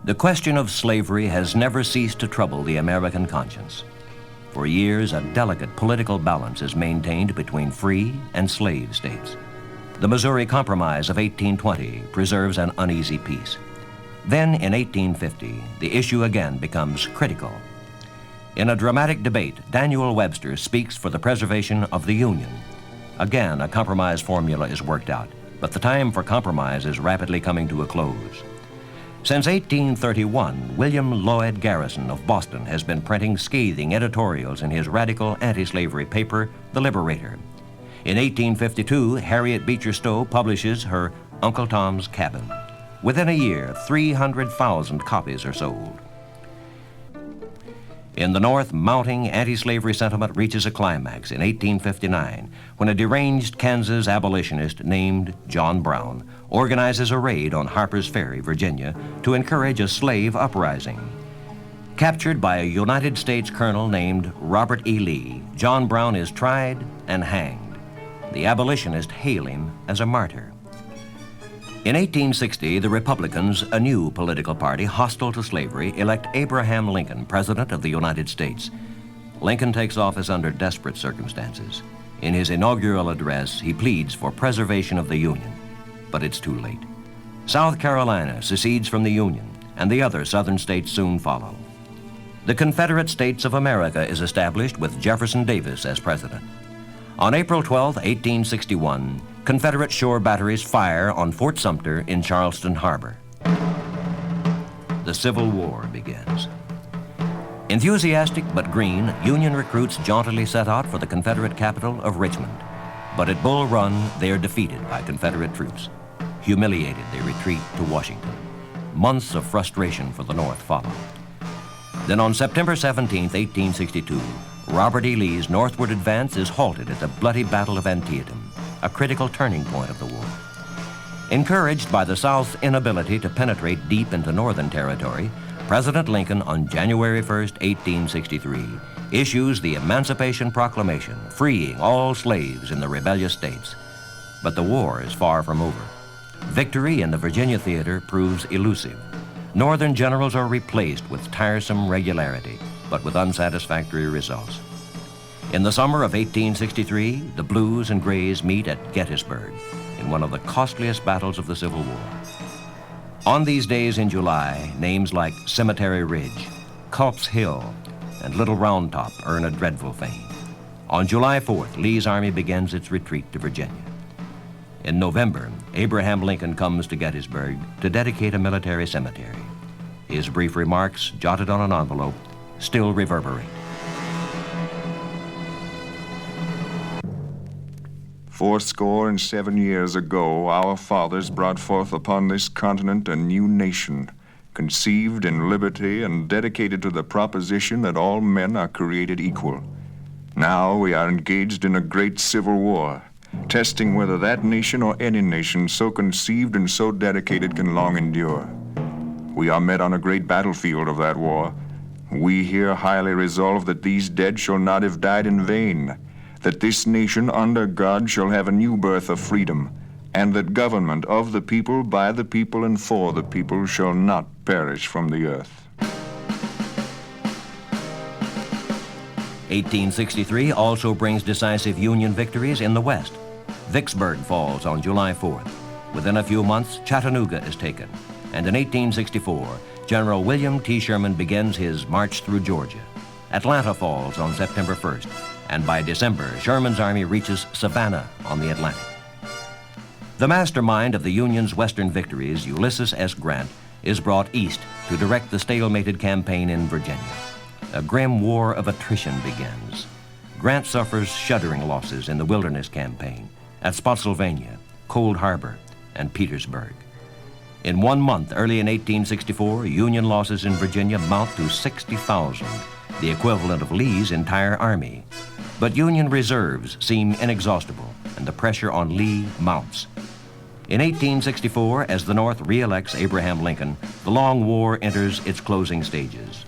The question of slavery has never ceased to trouble the American conscience. For years, a delicate political balance is maintained between free and slave states. The Missouri Compromise of 1820 preserves an uneasy peace. Then, in 1850, the issue again becomes critical. In a dramatic debate, Daniel Webster speaks for the preservation of the Union. Again, a compromise formula is worked out, but the time for compromise is rapidly coming to a close. Since 1831, William Lloyd Garrison of Boston has been printing scathing editorials in his radical anti-slavery paper, The Liberator. In 1852, Harriet Beecher Stowe publishes her Uncle Tom's Cabin. Within a year, 300,000 copies are sold. In the North, mounting anti-slavery sentiment reaches a climax in 1859 when a deranged Kansas abolitionist named John Brown organizes a raid on Harper's Ferry, Virginia, to encourage a slave uprising. Captured by a United States colonel named Robert E. Lee, John Brown is tried and hanged. The abolitionists hail him as a martyr. In 1860, the Republicans, a new political party hostile to slavery, elect Abraham Lincoln president of the United States. Lincoln takes office under desperate circumstances. In his inaugural address, he pleads for preservation of the Union, but it's too late. South Carolina secedes from the Union, and the other southern states soon follow. The Confederate States of America is established with Jefferson Davis as president. On April 12, 1861, Confederate shore batteries fire on Fort Sumter in Charleston Harbor. The Civil War begins. Enthusiastic but green, Union recruits jauntily set out for the Confederate capital of Richmond. But at Bull Run, they are defeated by Confederate troops. Humiliated, they retreat to Washington. Months of frustration for the North follow. Then on September 17, 1862, Robert E. Lee's northward advance is halted at the bloody Battle of Antietam, a critical turning point of the war. Encouraged by the South's inability to penetrate deep into Northern territory, President Lincoln on January 1, 1863, issues the Emancipation Proclamation, freeing all slaves in the rebellious states. But the war is far from over. Victory in the Virginia theater proves elusive. Northern generals are replaced with tiresome regularity, but with unsatisfactory results. In the summer of 1863, the Blues and Grays meet at Gettysburg in one of the costliest battles of the Civil War. On these days in July, names like Cemetery Ridge, Culp's Hill, and Little Round Top earn a dreadful fame. On July 4th, Lee's army begins its retreat to Virginia. In November, Abraham Lincoln comes to Gettysburg to dedicate a military cemetery. His brief remarks, jotted on an envelope, still reverberate. Fourscore 7 years ago, our fathers brought forth upon this continent a new nation, conceived in liberty and dedicated to the proposition that all men are created equal. Now we are engaged in a great civil war, testing whether that nation or any nation so conceived and so dedicated can long endure. We are met on a great battlefield of that war. We here highly resolve that these dead shall not have died in vain, that this nation under God shall have a new birth of freedom, and that government of the people, by the people, and for the people shall not perish from the earth. 1863 also brings decisive Union victories in the West. Vicksburg falls on July 4th. Within a few months, Chattanooga is taken. And in 1864, General William T. Sherman begins his march through Georgia. Atlanta falls on September 1st. And by December, Sherman's army reaches Savannah on the Atlantic. The mastermind of the Union's Western victories, Ulysses S. Grant, is brought east to direct the stalemated campaign in Virginia. A grim war of attrition begins. Grant suffers shuddering losses in the Wilderness Campaign, at Spotsylvania, Cold Harbor, and Petersburg. In 1 month, early in 1864, Union losses in Virginia mount to 60,000, the equivalent of Lee's entire army. But Union reserves seem inexhaustible, and the pressure on Lee mounts. In 1864, as the North re-elects Abraham Lincoln, the long war enters its closing stages.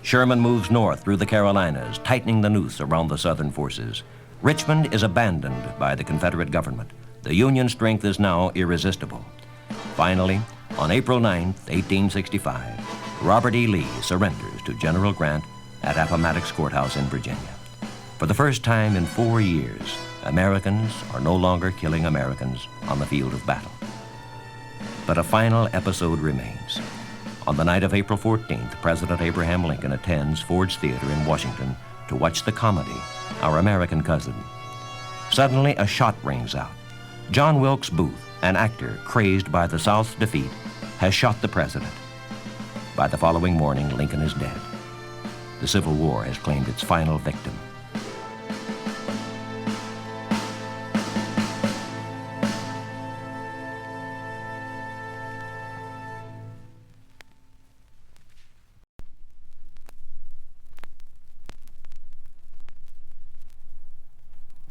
Sherman moves north through the Carolinas, tightening the noose around the Southern forces. Richmond is abandoned by the Confederate government. The Union strength is now irresistible. Finally, on April 9, 1865, Robert E. Lee surrenders to General Grant at Appomattox Courthouse in Virginia. For the first time in 4 years, Americans are no longer killing Americans on the field of battle. But a final episode remains. On the night of April 14th, President Abraham Lincoln attends Ford's Theater in Washington to watch the comedy, Our American Cousin. Suddenly, a shot rings out. John Wilkes Booth, an actor crazed by the South's defeat, has shot the president. By the following morning, Lincoln is dead. The Civil War has claimed its final victim.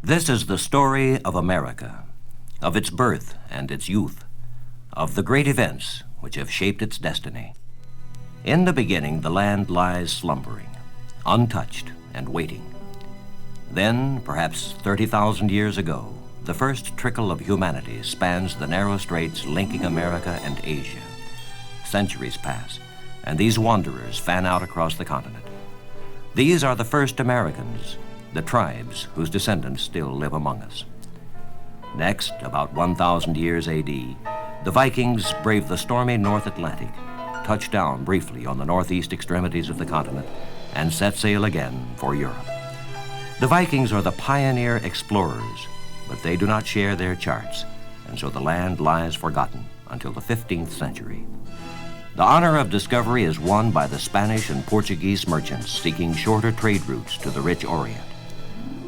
This is the story of America, of its birth and its youth, of the great events which have shaped its destiny. In the beginning, the land lies slumbering, untouched and waiting. Then, perhaps 30,000 years ago, the first trickle of humanity spans the narrow straits linking America and Asia. Centuries pass, and these wanderers fan out across the continent. These are the first Americans, the tribes whose descendants still live among us. Next, about 1,000 years A.D., the Vikings brave the stormy North Atlantic, touch down briefly on the northeast extremities of the continent, and set sail again for Europe. The Vikings are the pioneer explorers, but they do not share their charts, and so the land lies forgotten until the 15th century. The honor of discovery is won by the Spanish and Portuguese merchants seeking shorter trade routes to the rich Orient.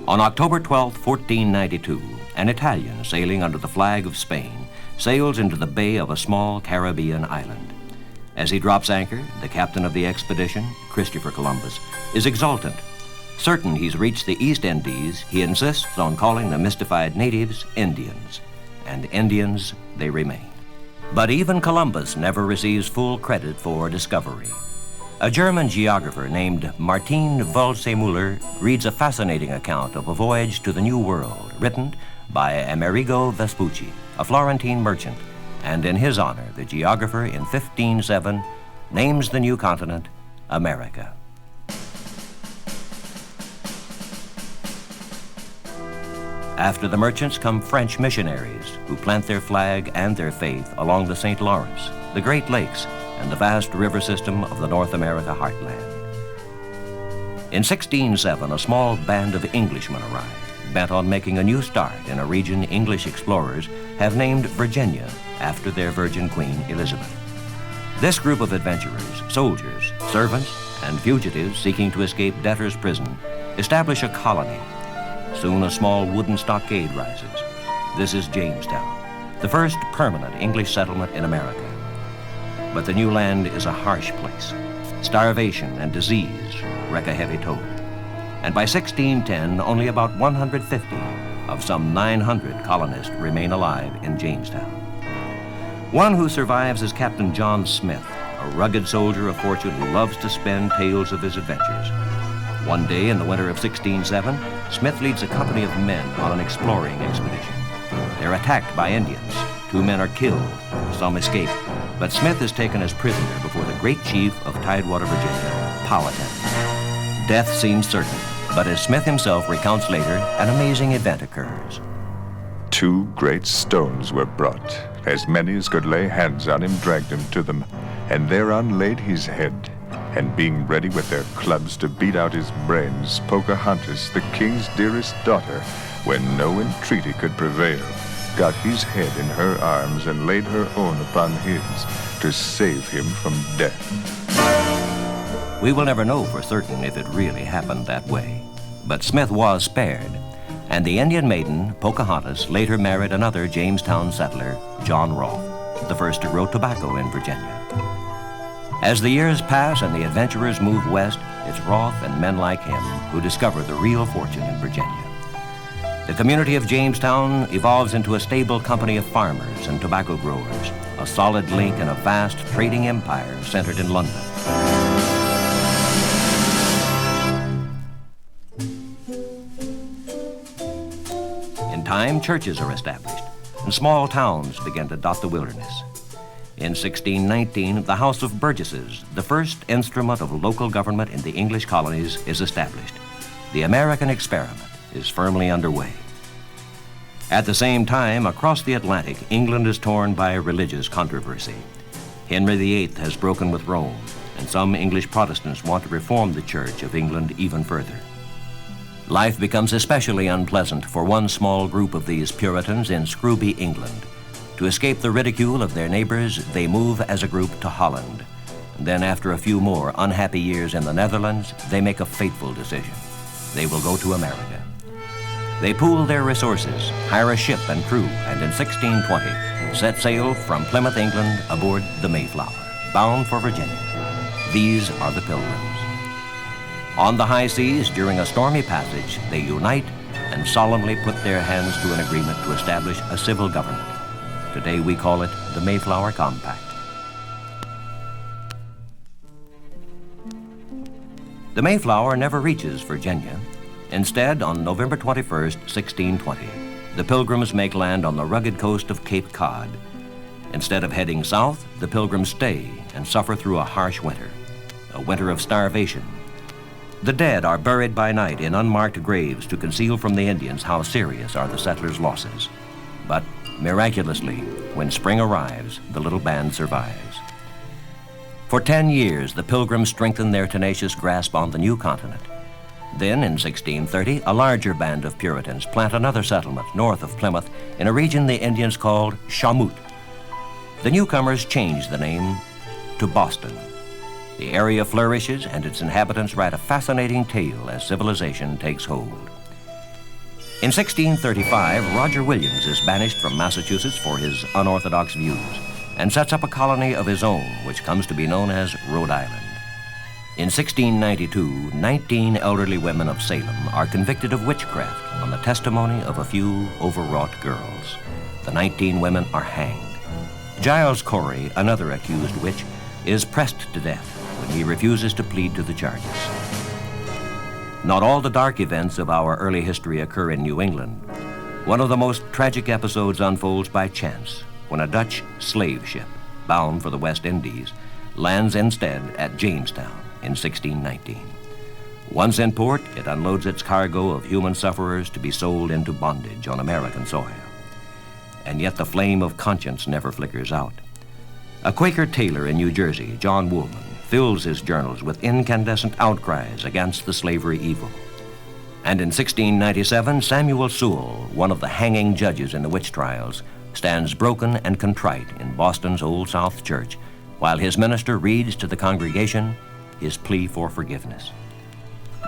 On October 12, 1492, an Italian sailing under the flag of Spain sails into the bay of a small Caribbean island. As he drops anchor, the captain of the expedition, Christopher Columbus, is exultant. Certain he's reached the East Indies, he insists on calling the mystified natives Indians, and Indians they remain. But even Columbus never receives full credit for discovery. A German geographer named Martin Waldseemüller reads a fascinating account of a voyage to the New World, written by Amerigo Vespucci, a Florentine merchant, and in his honor, the geographer in 1507 names the new continent America. After the merchants come French missionaries who plant their flag and their faith along the St. Lawrence, the Great Lakes, and the vast river system of the North America heartland. In 1607, a small band of Englishmen arrived, bent on making a new start in a region English explorers have named Virginia after their Virgin Queen Elizabeth. This group of adventurers, soldiers, servants, and fugitives seeking to escape debtor's prison establish a colony. Soon a small wooden stockade rises. This is Jamestown, the first permanent English settlement in America. But the new land is a harsh place. Starvation and disease wreak a heavy toll. And by 1610, only about 150 of some 900 colonists remain alive in Jamestown. One who survives is Captain John Smith, a rugged soldier of fortune who loves to spin tales of his adventures. One day in the winter of 1607, Smith leads a company of men on an exploring expedition. They're attacked by Indians. 2 men are killed, some escape, but Smith is taken as prisoner before the great chief of Tidewater, Virginia, Powhatan. Death seems certain, but as Smith himself recounts later, an amazing event occurs. 2 great stones were brought. As many as could lay hands on him dragged him to them, and thereon laid his head. And being ready with their clubs to beat out his brains, Pocahontas, the king's dearest daughter, when no entreaty could prevail, got his head in her arms and laid her own upon his to save him from death. We will never know for certain if it really happened that way, but Smith was spared, and the Indian maiden, Pocahontas, later married another Jamestown settler, John Rolfe, the first to grow tobacco in Virginia. As the years pass and the adventurers move west, it's Rolfe and men like him who discover the real fortune in Virginia. The community of Jamestown evolves into a stable company of farmers and tobacco growers, a solid link in a vast trading empire centered in London. In time, churches are established, and small towns begin to dot the wilderness. In 1619, the House of Burgesses, the first instrument of local government in the English colonies, is established. The American experiment is firmly underway. At the same time, across the Atlantic, England is torn by religious controversy. Henry VIII has broken with Rome, and some English Protestants want to reform the Church of England even further. Life becomes especially unpleasant for one small group of these Puritans in Scrooby, England. To escape the ridicule of their neighbors, they move as a group to Holland. And then after a few more unhappy years in the Netherlands, they make a fateful decision. They will go to America. They pool their resources, hire a ship and crew, and in 1620 set sail from Plymouth, England, aboard the Mayflower, bound for Virginia. These are the Pilgrims. On the high seas, during a stormy passage, they unite and solemnly put their hands to an agreement to establish a civil government. Today we call it the Mayflower Compact. The Mayflower never reaches Virginia. Instead, on November 21st, 1620, the Pilgrims make land on the rugged coast of Cape Cod. Instead of heading south, the Pilgrims stay and suffer through a harsh winter, a winter of starvation. The dead are buried by night in unmarked graves to conceal from the Indians how serious are the settlers' losses. But miraculously, when spring arrives, the little band survives. For 10 years, the Pilgrims strengthen their tenacious grasp on the new continent. Then, in 1630, a larger band of Puritans plant another settlement north of Plymouth in a region the Indians called Shamoot. The newcomers change the name to Boston. The area flourishes and its inhabitants write a fascinating tale as civilization takes hold. In 1635, Roger Williams is banished from Massachusetts for his unorthodox views and sets up a colony of his own, which comes to be known as Rhode Island. In 1692, 19 elderly women of Salem are convicted of witchcraft on the testimony of a few overwrought girls. The 19 women are hanged. Giles Corey, another accused witch, is pressed to death when he refuses to plead to the charges. Not all the dark events of our early history occur in New England. One of the most tragic episodes unfolds by chance when a Dutch slave ship, bound for the West Indies, lands instead at Jamestown in 1619. Once in port, it unloads its cargo of human sufferers to be sold into bondage on American soil. And yet the flame of conscience never flickers out. A Quaker tailor in New Jersey, John Woolman, fills his journals with incandescent outcries against the slavery evil. And in 1697, Samuel Sewall, one of the hanging judges in the witch trials, stands broken and contrite in Boston's Old South Church, while his minister reads to the congregation his plea for forgiveness.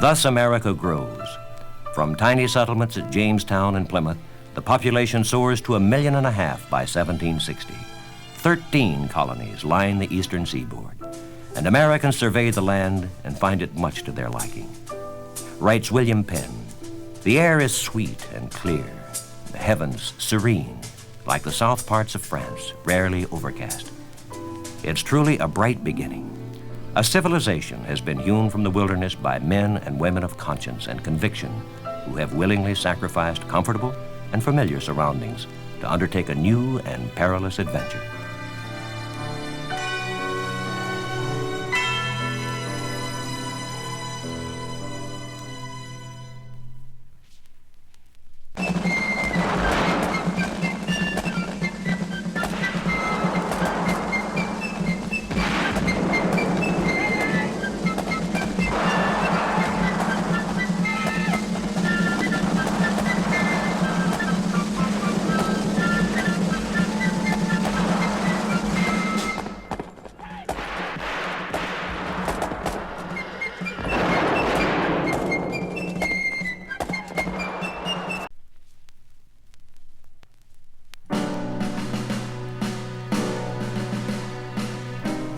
Thus America grows. From tiny settlements at Jamestown and Plymouth, the population soars to 1.5 million by 1760. 13 colonies line the eastern seaboard, and Americans survey the land and find it much to their liking. Writes William Penn, "The air is sweet and clear, the heavens serene, like the south parts of France, rarely overcast. It's truly a bright beginning. A civilization has been hewn from the wilderness by men and women of conscience and conviction who have willingly sacrificed comfortable and familiar surroundings to undertake a new and perilous adventure."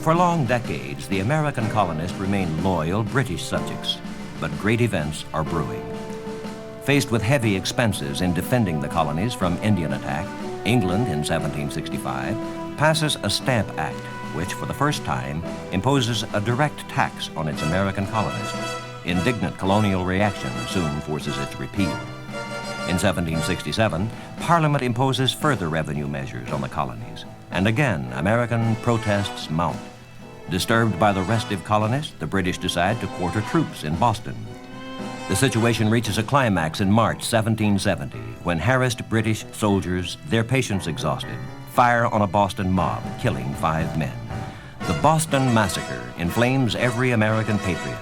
For long decades, the American colonists remained loyal British subjects, but great events are brewing. Faced with heavy expenses in defending the colonies from Indian attack, England in 1765 passes a Stamp Act, which for the first time imposes a direct tax on its American colonies. Indignant colonial reaction soon forces its repeal. In 1767, Parliament imposes further revenue measures on the colonies. and again American protests mount. Disturbed by the restive colonists, the British decide to quarter troops in Boston. The situation reaches a climax in March 1770, when harassed British soldiers, their patience exhausted, fire on a Boston mob, killing 5 men. The Boston Massacre inflames every American patriot.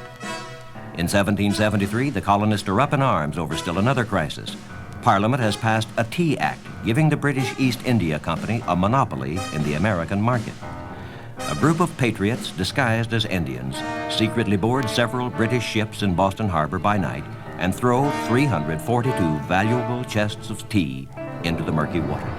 In 1773, the colonists are up in arms over still another crisis. Parliament has passed a Tea Act, giving the British East India Company a monopoly in the American market. A group of patriots disguised as Indians secretly board several British ships in Boston Harbor by night and throw 342 valuable chests of tea into the murky water.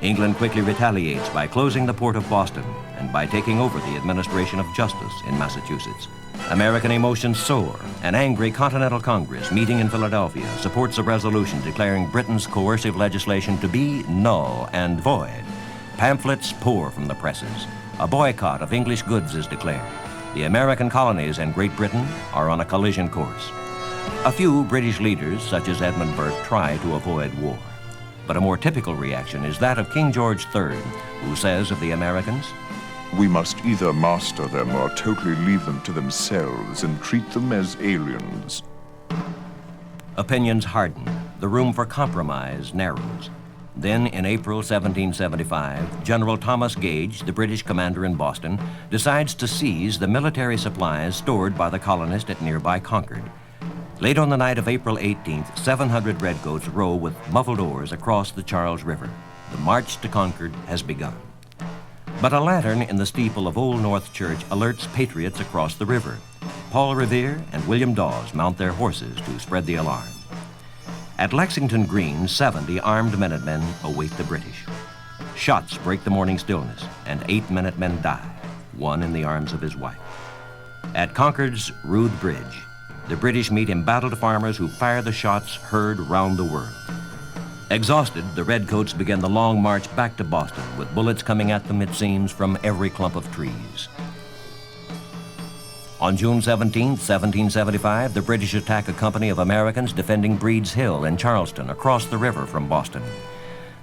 England quickly retaliates by closing the port of Boston and by taking over the administration of justice in Massachusetts. American emotions soar. An angry Continental Congress meeting in Philadelphia supports a resolution declaring Britain's coercive legislation to be null and void. Pamphlets pour from the presses. A boycott of English goods is declared. The American colonies and Great Britain are on a collision course. A few British leaders, such as Edmund Burke, try to avoid war. But a more typical reaction is that of King George III, who says of the Americans, We must either master them or totally leave them to themselves and treat them as aliens. Opinions harden. The room for compromise narrows. Then, in April 1775, General Thomas Gage, the British commander in Boston, decides to seize the military supplies stored by the colonists at nearby Concord. Late on the night of April 18th, 700 redcoats row with muffled oars across the Charles River. The march to Concord has begun. But a lantern in the steeple of Old North Church alerts patriots across the river. Paul Revere and William Dawes mount their horses to spread the alarm. At Lexington Green, 70 armed Minutemen await the British. Shots break the morning stillness, and 8 Minutemen die, one in the arms of his wife. At Concord's rude bridge, the British meet embattled farmers who fire the shots heard round the world. Exhausted, the Redcoats begin the long march back to Boston, with bullets coming at them, it seems, from every clump of trees. On June 17, 1775, the British attack a company of Americans defending Breed's Hill in Charleston, across the river from Boston.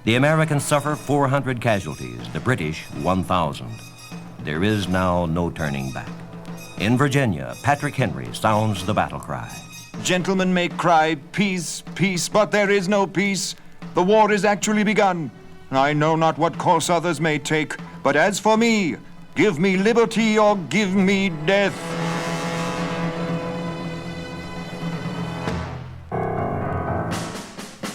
The Americans suffer 400 casualties, the British 1,000. There is now no turning back. In Virginia, Patrick Henry sounds the battle cry. Gentlemen may cry, peace, peace, but there is no peace. The war is actually begun. I know not what course others may take, but as for me, give me liberty or give me death.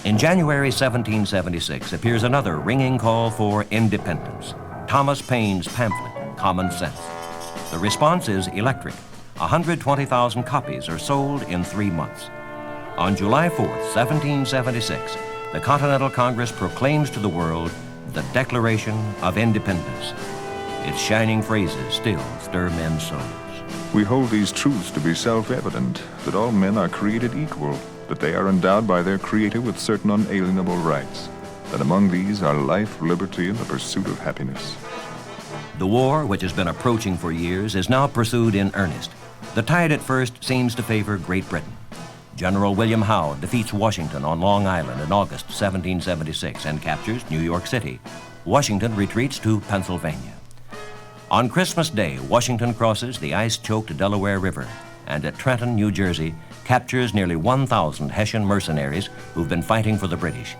In January 1776 appears another ringing call for independence. Thomas Paine's pamphlet, Common Sense. The response is electric. 120,000 copies are sold in 3 months. On July 4, 1776, the Continental Congress proclaims to the world the Declaration of Independence. Its shining phrases still stir men's souls. We hold these truths to be self-evident, that all men are created equal, that they are endowed by their Creator with certain unalienable rights, that among these are life, liberty, and the pursuit of happiness. The war, which has been approaching for years, is now pursued in earnest. The tide at first seems to favor Great Britain. General William Howe defeats Washington on Long Island in August 1776 and captures New York City. Washington retreats to Pennsylvania. On Christmas Day, Washington crosses the ice-choked Delaware River and at Trenton, New Jersey, captures nearly 1,000 Hessian mercenaries who've been fighting for the British.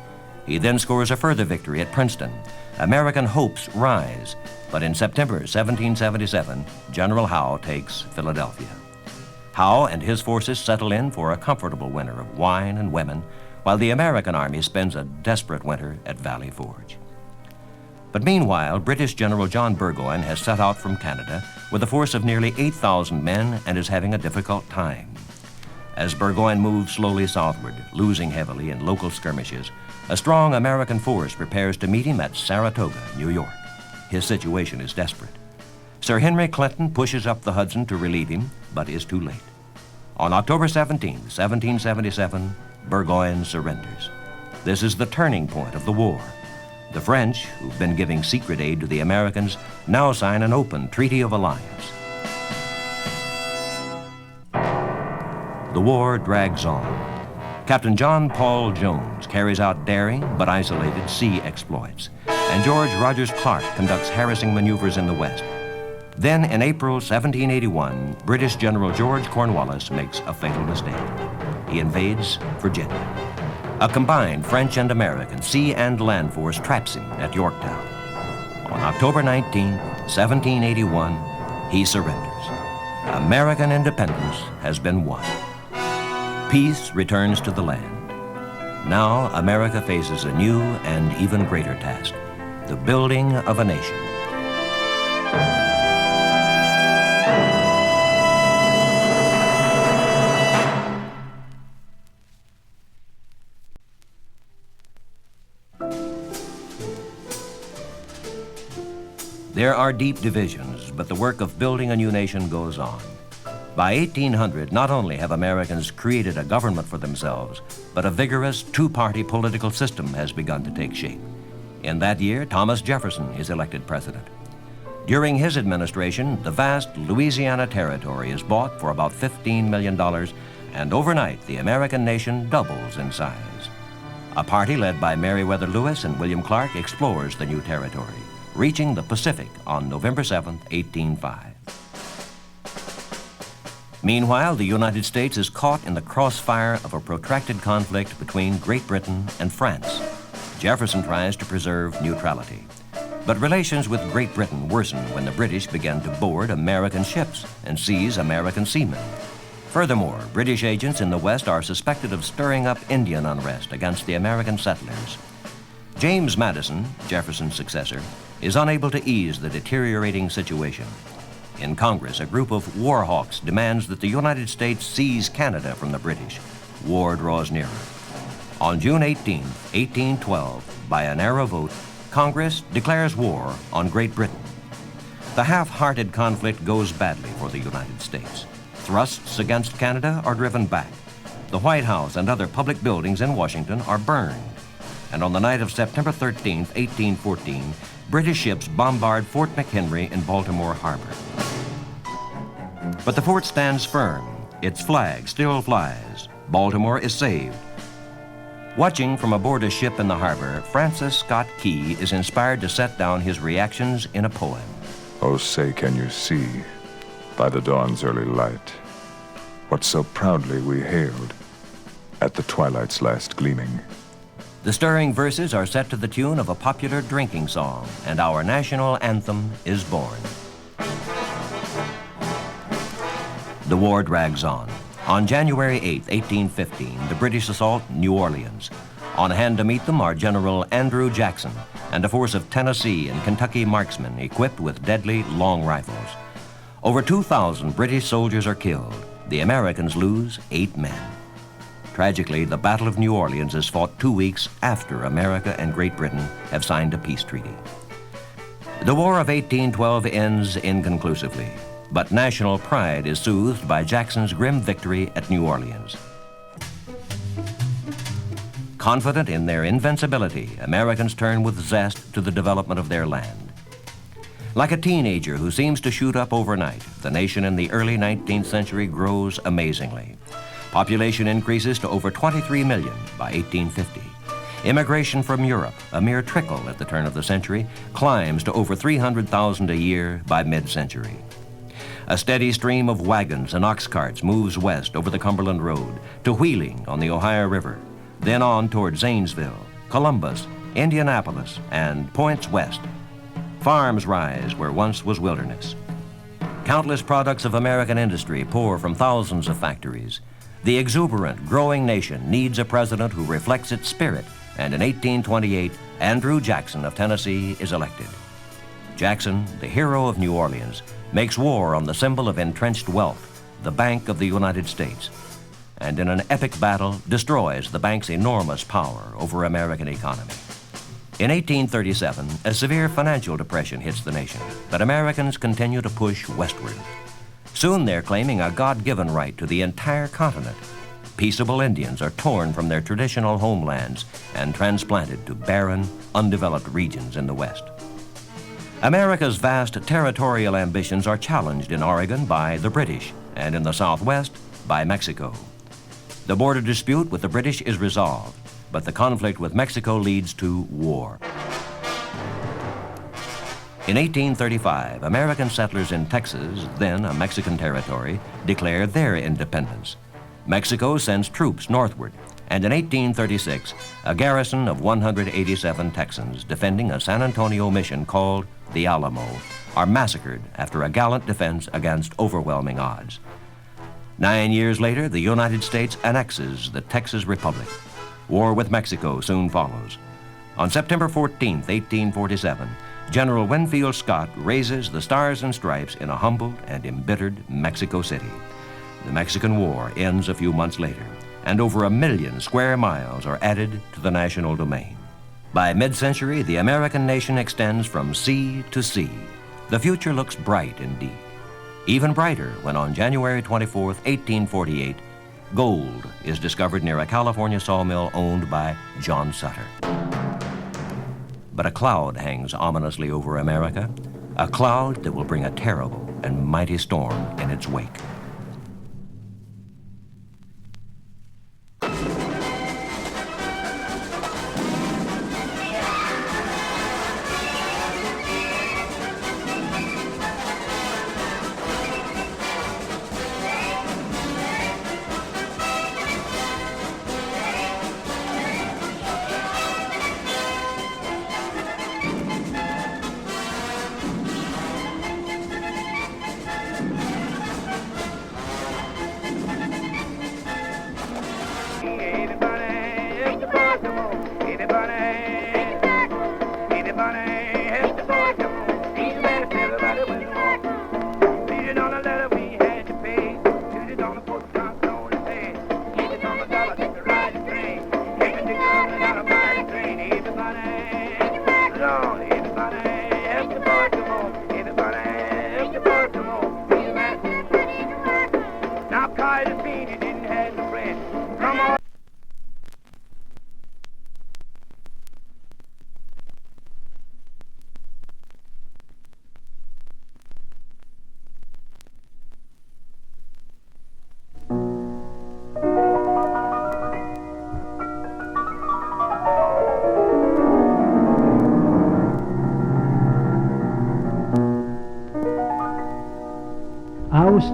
He then scores a further victory at Princeton. American hopes rise, but in September 1777, General Howe takes Philadelphia. Howe and his forces settle in for a comfortable winter of wine and women, while the American army spends a desperate winter at Valley Forge. But meanwhile, British General John Burgoyne has set out from Canada with a force of nearly 8,000 men and is having a difficult time. As Burgoyne moves slowly southward, losing heavily in local skirmishes, a strong American force prepares to meet him at Saratoga, New York. His situation is desperate. Sir Henry Clinton pushes up the Hudson to relieve him, but is too late. On October 17, 1777, Burgoyne surrenders. This is the turning point of the war. The French, who've been giving secret aid to the Americans, now sign an open treaty of alliance. The war drags on. Captain John Paul Jones carries out daring but isolated sea exploits, and George Rogers Clark conducts harassing maneuvers in the west. Then, in April 1781, British General George Cornwallis makes a fatal mistake. He invades Virginia. A combined French and American sea and land force traps him at Yorktown. On October 19, 1781, he surrenders. American independence has been won. Peace returns to the land. Now, America faces a new and even greater task, the building of a nation. There are deep divisions, but the work of building a new nation goes on. By 1800, not only have Americans created a government for themselves, but a vigorous two-party political system has begun to take shape. In that year, Thomas Jefferson is elected president. During his administration, the vast Louisiana Territory is bought for about $15 million, and overnight, the American nation doubles in size. A party led by Meriwether Lewis and William Clark explores the new territory, reaching the Pacific on November 7, 1805. Meanwhile, the United States is caught in the crossfire of a protracted conflict between Great Britain and France. Jefferson tries to preserve neutrality. But relations with Great Britain worsen when the British begin to board American ships and seize American seamen. Furthermore, British agents in the West are suspected of stirring up Indian unrest against the American settlers. James Madison, Jefferson's successor, is unable to ease the deteriorating situation. In Congress, a group of war hawks demands that the United States seize Canada from the British. War draws nearer. On June 18, 1812, by a narrow vote, Congress declares war on Great Britain. The half-hearted conflict goes badly for the United States. Thrusts against Canada are driven back. The White House and other public buildings in Washington are burned. And on the night of September 13, 1814, British ships bombard Fort McHenry in Baltimore Harbor. But the fort stands firm. Its flag still flies. Baltimore is saved. Watching from aboard a ship in the harbor, Francis Scott Key is inspired to set down his reactions in a poem. Oh, say, can you see, by the dawn's early light, what so proudly we hailed at the twilight's last gleaming? The stirring verses are set to the tune of a popular drinking song, and our national anthem is born. The war drags on. On January 8, 1815, the British assault New Orleans. On hand to meet them are General Andrew Jackson and a force of Tennessee and Kentucky marksmen equipped with deadly long rifles. Over 2,000 British soldiers are killed. The Americans lose 8 men. Tragically, the Battle of New Orleans is fought 2 weeks after America and Great Britain have signed a peace treaty. The War of 1812 ends inconclusively, but national pride is soothed by Jackson's grim victory at New Orleans. Confident in their invincibility, Americans turn with zest to the development of their land. Like a teenager who seems to shoot up overnight, the nation in the early 19th century grows amazingly. Population increases to over 23 million by 1850. Immigration from Europe, a mere trickle at the turn of the century, climbs to over 300,000 a year by mid-century. A steady stream of wagons and ox carts moves west over the Cumberland Road to Wheeling on the Ohio River, then on toward Zanesville, Columbus, Indianapolis, and points west. Farms rise where once was wilderness. Countless products of American industry pour from thousands of factories. The exuberant, growing nation needs a president who reflects its spirit, and in 1828, Andrew Jackson of Tennessee is elected. Jackson, the hero of New Orleans, makes war on the symbol of entrenched wealth, the Bank of the United States, and in an epic battle destroys the bank's enormous power over American economy. In 1837, a severe financial depression hits the nation, but Americans continue to push westward. Soon they're claiming a God-given right to the entire continent. Peaceable Indians are torn from their traditional homelands and transplanted to barren, undeveloped regions in the West. America's vast territorial ambitions are challenged in Oregon by the British and in the Southwest by Mexico. The border dispute with the British is resolved, but the conflict with Mexico leads to war. In 1835, American settlers in Texas, then a Mexican territory, declare their independence. Mexico sends troops northward, and in 1836, a garrison of 187 Texans defending a San Antonio mission called the Alamo are massacred after a gallant defense against overwhelming odds. 9 years later, the United States annexes the Texas Republic. War with Mexico soon follows. On September 14, 1847, General Winfield Scott raises the Stars and Stripes in a humbled and embittered Mexico City. The Mexican War ends a few months later, and over 1 million square miles are added to the national domain. By mid-century, the American nation extends from sea to sea. The future looks bright indeed. Even brighter when on January 24, 1848, gold is discovered near a California sawmill owned by John Sutter. But a cloud hangs ominously over America, a cloud that will bring a terrible and mighty storm in its wake.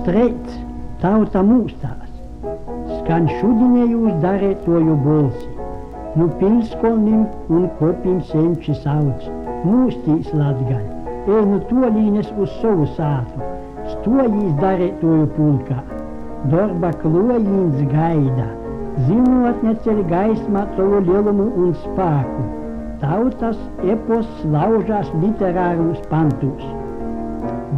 Straight, tauta mūstās, skan šudinējūs darētoju bolsi, nu pilskolnim un kopim senči sauc, mūstīs Latgaļ, nu tolīnes uz savu sātu, stojīs darētoju pulkā, darba klojīns gaida, zinotne ceļ gaismā tavu lielumu un spāku, tautas epos laužās literārus pantus.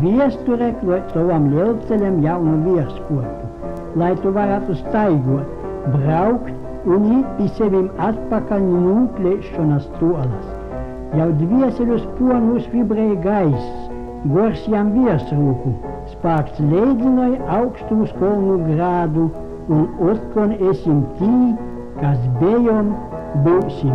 Viesture klot tavam lielceļam jaunu vierskotu, lai tu varētu staigot, braukt un īt pie sevim atpakaļ nūplēšanas tolas. Jau dvieseļus ponus vibrēja gaiss, gors jam viesrūku, spāks leidzinoja augstūs kolnu grādu un otkon esim tī, kas bejom, būsim.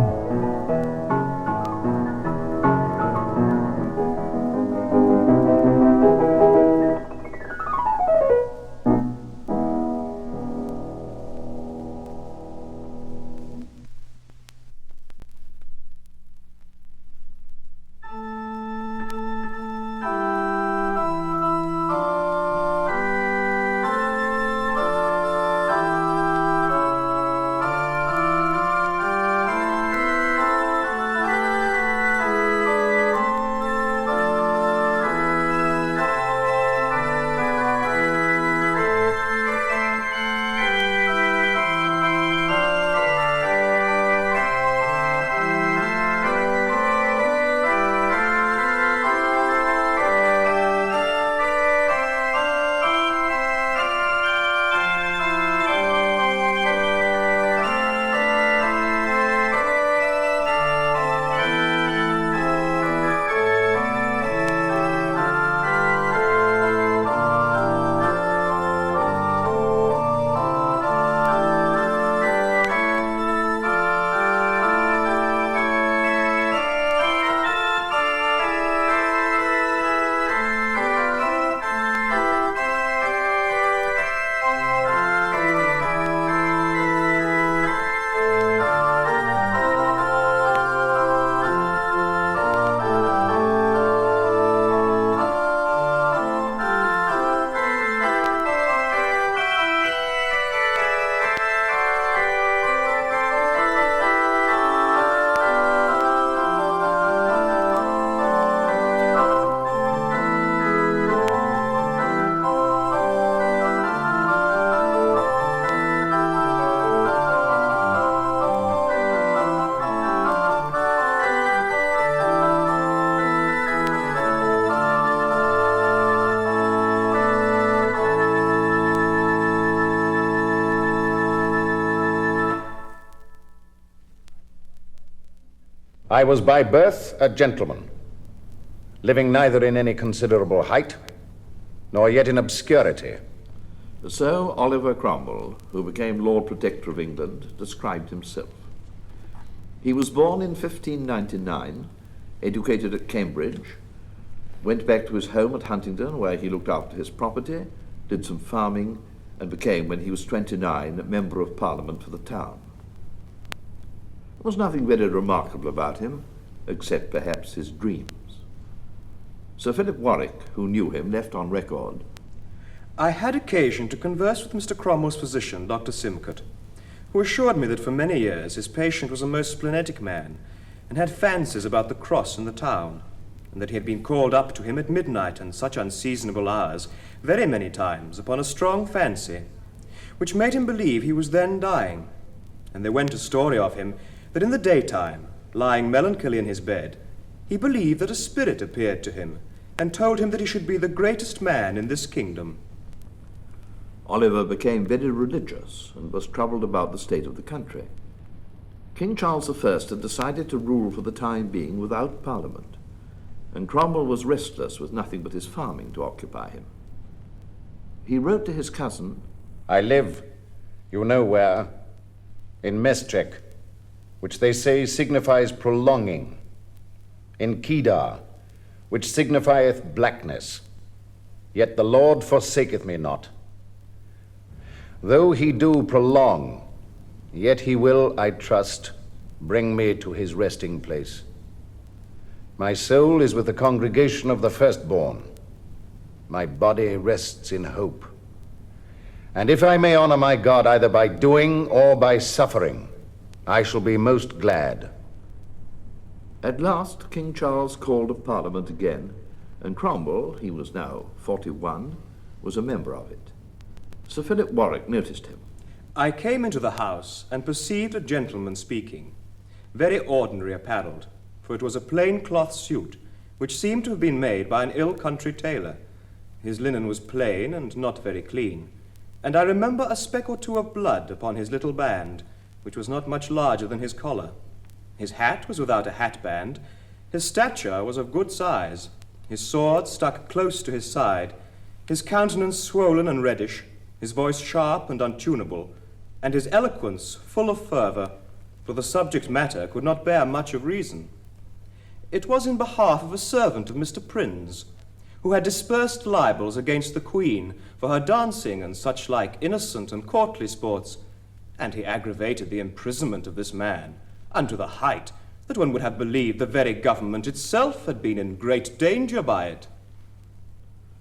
I was by birth a gentleman, living neither in any considerable height, nor yet in obscurity. So Oliver Cromwell, who became Lord Protector of England, described himself. He was born in 1599, educated at Cambridge, went back to his home at Huntingdon, where he looked after his property, did some farming, and became, when he was 29, a Member of Parliament for the town. There was nothing very remarkable about him, except perhaps his dreams. Sir Philip Warwick, who knew him, left on record, I had occasion to converse with Mr. Cromwell's physician, Dr. Simcote, who assured me that for many years his patient was a most splenetic man, and had fancies about the cross in the town, and that he had been called up to him at midnight and such unseasonable hours, very many times, upon a strong fancy, which made him believe he was then dying. And there went a story of him that in the daytime, lying melancholy in his bed, he believed that a spirit appeared to him, and told him that he should be the greatest man in this kingdom. Oliver became very religious and was troubled about the state of the country. King Charles I had decided to rule for the time being without Parliament, and Cromwell was restless with nothing but his farming to occupy him. He wrote to his cousin, I live, you know where, in Mestrek, which they say signifies prolonging, in Kedar, which signifieth blackness, yet the Lord forsaketh me not. Though he do prolong, yet he will, I trust, bring me to his resting place. My soul is with the congregation of the firstborn. My body rests in hope. And if I may honor my God either by doing or by suffering, I shall be most glad. At last, King Charles called a Parliament again, and Cromwell, he was now 41, was a member of it. Sir Philip Warwick noticed him. I came into the house and perceived a gentleman speaking, very ordinary apparelled, for it was a plain cloth suit, which seemed to have been made by an ill country tailor. His linen was plain and not very clean, and I remember a speck or two of blood upon his little band, which was not much larger than his collar. His hat was without a hatband, his stature was of good size, his sword stuck close to his side, his countenance swollen and reddish, his voice sharp and untunable, and his eloquence full of fervour, for the subject matter could not bear much of reason. It was in behalf of a servant of Mr. Prynne's, who had dispersed libels against the Queen for her dancing and such like innocent and courtly sports, and he aggravated the imprisonment of this man unto the height that one would have believed the very government itself had been in great danger by it.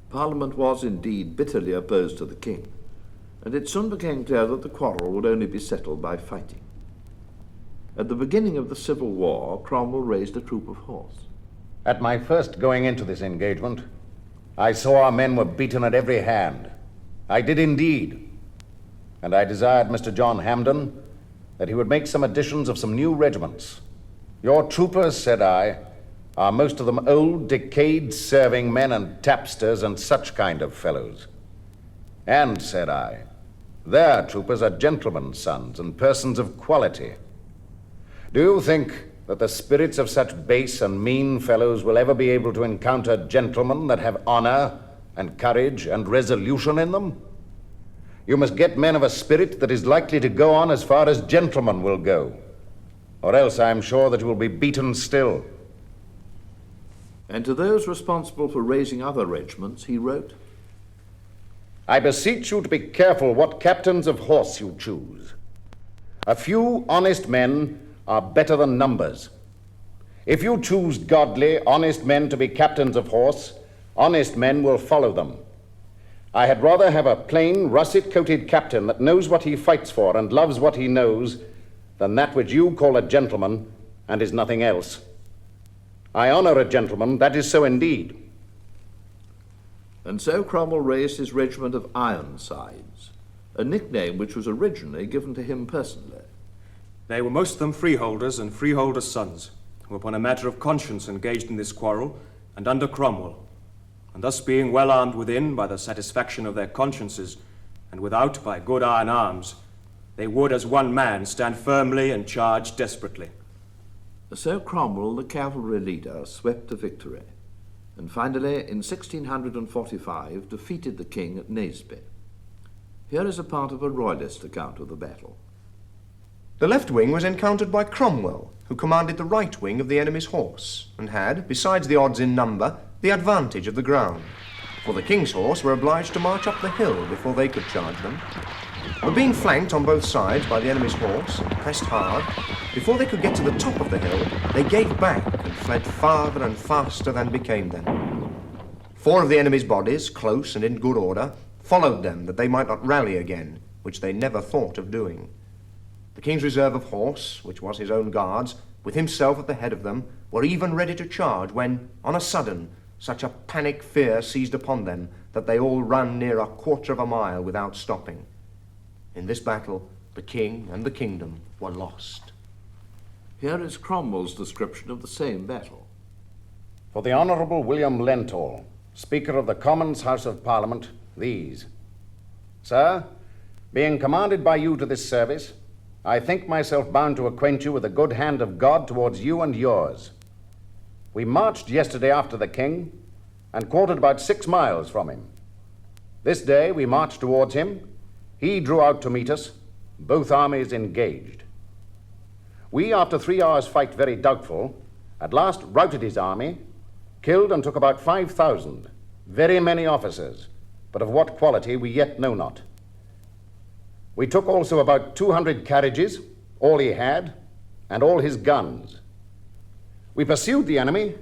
Parliament was indeed bitterly opposed to the king, and it soon became clear that the quarrel would only be settled by fighting. At the beginning of the Civil War, Cromwell raised a troop of horse. At my first going into this engagement, I saw our men were beaten at every hand. I did indeed. And I desired Mr. John Hampden that he would make some additions of some new regiments. Your troopers, said I, are most of them old, decayed serving men and tapsters and such kind of fellows. And, said I, their troopers are gentlemen's sons and persons of quality. Do you think that the spirits of such base and mean fellows will ever be able to encounter gentlemen that have honor and courage and resolution in them? You must get men of a spirit that is likely to go on as far as gentlemen will go, or else I am sure that you will be beaten still. And to those responsible for raising other regiments, he wrote, I beseech you to be careful what captains of horse you choose. A few honest men are better than numbers. If you choose godly, honest men to be captains of horse, honest men will follow them. I had rather have a plain, russet-coated captain that knows what he fights for and loves what he knows than that which you call a gentleman and is nothing else. I honor a gentleman, that is so indeed. And so Cromwell raised his regiment of Ironsides, a nickname which was originally given to him personally. They were most of them freeholders and freeholders' sons, who upon a matter of conscience engaged in this quarrel, and under Cromwell, and thus being well armed within by the satisfaction of their consciences, and without by good iron arms, they would as one man stand firmly and charge desperately. So Cromwell, the cavalry leader, swept to victory, and finally, in 1645, defeated the king at Naseby. Here is a part of a royalist account of the battle. The left wing was encountered by Cromwell, who commanded the right wing of the enemy's horse, and had, besides the odds in number, the advantage of the ground. For the king's horse were obliged to march up the hill before they could charge them. But being flanked on both sides by the enemy's horse, and pressed hard, before they could get to the top of the hill, they gave back and fled farther and faster than became them. 4 of the enemy's bodies, close and in good order, followed them that they might not rally again, which they never thought of doing. The king's reserve of horse, which was his own guards, with himself at the head of them, were even ready to charge when, on a sudden, such a panic fear seized upon them that they all ran near a quarter of a mile without stopping. In this battle, the king and the kingdom were lost. Here is Cromwell's description of the same battle. For the Honourable William Lenthal, Speaker of the Commons House of Parliament, these. Sir, being commanded by you to this service, I think myself bound to acquaint you with the good hand of God towards you and yours. We marched yesterday after the king, and quartered about 6 miles from him. This day we marched towards him. He drew out to meet us, both armies engaged. We, after 3 hours' fight very doubtful, at last routed his army, killed and took about 5,000, very many officers, but of what quality we yet know not. We took also about 200 carriages, all he had, and all his guns. We pursued the enemy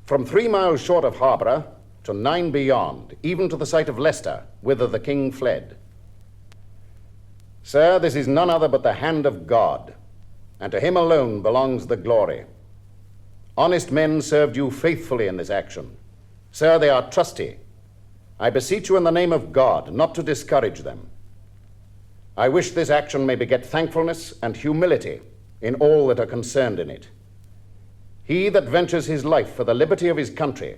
from 3 miles short of Harborough to 9 beyond, even to the site of Leicester, whither the king fled. Sir, this is none other but the hand of God, and to him alone belongs the glory. Honest men served you faithfully in this action. Sir, they are trusty. I beseech you in the name of God not to discourage them. I wish this action may beget thankfulness and humility in all that are concerned in it. He that ventures his life for the liberty of his country,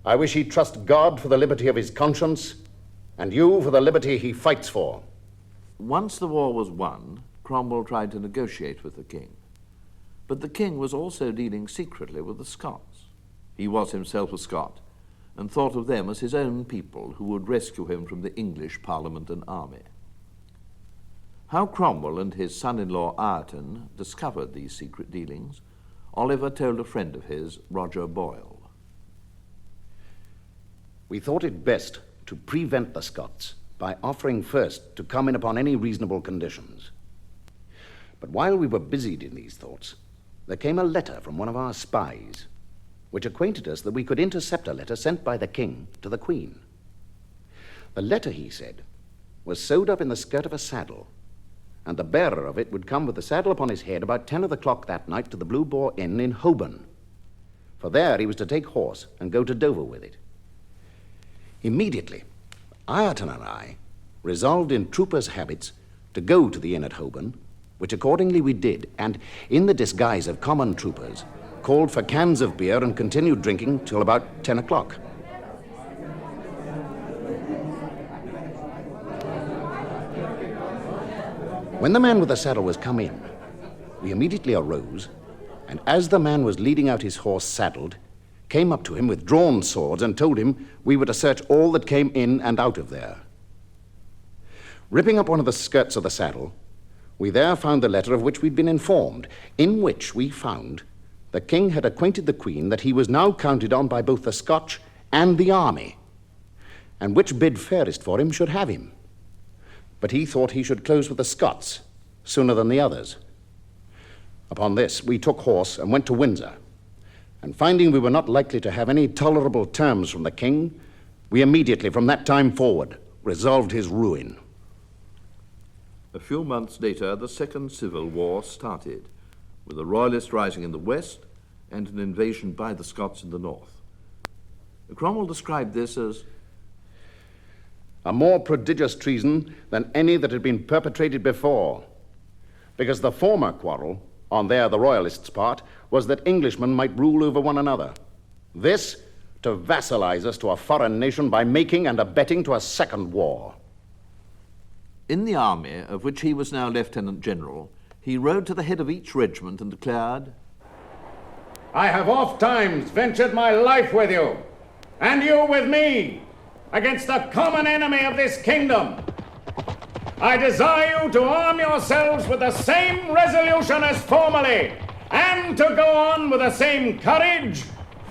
I wish he trust God for the liberty of his conscience, and you for the liberty he fights for. Once the war was won, Cromwell tried to negotiate with the king. But the king was also dealing secretly with the Scots. He was himself a Scot, and thought of them as his own people who would rescue him from the English Parliament and army. How Cromwell and his son-in-law Ireton discovered these secret dealings, Oliver told a friend of his, Roger Boyle. We thought it best to prevent the Scots by offering first to come in upon any reasonable conditions. But while we were busied in these thoughts, there came a letter from one of our spies, which acquainted us that we could intercept a letter sent by the king to the Queen. The letter, he said, was sewed up in the skirt of a saddle, and the bearer of it would come with the saddle upon his head about 10 o'clock that night to the Blue Boar Inn in Holborn. For there he was to take horse and go to Dover with it. Immediately, Ireton and I resolved in troopers' habits to go to the inn at Holborn, which accordingly we did, and in the disguise of common troopers, called for cans of beer and continued drinking till about 10 o'clock. When the man with the saddle was come in, we immediately arose, and as the man was leading out his horse saddled, came up to him with drawn swords and told him we were to search all that came in and out of there. Ripping up one of the skirts of the saddle, we there found the letter of which we'd been informed, in which we found the king had acquainted the Queen that he was now counted on by both the Scotch and the army, and which bid fairest for him should have him. But he thought he should close with the Scots sooner than the others. Upon this, we took horse and went to Windsor, and finding we were not likely to have any tolerable terms from the king, we immediately, from that time forward, resolved his ruin. A few months later, the Second Civil War started, with the Royalists rising in the west and an invasion by the Scots in the north. Cromwell described this as a more prodigious treason than any that had been perpetrated before, because the former quarrel, on the Royalists' part, was that Englishmen might rule over one another. This, to vassalize us to a foreign nation by making and abetting to a second war. In the army, of which he was now Lieutenant General, he rode to the head of each regiment and declared, I have oft times ventured my life with you, and you with me, against the common enemy of this kingdom. I desire you to arm yourselves with the same resolution as formerly, and to go on with the same courage,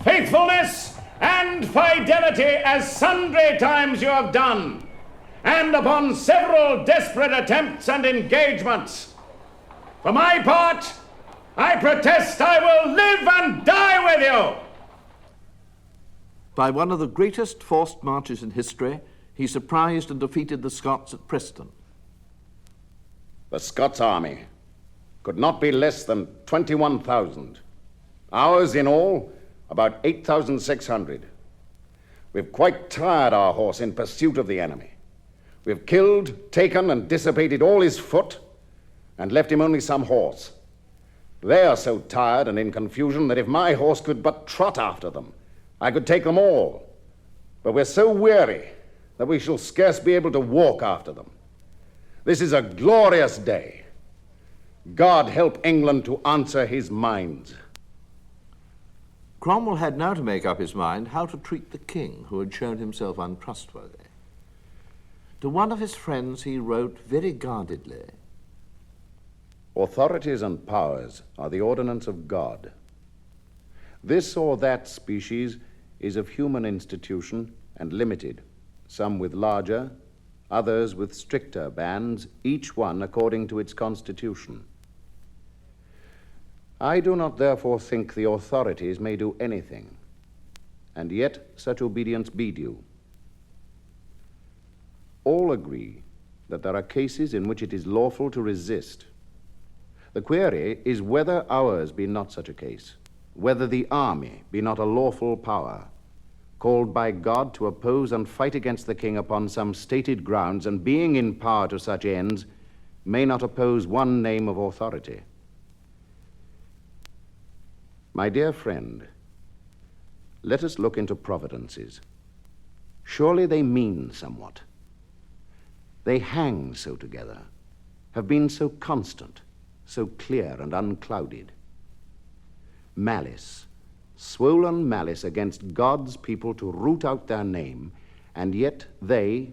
faithfulness, and fidelity as sundry times you have done, and upon several desperate attempts and engagements. For my part, I protest I will live and die with you. By one of the greatest forced marches in history, he surprised and defeated the Scots at Preston. The Scots army could not be less than 21,000. Ours in all, about 8,600. We've quite tired our horse in pursuit of the enemy. We've killed, taken, and dissipated all his foot, and left him only some horse. They are so tired and in confusion that if my horse could but trot after them, I could take them all. But we're so weary that we shall scarce be able to walk after them. This is a glorious day. God help England to answer his mind. Cromwell had now to make up his mind how to treat the king, who had shown himself untrustworthy. To one of his friends he wrote very guardedly, Authorities and powers are the ordinance of God. This or that species is of human institution and limited, some with larger, others with stricter bands, each one according to its constitution. I do not therefore think the authorities may do anything, and yet such obedience be due. All agree that there are cases in which it is lawful to resist. The query is whether ours be not such a case, whether the army be not a lawful power, called by God to oppose and fight against the king upon some stated grounds, and being in power to such ends, may not oppose one name of authority. My dear friend, let us look into providences. Surely they mean somewhat. They hang so together, have been so constant, so clear and unclouded. Malice, swollen malice against God's people to root out their name, and yet they,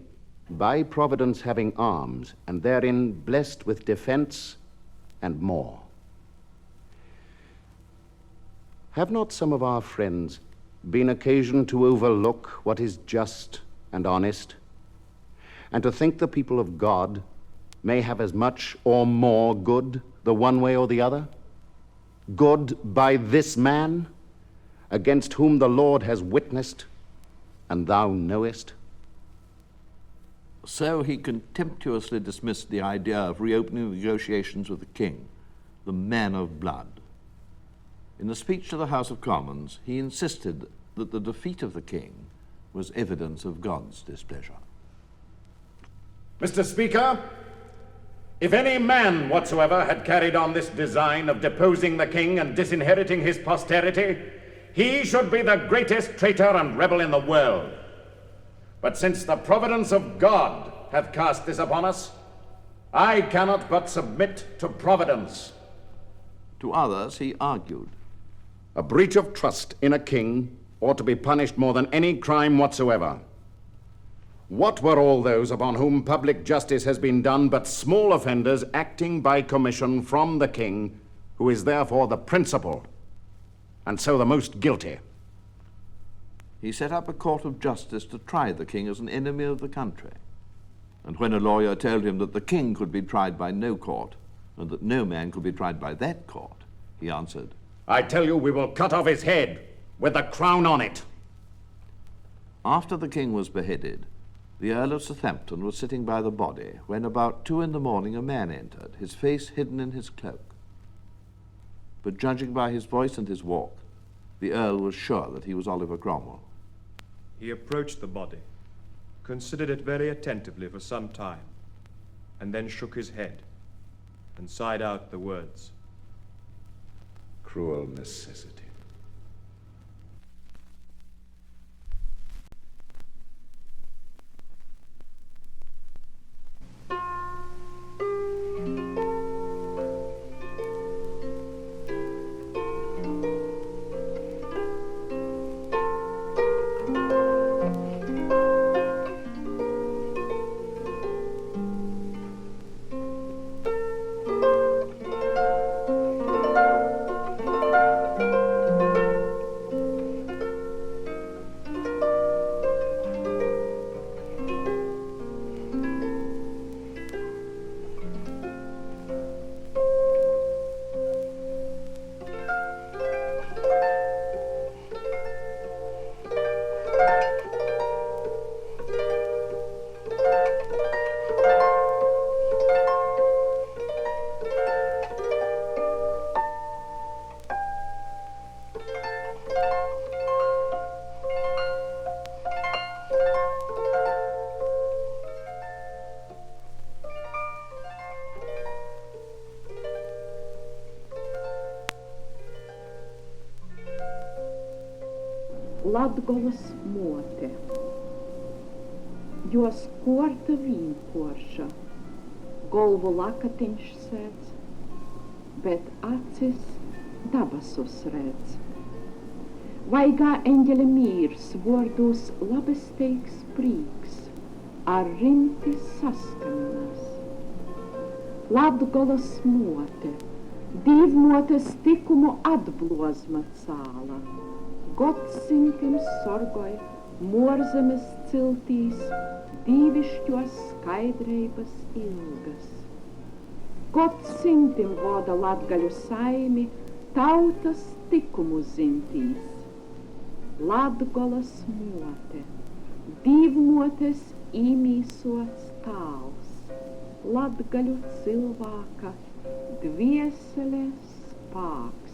by providence having arms, and therein blessed with defense and more. Have not some of our friends been occasioned to overlook what is just and honest, and to think the people of God may have as much or more good the one way or the other? Good by this man, against whom the Lord has witnessed, and thou knowest? So he contemptuously dismissed the idea of reopening negotiations with the king, the man of blood. In a speech to the House of Commons, he insisted that the defeat of the king was evidence of God's displeasure. Mr. Speaker, if any man whatsoever had carried on this design of deposing the king and disinheriting his posterity, he should be the greatest traitor and rebel in the world. But since the providence of God hath cast this upon us, I cannot but submit to providence. To others he argued, A breach of trust in a king ought to be punished more than any crime whatsoever. What were all those upon whom public justice has been done but small offenders acting by commission from the king, who is therefore the principal, and so the most guilty? He set up a court of justice to try the king as an enemy of the country. And when a lawyer told him that the king could be tried by no court, and that no man could be tried by that court, he answered, I tell you, we will cut off his head with the crown on it. After the king was beheaded, the Earl of Southampton was sitting by the body when about 2 in the morning a man entered, his face hidden in his cloak. But judging by his voice and his walk, the Earl was sure that he was Oliver Cromwell. He approached the body, considered it very attentively for some time, and then shook his head and sighed out the words, Cruel necessity. Latgolas mote. Jos korta vīnkorša, golvu lakatiņš sēdz, bet acis dabasus redz. Vaigā eņģeļa mīrs, vordos labesteigs prīks, ar rimti saskaņas. Latgolas mote, dīvmotes tikumu atblozma cāla, godsimtim sorgoj Morzemes ciltīs dīvišķos skaidreibas ilgas. Godsimtim voda latgaļu saimi tautas tikumu zintīs. Latgolas mote, dīvmotes īmīsots tāls, latgaļu cilvēka dvieseles spāks.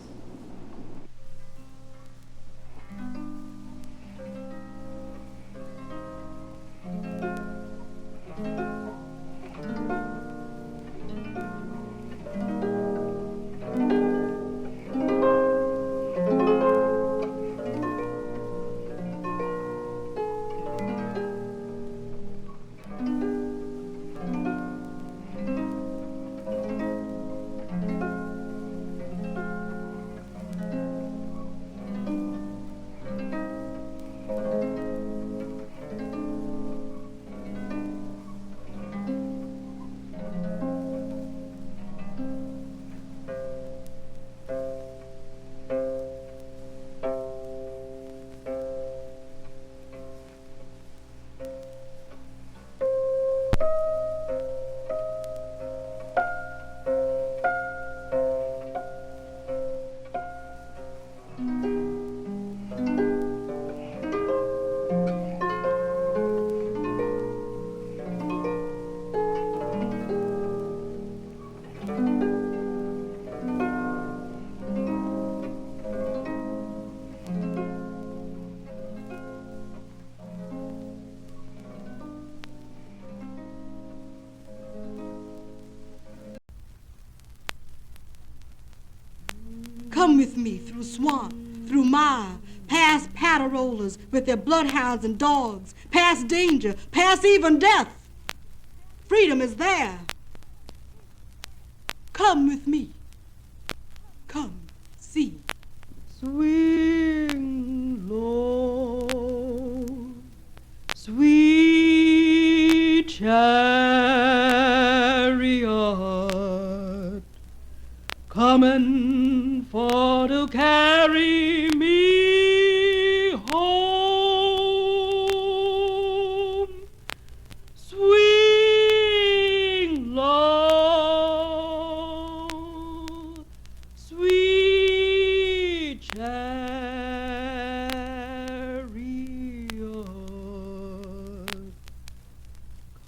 Come with me through swamp, through mire, past paddle rollers with their bloodhounds and dogs, past danger, past even death. Freedom is there. Come with me. Come, see. Swing low, sweet chariot, coming for to carry me home. Swing low, sweet chariot,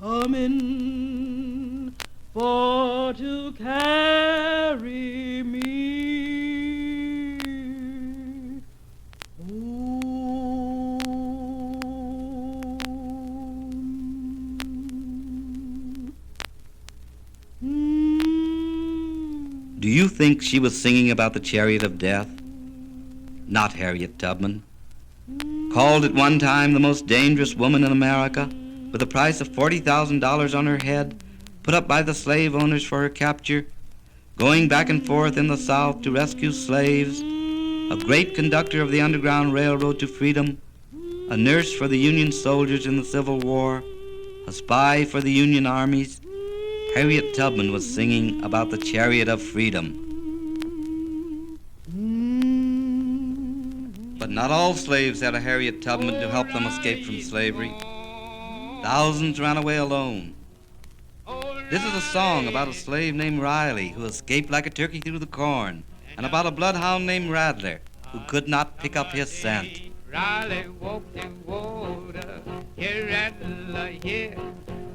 coming for to carry me Do you think she was singing about the chariot of death? Not Harriet Tubman. Called at one time the most dangerous woman in America, with a price of $40,000 on her head, put up by the slave owners for her capture, going back and forth in the South to rescue slaves, a great conductor of the Underground Railroad to freedom, a nurse for the Union soldiers in the Civil War, a spy for the Union armies, Harriet Tubman was singing about the chariot of freedom. But not all slaves had a Harriet Tubman to help them escape from slavery. Thousands ran away alone. This is a song about a slave named Riley who escaped like a turkey through the corn, and about a bloodhound named Rattler who could not pick up his scent. Riley walked the water, here Rattler here.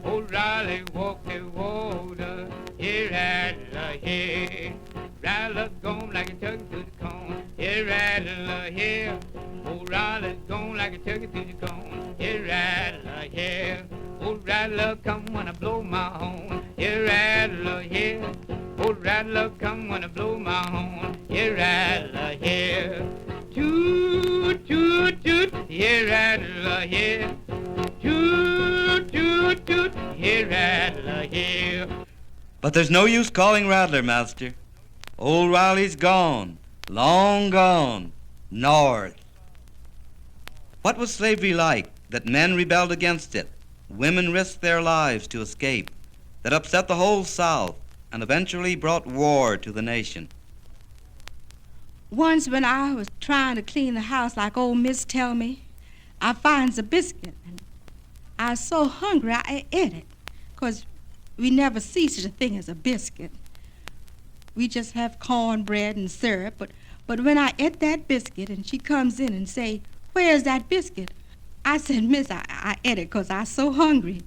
Oh, Riley walked the water, here Rattler here. Rattler gone like a turkey through the corn, here Rattler here. Oh, Riley gone like a turkey through the corn, here Rattler here. Oh, Rattler come when I blow my horn, here Rattler here. Oh, Rattler come when I blow my horn, here Rattler here. Toot, toot, toot. here rattler here. Toot, toot, toot, here rattler here. But there's no use calling Rattler, Master. Old Riley's gone, long gone, north. What was slavery like that men rebelled against it, women risked their lives to escape, that upset the whole South and eventually brought war to the nation? Once when I was trying to clean the house like old Miss tell me, I finds a biscuit. And I was so hungry I ate it, 'cause we never see such a thing as a biscuit. We just have cornbread and syrup, but when I ate that biscuit and she comes in and say, "Where's that biscuit?" I said, "Miss, I ate it 'cause I was so hungry."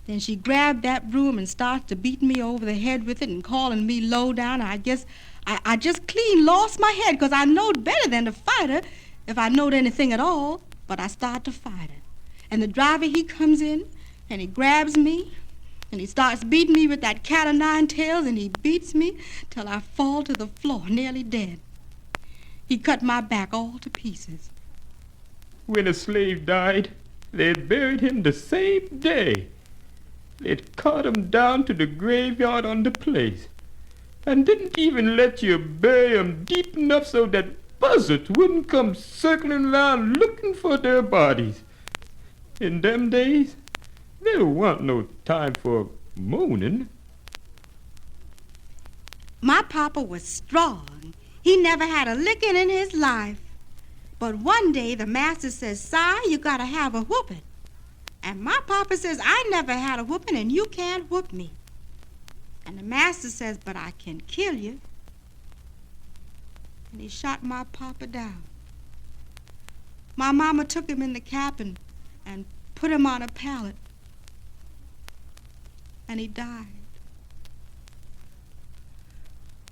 Then she grabbed that broom and started to beat me over the head with it and calling me low down. I guess I just clean lost my head, 'cause I knowed better than to fight her if I knowed anything at all, but I started to fight her. And the driver, he comes in and he grabs me and he starts beating me with that cat o' nine tails, and he beats me till I fall to the floor nearly dead. He cut my back all to pieces. When a slave died, they buried him the same day. They'd cut him down to the graveyard on the place, and didn't even let you bury him deep enough so that buzzards wouldn't come circling around looking for their bodies. In them days, there wasn't no time for mourning. My papa was strong. He never had a licking in his life. But one day the master says, "Si, you gotta have a whooping." And my papa says, "I never had a whooping and you can't whoop me." And the master says, "But I can kill you." And he shot my papa down. My mama took him in the cabin and put him on a pallet. And he died.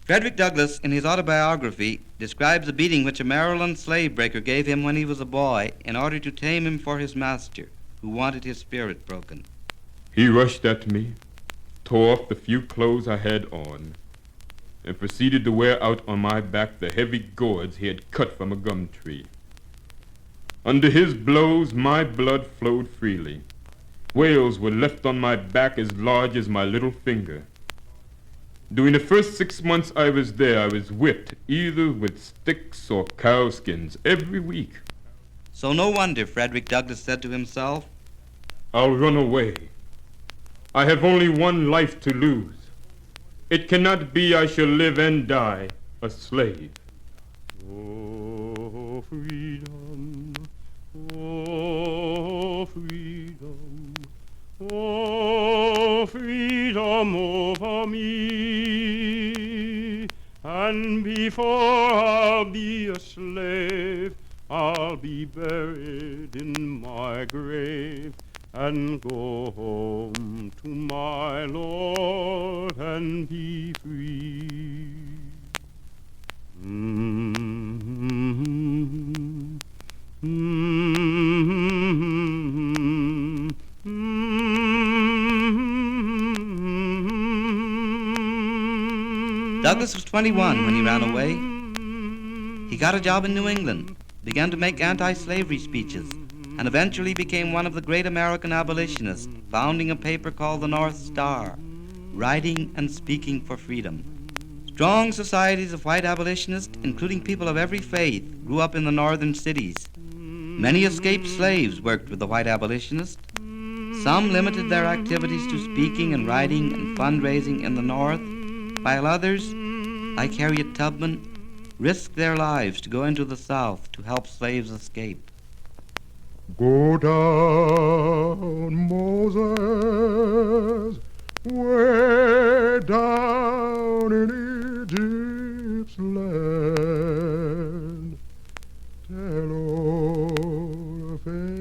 Frederick Douglass, in his autobiography, describes a beating which a Maryland slave breaker gave him when he was a boy in order to tame him for his master, who wanted his spirit broken. He rushed at me, tore off the few clothes I had on, and proceeded to wear out on my back the heavy gourds he had cut from a gum tree. Under his blows, my blood flowed freely. Wales were left on my back as large as my little finger. During the first 6 months I was there, I was whipped either with sticks or cowskins every week. So no wonder Frederick Douglass said to himself, "I'll run away. I have only one life to lose. It cannot be I shall live and die a slave." Oh, freedom, oh, freedom, oh, freedom over me. And before I'll be a slave, I'll be buried in my grave and go home to my Lord and be free. Douglass was 21 when he ran away. He got a job in New England, began to make anti-slavery speeches, and eventually became one of the great American abolitionists, founding a paper called the North Star, writing and speaking for freedom. Strong societies of white abolitionists, including people of every faith, grew up in the northern cities. Many escaped slaves worked with the white abolitionists. Some limited their activities to speaking and writing and fundraising in the North, while others, like Harriet Tubman, risked their lives to go into the South to help slaves escape. Go down, Moses, way down in Egypt's land. Tell old Pharaoh,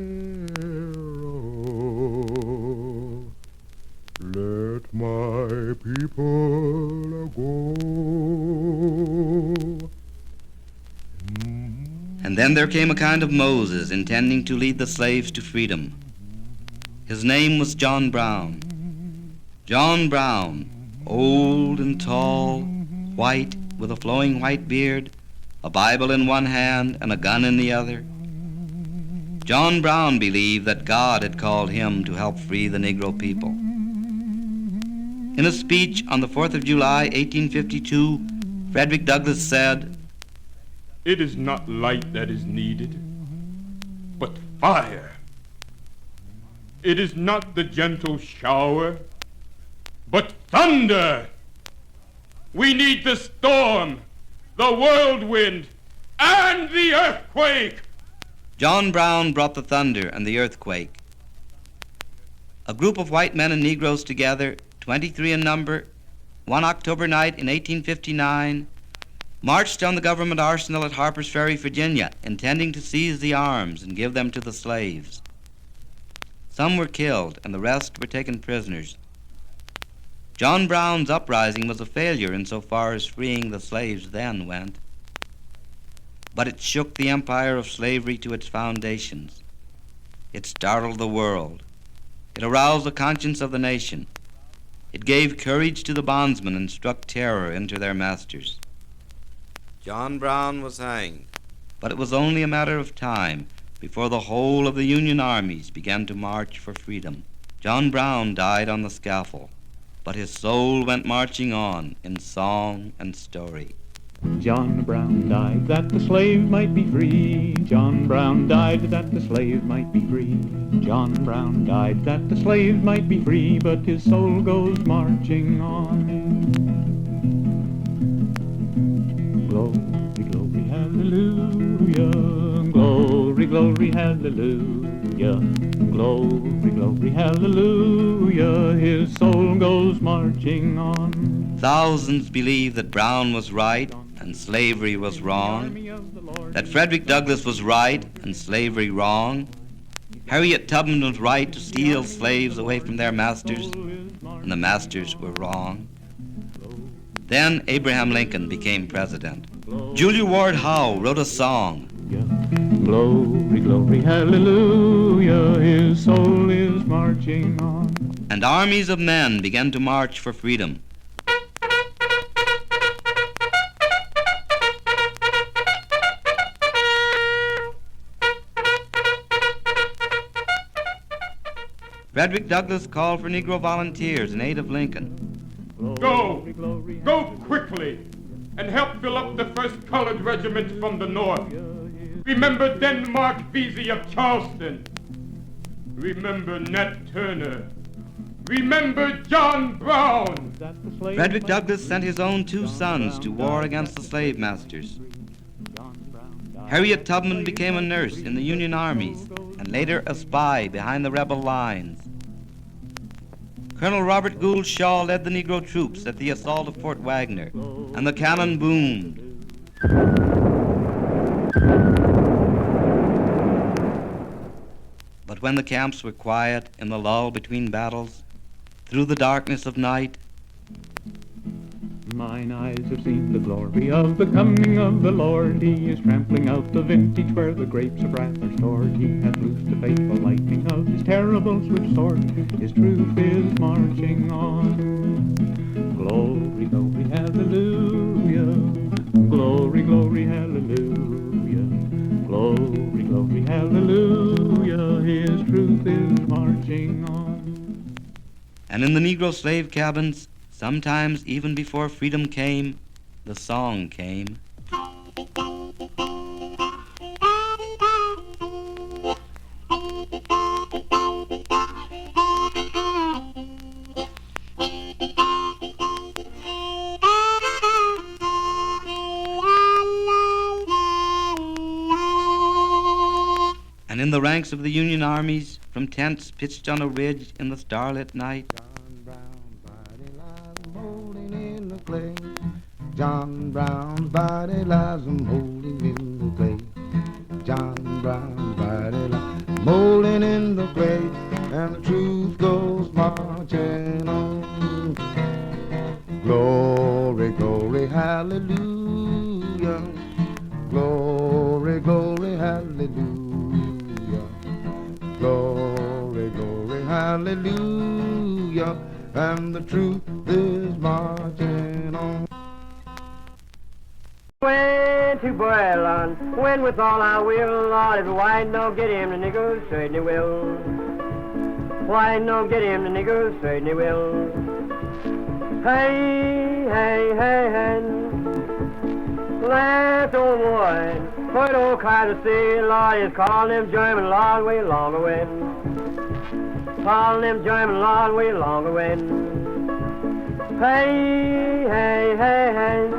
let my people go. And then there came a kind of Moses intending to lead the slaves to freedom. His name was John Brown. John Brown, old and tall, white, with a flowing white beard, a Bible in one hand and a gun in the other, John Brown believed that God had called him to help free the Negro people. In a speech on the 4th of July, 1852, Frederick Douglass said, "It is not light that is needed, but fire. It is not the gentle shower, but thunder. We need the storm, the whirlwind, and the earthquake." John Brown brought the thunder and the earthquake. A group of white men and Negroes together, 23 in number, one October night in 1859, marched on the government arsenal at Harper's Ferry, Virginia, intending to seize the arms and give them to the slaves. Some were killed and the rest were taken prisoners. John Brown's uprising was a failure insofar as freeing the slaves then went. But it shook the empire of slavery to its foundations. It startled the world. It aroused the conscience of the nation. It gave courage to the bondsmen and struck terror into their masters. John Brown was hanged, but it was only a matter of time before the whole of the Union armies began to march for freedom. John Brown died on the scaffold, but his soul went marching on in song and story. John Brown died that the slave might be free. John Brown died that the slave might be free. John Brown died that the slave might be free, but his soul goes marching on. Glory, glory, hallelujah. Glory, glory, hallelujah. Glory, glory, hallelujah. His soul goes marching on. Thousands believed that Brown was right and slavery was wrong, that Frederick Douglass was right and slavery wrong, Harriet Tubman was right to steal slaves away from their masters, and the masters were wrong. Then Abraham Lincoln became president. Julia Ward Howe wrote a song. Glory, glory, hallelujah, his soul is marching on. And armies of men began to march for freedom. Frederick Douglass called for Negro volunteers in aid of Lincoln. Go quickly, and help fill up the 1st Colored Regiment from the north. Remember Denmark Vesey of Charleston. Remember Nat Turner. Remember John Brown. Frederick Douglass sent his own 2 sons to war against the slave masters. Harriet Tubman became a nurse in the Union armies and later a spy behind the rebel lines. Colonel Robert Gould Shaw led the Negro troops at the assault of Fort Wagner, and the cannon boomed. But when the camps were quiet in the lull between battles, through the darkness of night, mine eyes have seen the glory of the coming of the Lord. He is trampling out the vintage where the grapes of wrath are stored. He hath loosed the fateful lightning of his terrible swift sword. His truth is marching on. Glory, glory, hallelujah. Glory, glory, hallelujah. Glory, glory, hallelujah. His truth is marching on. And in the Negro slave cabins, sometimes even before freedom came, the song came. And in the ranks of the Union armies, from tents pitched on a ridge in the starlit night, John Brown's body lies molding in the clay. John Brown's body lies molding in the clay, and the truth goes marching on. Glory, glory, hallelujah. Glory, glory, hallelujah. Glory, glory, hallelujah. And the truth is marching on. 20 boiling. When with all I will, Lord, if white don't get him, the niggers certainly will. White don't get him, the niggers certainly will. Hey, hey, hey, hey. Last old boy, put old Kaiser C, Lord, is calling them German, Lord, way longer when. Calling them German, Lord, way longer when. Hey, hey, hey, hey.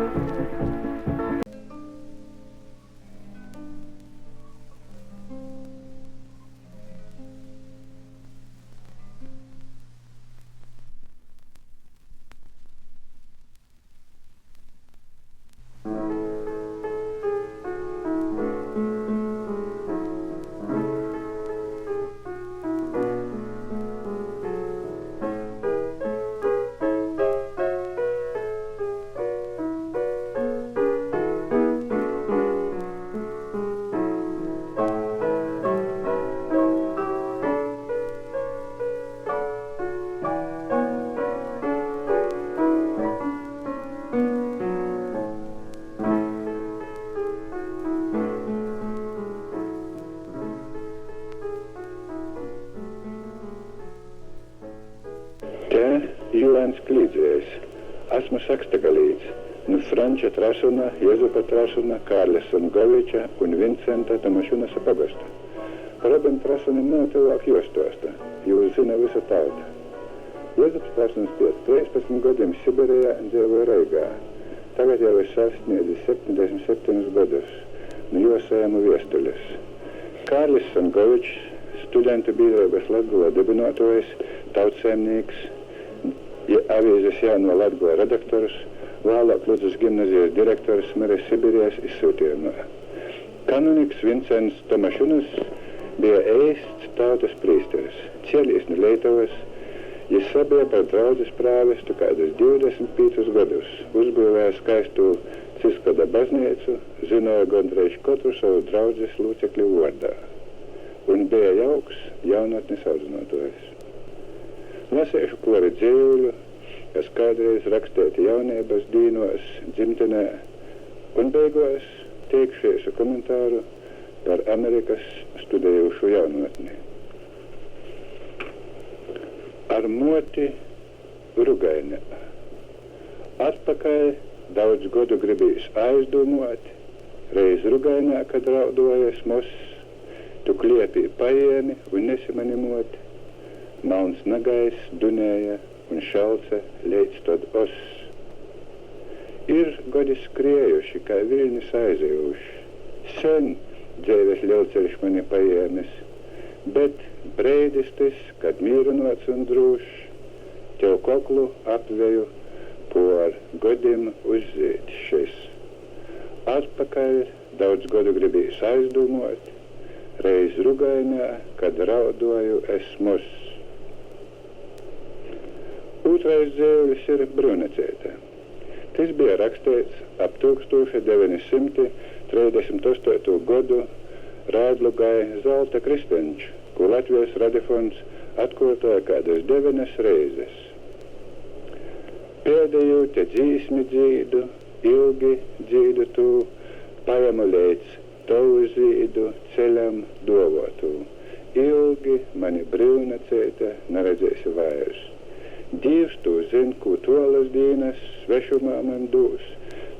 Julēns Klīdzējs, esmu Sakstagalīts, nu Franča Trasuna, Jezupa Trasuna, Kārlesona Goviča un Vincenta Tomašunasa pagasta. Robin Trasunim nav cilvēku jostosta, jūs zina visa tauta. Jezups Trasuns pēc 13 gadiem Siberijā dzīvoja Raigā. Tagad jau ir sasniedzis 77 gadus, nu josējumu viestuļus. Kārlesona Govičs, studentu biedrības Latgolā dibinātojs, tautsēmnieks, avīzes Jauno Latgola redaktors, vēlāk Ludzas gimnazijas direktors mirē Sibirijas izsūtījumā. Kanoniks Vincents Tomašunas bija eists tautas prīsteris, cielīs no Lietuvas. Jis sabija par draudzes prāvestu kādus 25 gadus, uzbūvēja skaistu Ciskoda baznīcu, zināja gandrīz katru savu draudzes locekļu vārdā un bija jauks jaunatnes audzinātājs. Lasēšu kori dzīvuļu, kas kādreiz rakstēti jaunības dīnos, dzimtenē, un beigās teikšiešu komentāru par Amerikas studējušu jaunatni. Ar moti Rugainē. Atpakaļ daudz godu gribīs aizdomot, reiz Rugainā, kad raudojas moss, tu kliepī paiemi un nesimanimot, mauns nagais dunēja un šalce leic tod os. Ir godi skriejuši, kā viļņus aizējuši. Sen dzēves ļauceļš mani paiemis, bet breidistis, kad mīrunots un drūš, tev koklu apveju por godim uzzīt šis. Atpakaļ daudz godu gribīs aizdomot, reiz Rugainā, kad raudoju es mus. Otrais dzēvis ir Brunecēta. Tas bija rakstīts ap 1938. gadu Rādlugai Zalta Kristenču, ko Latvijas radiofonds atkārtoja kādas 9 reizes. Pēdējo te dzīsmi dzīdu, ilgi dzīdu tu, pajamu līdz tavu zīdu ceļam dovotu. Ilgi mani Brunecēta neredzēsi vairs. Dievs tu zin, ko tolas dienas svešumā man dūs.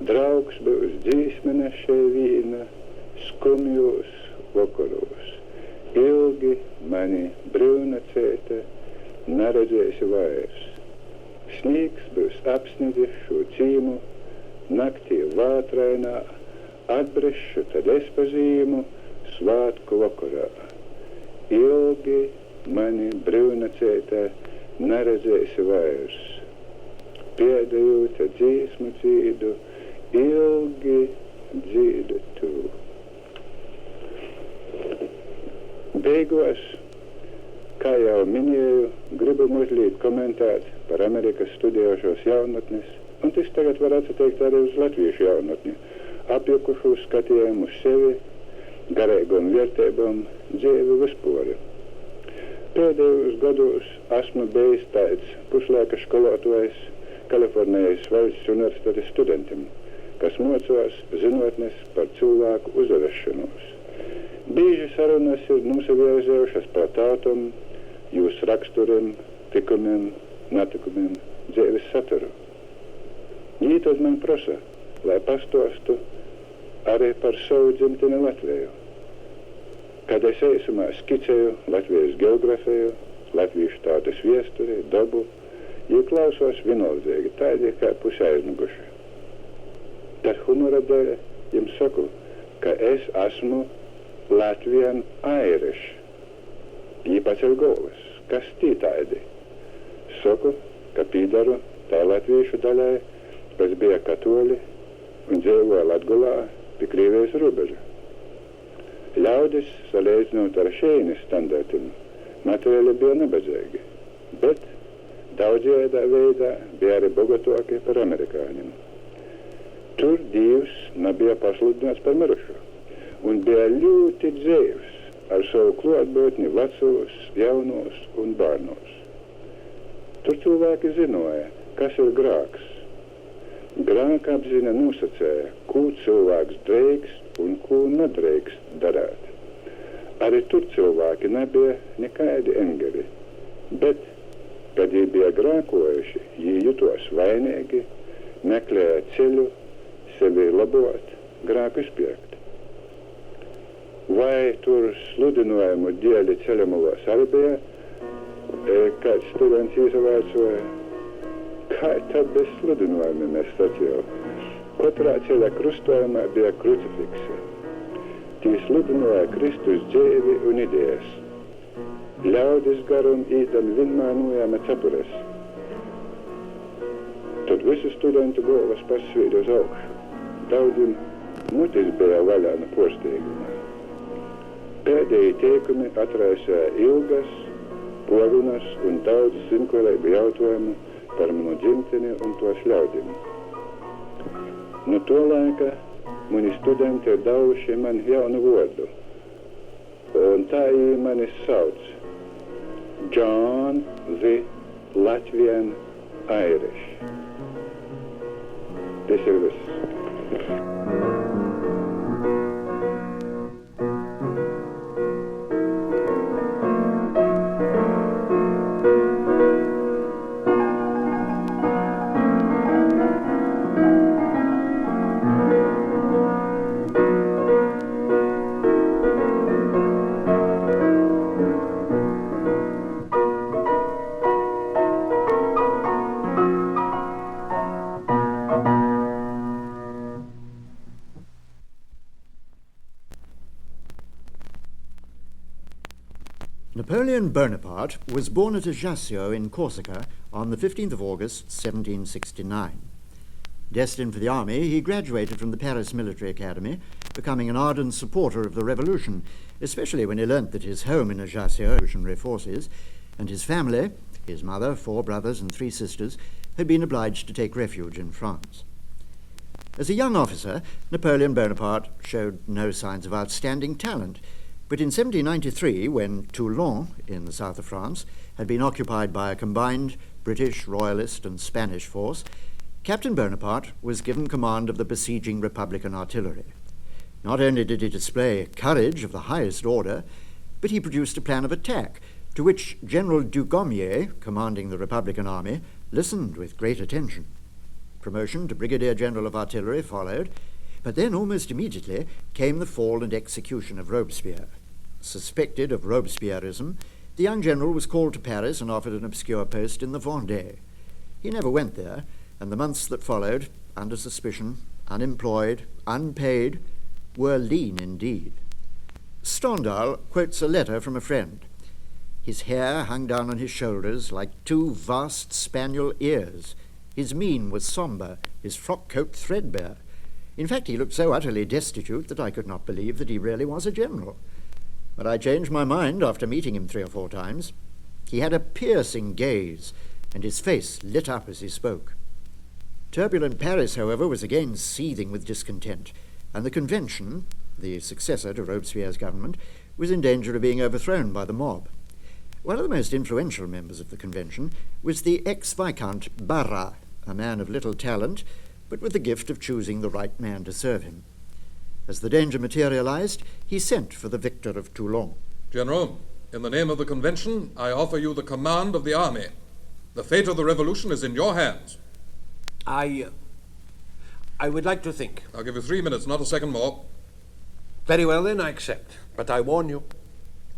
Draugs būs dzīsmene šai vīna, skumjos vakaros. Ilgi mani Brunecēta neredzēsi vairs. Snīgs būs apsnidzis šo cīmu, naktī vātrainā, atbreššu tad es pazīmu svātku vakarā. Ilgi mani Brunecēta neredzēsi vairs. Pēdējo te dzīsmu dzīdu, ilgi dzīdu tu. Beigās, kā jau minēju, gribu mazliet komentēt par Amerikas studējošos jaunatnes, un tas tagad var atsateikt arī uz latviešu jaunatni, apjukušu skatījumu uz sevi, garīgām vērtībām, dzīvi vispār. Pēdējos gados esmu bijis tāds puslaika skolotājs Kalifornijas valsts universitātes studentam. kas mocos zinotnes par cilvēku uzvarašanos. Bīži sarunas ir nosavirzējušas par tautam, jūsu raksturiem, tikumiem, netikumiem, dzīves saturu. Viņi tad man prasa, lai pastostu arī par savu dzimteni Latviju. Kad es eisumā skicēju Latvijas geografiju, latviešu tautas viesturi, dabu, ja klausos vienaldzīgi, tādi kā pusē aizmiguši. Tad humora dēļ jums saku, ka es esmu Latvian Irish. Jī paceļ galvas, kas tī tādi? Saku, ka pīdaru tā latviešu daļai, kas bija katoļi un dzīvoja Latgolā pie Krievijas robeža. Ļaudis, salīdzinot ar šeīnis standartiem, materiāli bija nabadzīgi, bet daudzajā veidā bija arī bogatoki par amerikāņiem. Tur Dievs nebija pasludināts par mirušu un bija ļoti dzīvs ar savu klātbūtni vecos, jaunos un bērnos. Tur cilvēki zināja, kas ir grāks. Grāka apziņa nosacēja, ko cilvēks drīkst un ko nedrīkst darīt. Arī tur cilvēki nebija nekādi engeli, bet, kad viņi bija grākojuši, viņi jutos vainīgi, meklēja ceļu, sevi labot, grāku izpirkt. Vai tur sludinājumu dēļ ceļamulos arī bija, kāds students izvaicāja, kā tad bez sludinājumiem es sacīju? Katrā ceļa krustojumā bija krucifikse. Tī sludināja Kristus dzīvi un idejas. Ļaudis garum īdami vienmēr nojāma cepures. Tad visu studentu galvas pasvīd uz augšu. Daudzim mutis bija vaļā no porsteigumā. Pēdējie teikumi atraisīja ilgas, porunas un daudz simtkolīgu jautājumu par manu dzimteni un tos ļaudiem. No to laika mani studenti ir devuši man jaunu vārdu, un tā viņi mani sauc John the Latvian Irish. Tas ir viss. Napoleon Bonaparte was born at Ajaccio in Corsica on the 15th of August, 1769. Destined for the army, he graduated from the Paris Military Academy, becoming an ardent supporter of the revolution, especially when he learnt that his home in Ajaccio, revolutionary forces, and his family, his mother, 4 brothers and 3 sisters, had been obliged to take refuge in France. As a young officer, Napoleon Bonaparte showed no signs of outstanding talent, but in 1793, when Toulon, in the south of France, had been occupied by a combined British, Royalist and Spanish force, Captain Bonaparte was given command of the besieging Republican artillery. Not only did he display courage of the highest order, but he produced a plan of attack, to which General Dugommier, commanding the Republican army, listened with great attention. Promotion to Brigadier General of Artillery followed, but then almost immediately came the fall and execution of Robespierre. Suspected of Robespierreism, the young general was called to Paris and offered an obscure post in the Vendée. He never went there, and the months that followed, under suspicion, unemployed, unpaid, were lean indeed. Stendhal quotes a letter from a friend. His hair hung down on his shoulders like 2 vast spaniel ears. His mien was sombre, his frock-coat threadbare. In fact, he looked so utterly destitute that I could not believe that he really was a general. But I changed my mind after meeting him 3 or 4 times. He had a piercing gaze, and his face lit up as he spoke. Turbulent Paris, however, was again seething with discontent, and the Convention, the successor to Robespierre's government, was in danger of being overthrown by the mob. One of the most influential members of the Convention was the ex-Viscount Barras, a man of little talent, but with the gift of choosing the right man to serve him. As the danger materialized, he sent for the victor of Toulon. General, in the name of the Convention, I offer you the command of the army. The fate of the revolution is in your hands. I would like to think. I'll give you 3 minutes, not a second more. Very well, then, I accept. But I warn you,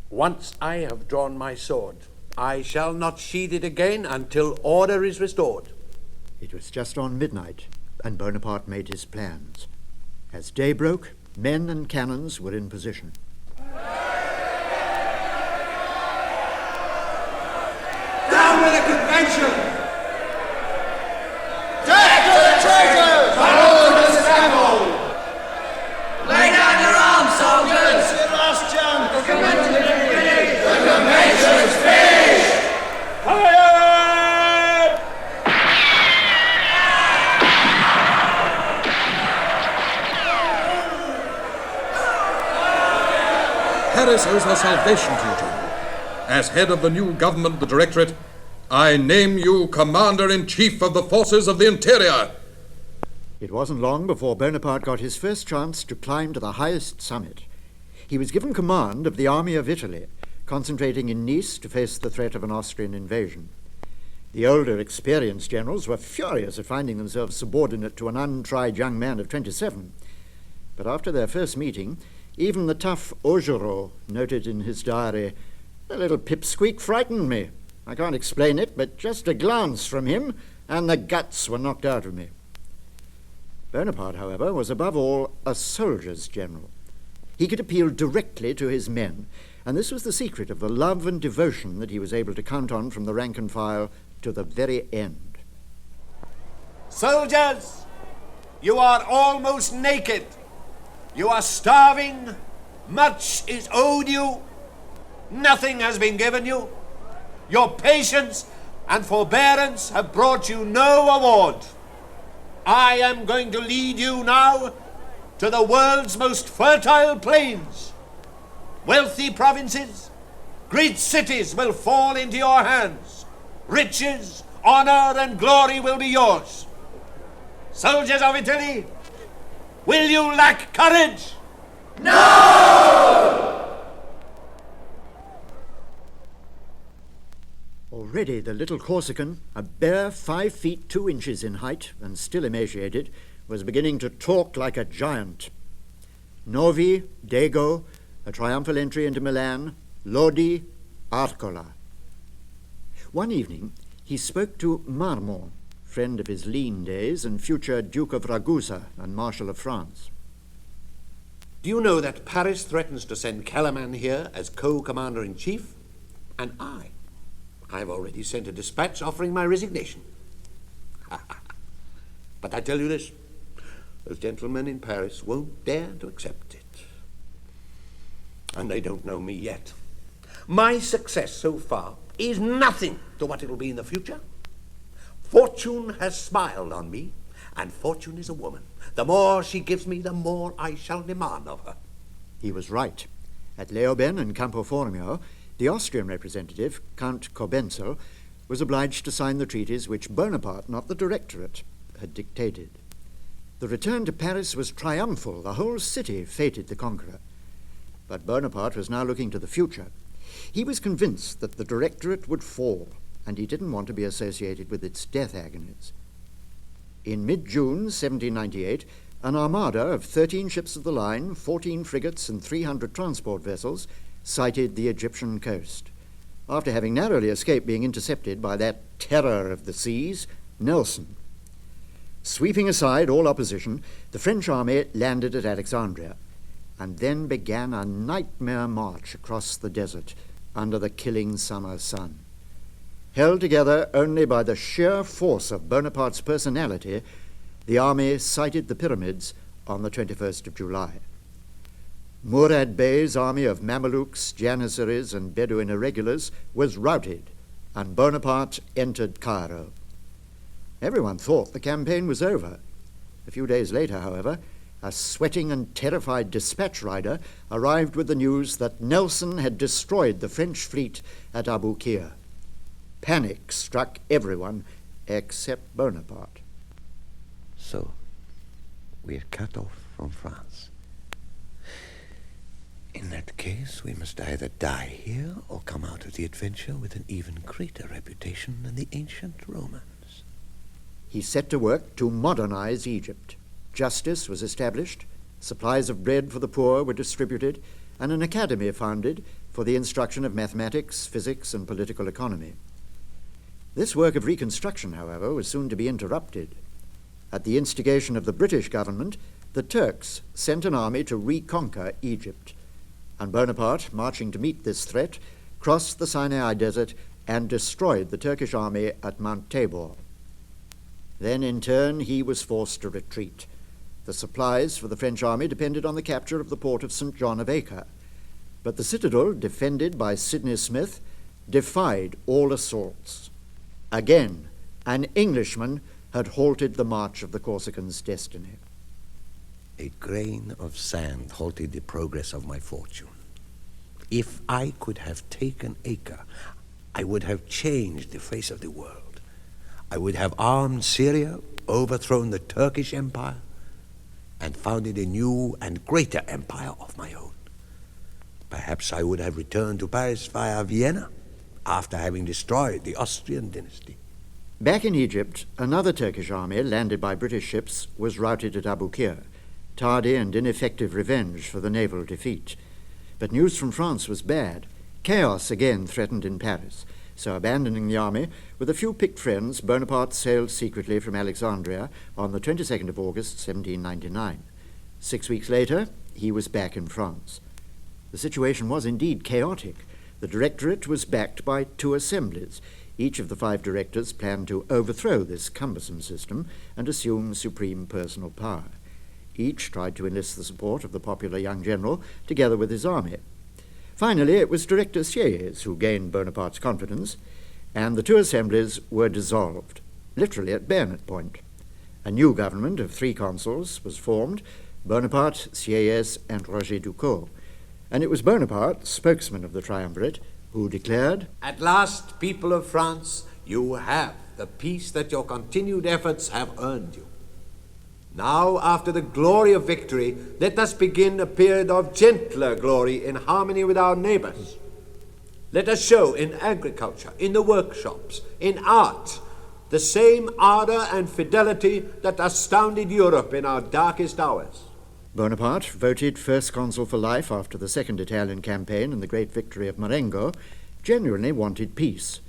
once I have drawn my sword, I shall not sheathe it again until order is restored. It was just on midnight, and Bonaparte made his plans. As day broke, men and cannons were in position. Down with the Convention! Death to the traitors! Follow the scaffold! Lay down your arms, soldiers! It's your last chance! The Convention is finished! The Convention is finished! Fire! Paris owes her salvation to you, General. As head of the new government, the Directorate, I name you Commander-in-Chief of the Forces of the Interior. It wasn't long before Bonaparte got his first chance to climb to the highest summit. He was given command of the Army of Italy, concentrating in Nice to face the threat of an Austrian invasion. The older, experienced generals were furious at finding themselves subordinate to an untried young man of 27. But after their first meeting, even the tough Augereau noted in his diary, "The little pipsqueak frightened me. I can't explain it, but just a glance from him, and the guts were knocked out of me." Bonaparte, however, was above all a soldier's general. He could appeal directly to his men, and this was the secret of the love and devotion that he was able to count on from the rank and file to the very end. Soldiers, you are almost naked. You are starving. Much is owed you. Nothing has been given you. Your patience and forbearance have brought you no award. I am going to lead you now to the world's most fertile plains. Wealthy provinces, great cities will fall into your hands. Riches, honor, and glory will be yours. Soldiers of Italy, will you lack courage? No! Already the little Corsican, a bare 5 feet 2 inches in height and still emaciated, was beginning to talk like a giant. Novi, Dago, a triumphal entry into Milan, Lodi, Arcola. One evening he spoke to Marmont, friend of his lean days and future Duke of Ragusa and Marshal of France. Do you know that Paris threatens to send Kellerman here as co-commander-in-chief? And I've already sent a dispatch offering my resignation. But I tell you this, those gentlemen in Paris won't dare to accept it. And they don't know me yet. My success so far is nothing to what it'll be in the future. Fortune has smiled on me, and Fortune is a woman. The more she gives me, the more I shall demand of her. He was right. At Leoben and Campo Formio, the Austrian representative, Count Cobenzl, was obliged to sign the treaties which Bonaparte, not the Directorate, had dictated. The return to Paris was triumphal. The whole city feted the conqueror. But Bonaparte was now looking to the future. He was convinced that the Directorate would fall, and he didn't want to be associated with its death agonies. In mid-June 1798, an armada of 13 ships of the line, 14 frigates and 300 transport vessels sighted the Egyptian coast, after having narrowly escaped being intercepted by that terror of the seas, Nelson. Sweeping aside all opposition, the French army landed at Alexandria, and then began a nightmare march across the desert under the killing summer sun. Held together only by the sheer force of Bonaparte's personality, the army sighted the pyramids on the 21st of July. Murad Bey's army of Mamelukes, Janissaries, and Bedouin irregulars was routed, and Bonaparte entered Cairo. Everyone thought the campaign was over. A few days later, however, a sweating and terrified dispatch rider arrived with the news that Nelson had destroyed the French fleet at Abu Qir. Panic struck everyone except Bonaparte. So we're cut off from France. In that case, we must either die here or come out of the adventure with an even greater reputation than the ancient Romans. He set to work to modernize Egypt. Justice was established, supplies of bread for the poor were distributed, and an academy founded for the instruction of mathematics, physics, and political economy. This work of reconstruction, however, was soon to be interrupted. At the instigation of the British government, the Turks sent an army to reconquer Egypt, and Bonaparte, marching to meet this threat, crossed the Sinai Desert and destroyed the Turkish army at Mount Tabor. Then, in turn, he was forced to retreat. The supplies for the French army depended on the capture of the port of St. John of Acre, but the citadel, defended by Sidney Smith, defied all assaults. Again, an Englishman had halted the march of the Corsican's destiny. A grain of sand halted the progress of my fortune. If I could have taken Acre, I would have changed the face of the world. I would have armed Syria, overthrown the Turkish Empire, and founded a new and greater empire of my own. Perhaps I would have returned to Paris via Vienna, after having destroyed the Austrian dynasty. Back in Egypt, another Turkish army, landed by British ships, was routed at Abu Qir, tardy and ineffective revenge for the naval defeat. But news from France was bad. Chaos again threatened in Paris, so abandoning the army, with a few picked friends, Bonaparte sailed secretly from Alexandria on the 22nd of August, 1799. 6 weeks later, he was back in France. The situation was indeed chaotic. The Directorate was backed by 2 assemblies. Each of the 5 directors planned to overthrow this cumbersome system and assume supreme personal power. Each tried to enlist the support of the popular young general, together with his army. Finally, it was Director Sieyès who gained Bonaparte's confidence, and the 2 assemblies were dissolved, literally at bayonet point. A new government of 3 consuls was formed, Bonaparte, Sieyès, and Roger Ducos, and it was Bonaparte, spokesman of the triumvirate, who declared, "At last, people of France, you have the peace that your continued efforts have earned you. Now, after the glory of victory, let us begin a period of gentler glory in harmony with our neighbors. Let us show in agriculture, in the workshops, in art, the same ardor and fidelity that astounded Europe in our darkest hours." Bonaparte, voted first consul for life after the Second Italian campaign and the great victory of Marengo, genuinely wanted peace.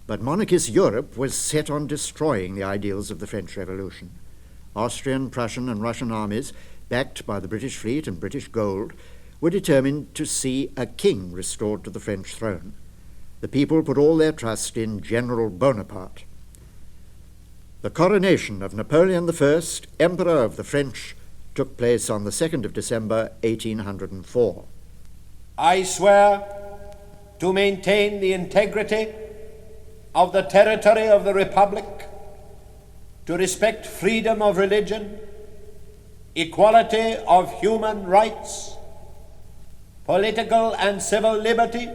But monarchist Europe was set on destroying the ideals of the French Revolution. Austrian, Prussian, and Russian armies, backed by the British fleet and British gold, were determined to see a king restored to the French throne. The people put all their trust in General Bonaparte. The coronation of Napoleon I, Emperor of the French, took place on the 2nd of December, 1804. I swear to maintain the integrity of the territory of the Republic, to respect freedom of religion, equality of human rights, political and civil liberty,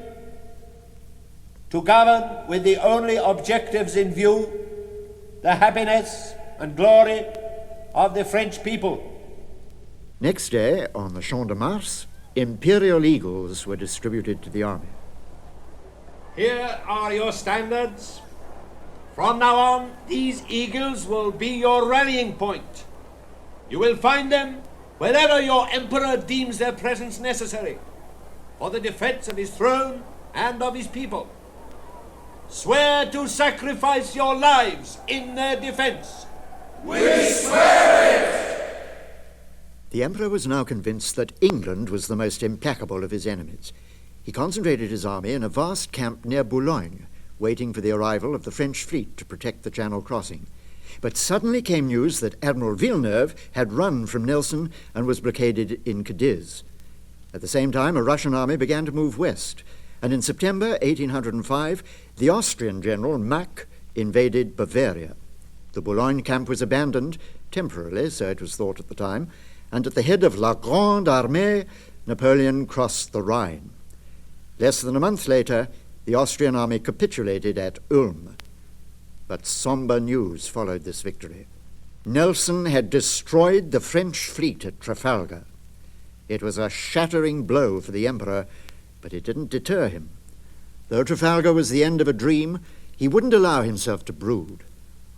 to govern with the only objectives in view, the happiness and glory of the French people. Next day, on the Champ de Mars, imperial eagles were distributed to the army. Here are your standards. From now on, these eagles will be your rallying point. You will find them wherever your emperor deems their presence necessary for the defense of his throne and of his people. Swear to sacrifice your lives in their defense. We swear it! The emperor was now convinced that England was the most implacable of his enemies. He concentrated his army in a vast camp near Boulogne, waiting for the arrival of the French fleet to protect the Channel crossing. But suddenly came news that Admiral Villeneuve had run from Nelson and was blockaded in Cadiz. At the same time, a Russian army began to move west, and in September 1805, the Austrian general Mack invaded Bavaria. The Boulogne camp was abandoned, temporarily, so it was thought at the time, and at the head of La Grande Armée, Napoleon crossed the Rhine. Less than a month later, the Austrian army capitulated at Ulm. But somber news followed this victory. Nelson had destroyed the French fleet at Trafalgar. It was a shattering blow for the Emperor, but it didn't deter him. Though Trafalgar was the end of a dream, he wouldn't allow himself to brood.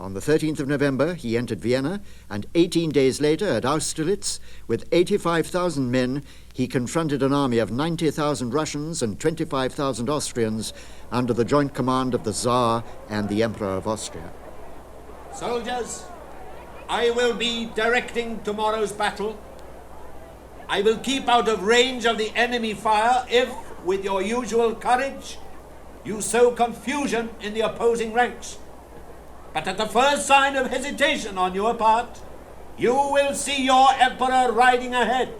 On the 13th of November, he entered Vienna, and 18 days later, at Austerlitz, with 85,000 men, he confronted an army of 90,000 Russians and 25,000 Austrians under the joint command of the Tsar and the Emperor of Austria. Soldiers, I will be directing tomorrow's battle. I will keep out of range of the enemy fire if, with your usual courage, you sow confusion in the opposing ranks. But at the first sign of hesitation on your part, you will see your Emperor riding ahead.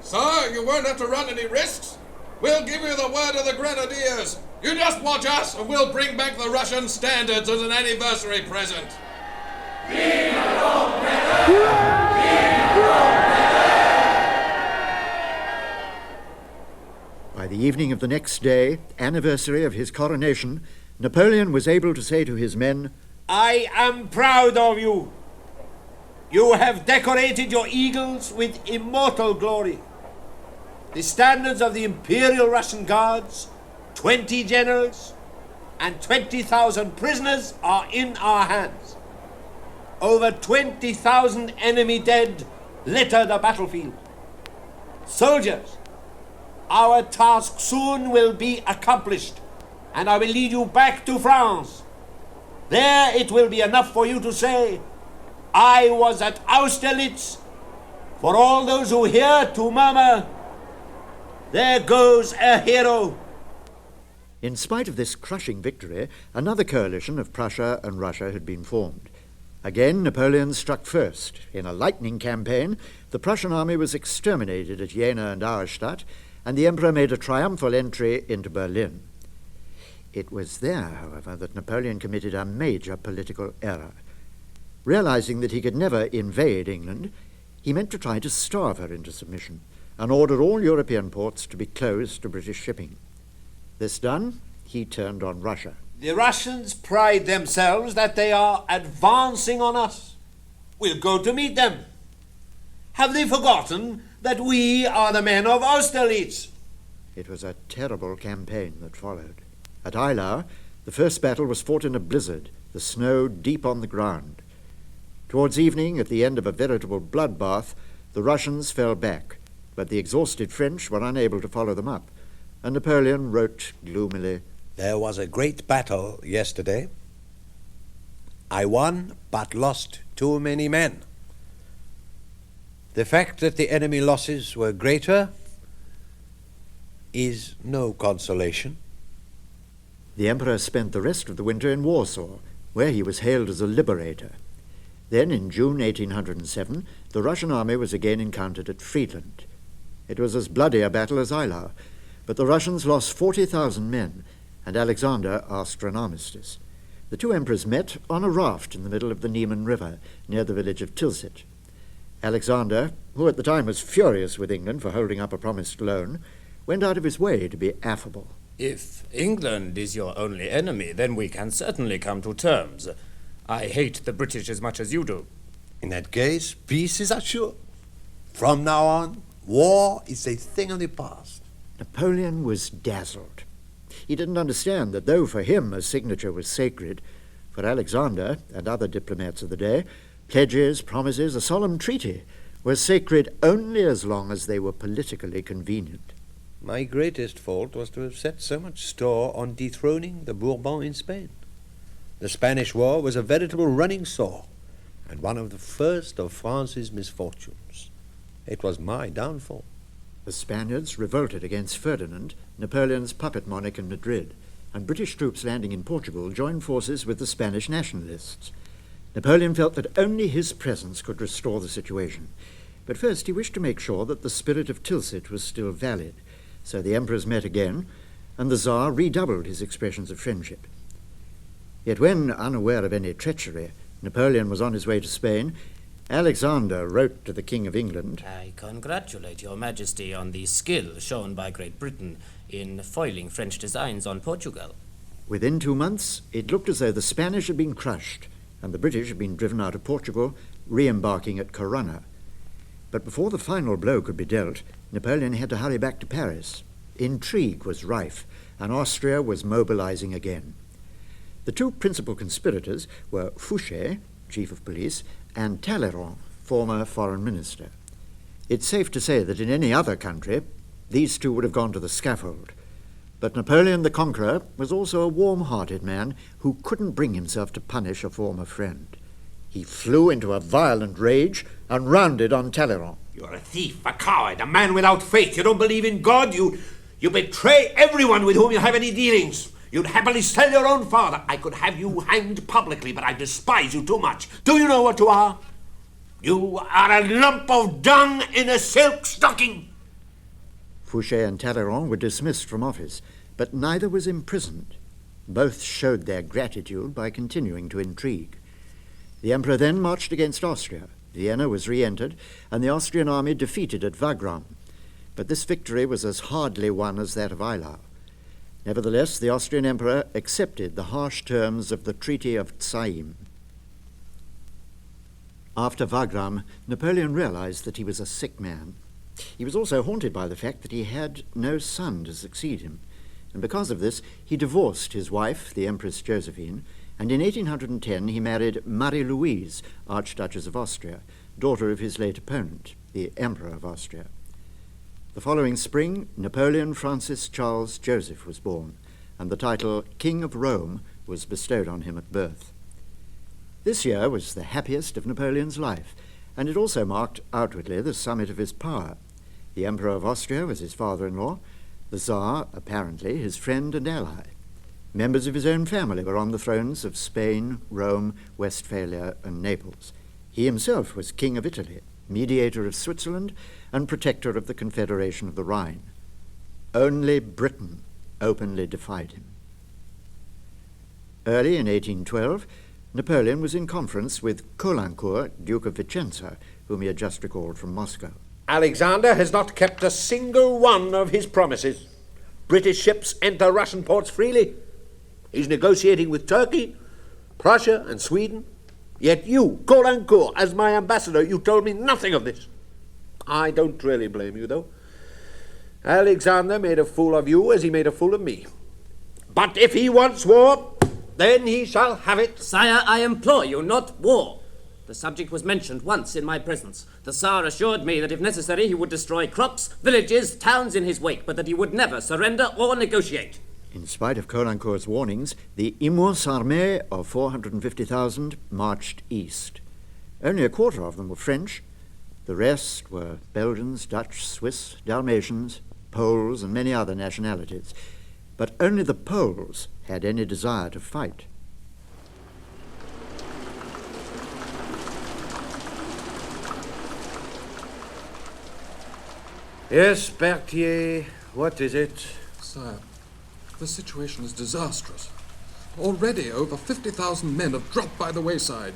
Sir, you won't have to run any risks. We'll give you the word of the Grenadiers. You just watch us, and we'll bring back the Russian standards as an anniversary present. By the evening of the next day, anniversary of his coronation, Napoleon was able to say to his men, I am proud of you. You have decorated your eagles with immortal glory. The standards of the Imperial Russian Guards, 20 generals, and 20,000 prisoners are in our hands. Over 20,000 enemy dead litter the battlefield. Soldiers, our task soon will be accomplished, and I will lead you back to France. There it will be enough for you to say, I was at Austerlitz. For all those who hear to murmur, there goes a hero. In spite of this crushing victory, another coalition of Prussia and Russia had been formed. Again, Napoleon struck first. In a lightning campaign, the Prussian army was exterminated at Jena and Auerstadt, and the Emperor made a triumphal entry into Berlin. It was there, however, that Napoleon committed a major political error. Realizing that he could never invade England, he meant to try to starve her into submission and ordered all European ports to be closed to British shipping. This done, he turned on Russia. The Russians pride themselves that they are advancing on us. We'll go to meet them. Have they forgotten that we are the men of Austerlitz? It was a terrible campaign that followed. At Eylau, the first battle was fought in a blizzard, the snow deep on the ground. Towards evening, at the end of a veritable bloodbath, the Russians fell back, but the exhausted French were unable to follow them up, and Napoleon wrote gloomily, There was a great battle yesterday. I won, but lost too many men. The fact that the enemy losses were greater is no consolation. The Emperor spent the rest of the winter in Warsaw, where he was hailed as a liberator. Then, in June 1807, the Russian army was again encountered at Friedland. It was as bloody a battle as Eylau, but the Russians lost 40,000 men, and Alexander asked for an armistice. The two emperors met on a raft in the middle of the Niemen River, near the village of Tilsit. Alexander, who at the time was furious with England for holding up a promised loan, went out of his way to be affable. If England is your only enemy, then we can certainly come to terms. I hate the British as much as you do. In that case, peace is assured. From now on, war is a thing of the past. Napoleon was dazzled. He didn't understand that though for him a signature was sacred, for Alexander and other diplomats of the day, pledges, promises, a solemn treaty were sacred only as long as they were politically convenient. My greatest fault was to have set so much store on dethroning the Bourbons in Spain. The Spanish War was a veritable running sore, and one of the first of France's misfortunes. It was my downfall. The Spaniards revolted against Ferdinand, Napoleon's puppet monarch in Madrid, and British troops landing in Portugal joined forces with the Spanish nationalists. Napoleon felt that only his presence could restore the situation, but first he wished to make sure that the spirit of Tilsit was still valid, so the emperors met again, and the Tsar redoubled his expressions of friendship. Yet when, unaware of any treachery, Napoleon was on his way to Spain, Alexander wrote to the King of England, I congratulate your Majesty on the skill shown by Great Britain in foiling French designs on Portugal. Within 2 months, it looked as though the Spanish had been crushed, and the British had been driven out of Portugal, re-embarking at Corunna. But before the final blow could be dealt, Napoleon had to hurry back to Paris. Intrigue was rife, and Austria was mobilizing again. The two principal conspirators were Fouché, chief of police, and Talleyrand, former foreign minister. It's safe to say that in any other country, these two would have gone to the scaffold. But Napoleon the Conqueror was also a warm-hearted man who couldn't bring himself to punish a former friend. He flew into a violent rage and rounded on Talleyrand. You're a thief, a coward, a man without faith. You don't believe in God. You betray everyone with whom you have any dealings. You'd happily sell your own father. I could have you hanged publicly, but I despise you too much. Do you know what you are? You are a lump of dung in a silk stocking. Fouché and Talleyrand were dismissed from office, but neither was imprisoned. Both showed their gratitude by continuing to intrigue. The emperor then marched against Austria. Vienna was re-entered, and the Austrian army defeated at Wagram. But this victory was as hardly won as that of Eylau. Nevertheless, the Austrian emperor accepted the harsh terms of the Treaty of Zaim. After Wagram, Napoleon realized that he was a sick man. He was also haunted by the fact that he had no son to succeed him, and because of this, he divorced his wife, the Empress Josephine, and in 1810 he married Marie-Louise, Archduchess of Austria, daughter of his late opponent, the Emperor of Austria. The following spring, Napoleon Francis Charles Joseph was born, and the title King of Rome was bestowed on him at birth. This year was the happiest of Napoleon's life, and it also marked outwardly the summit of his power. The Emperor of Austria was his father-in-law, the Tsar, apparently, his friend and ally. Members of his own family were on the thrones of Spain, Rome, Westphalia, and Naples. He himself was King of Italy, mediator of Switzerland, and protector of the Confederation of the Rhine. Only Britain openly defied him. Early in 1812, Napoleon was in conference with Caulaincourt, Duke of Vicenza, whom he had just recalled from Moscow. Alexander has not kept a single one of his promises. British ships enter Russian ports freely. He's negotiating with Turkey, Prussia, and Sweden. Yet you, Caulaincourt, as my ambassador, you told me nothing of this. I don't really blame you, though. Alexander made a fool of you as he made a fool of me. But if he wants war, then he shall have it. Sire, I implore you, not war. The subject was mentioned once in my presence. The Tsar assured me that if necessary he would destroy crops, villages, towns in his wake, but that he would never surrender or negotiate. In spite of Caulaincourt's warnings, the immense armée of 450,000 marched east. Only a quarter of them were French. The rest were Belgians, Dutch, Swiss, Dalmatians, Poles, and many other nationalities. But only the Poles had any desire to fight. Yes, Berthier, what is it? Sire, the situation is disastrous. Already over 50,000 men have dropped by the wayside.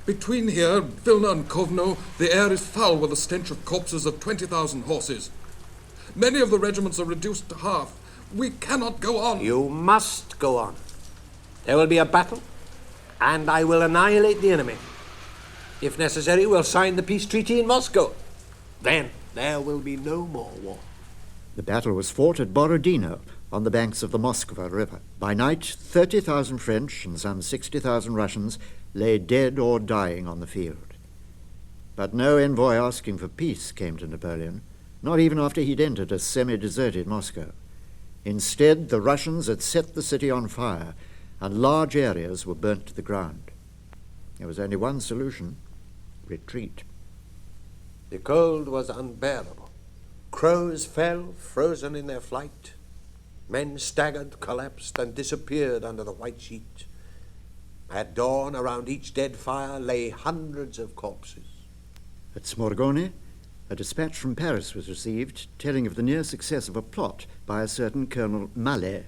Between here, Vilna and Kovno, the air is foul with the stench of corpses of 20,000 horses. Many of the regiments are reduced to half. We cannot go on. You must go on. There will be a battle, and I will annihilate the enemy. If necessary, we'll sign the peace treaty in Moscow. Then there will be no more war. The battle was fought at Borodino, on the banks of the Moskva River. By night, 30,000 French and some 60,000 Russians lay dead or dying on the field. But no envoy asking for peace came to Napoleon, not even after he'd entered a semi-deserted Moscow. Instead, the Russians had set the city on fire, and large areas were burnt to the ground. There was only one solution: retreat. The cold was unbearable. Crows fell, frozen in their flight. Men staggered, collapsed, and disappeared under the white sheet. At dawn, around each dead fire lay hundreds of corpses. At Smorgone, a dispatch from Paris was received telling of the near success of a plot by a certain Colonel Mallet.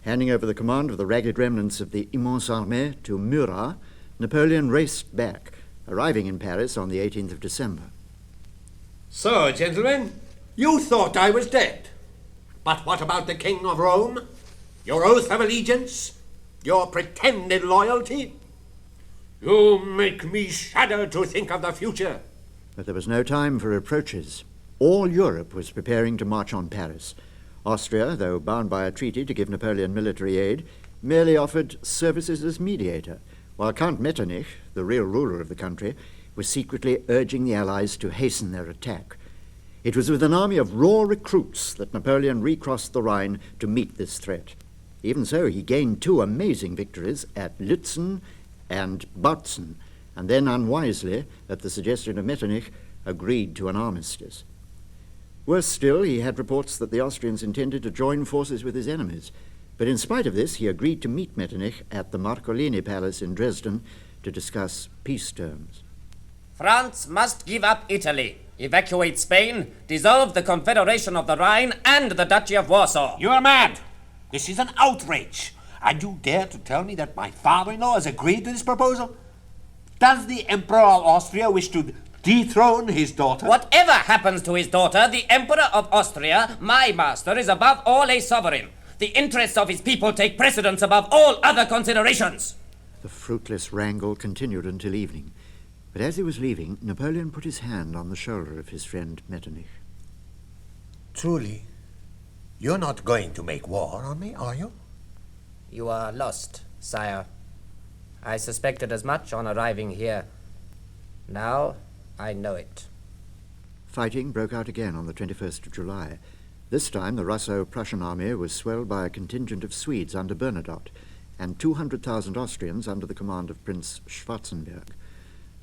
Handing over the command of the ragged remnants of the immense armée to Murat, Napoleon raced back, arriving in Paris on the 18th of December. So, gentlemen, you thought I was dead. But what about the King of Rome? Your oath of allegiance? Your pretended loyalty? You make me shudder to think of the future. But there was no time for reproaches. All Europe was preparing to march on Paris. Austria, though bound by a treaty to give Napoleon military aid, merely offered services as mediator, while Count Metternich, the real ruler of the country, was secretly urging the Allies to hasten their attack. It was with an army of raw recruits that Napoleon recrossed the Rhine to meet this threat. Even so, he gained 2 amazing victories at Lützen and Bautzen, and then unwisely, at the suggestion of Metternich, agreed to an armistice. Worse still, he had reports that the Austrians intended to join forces with his enemies, but in spite of this, he agreed to meet Metternich at the Marcolini Palace in Dresden to discuss peace terms. France must give up Italy, evacuate Spain, dissolve the Confederation of the Rhine and the Duchy of Warsaw. You are mad. This is an outrage. And you dare to tell me that my father-in-law has agreed to this proposal? Does the Emperor of Austria wish to dethrone his daughter? Whatever happens to his daughter, the Emperor of Austria, my master, is above all a sovereign. The interests of his people take precedence above all other considerations. The fruitless wrangle continued until evening. But as he was leaving, Napoleon put his hand on the shoulder of his friend Metternich. Truly, you're not going to make war on me, are you? You are lost, sire. I suspected as much on arriving here. Now I know it. Fighting broke out again on the 21st of July. This time the Russo-Prussian army was swelled by a contingent of Swedes under Bernadotte and 200,000 Austrians under the command of Prince Schwarzenberg.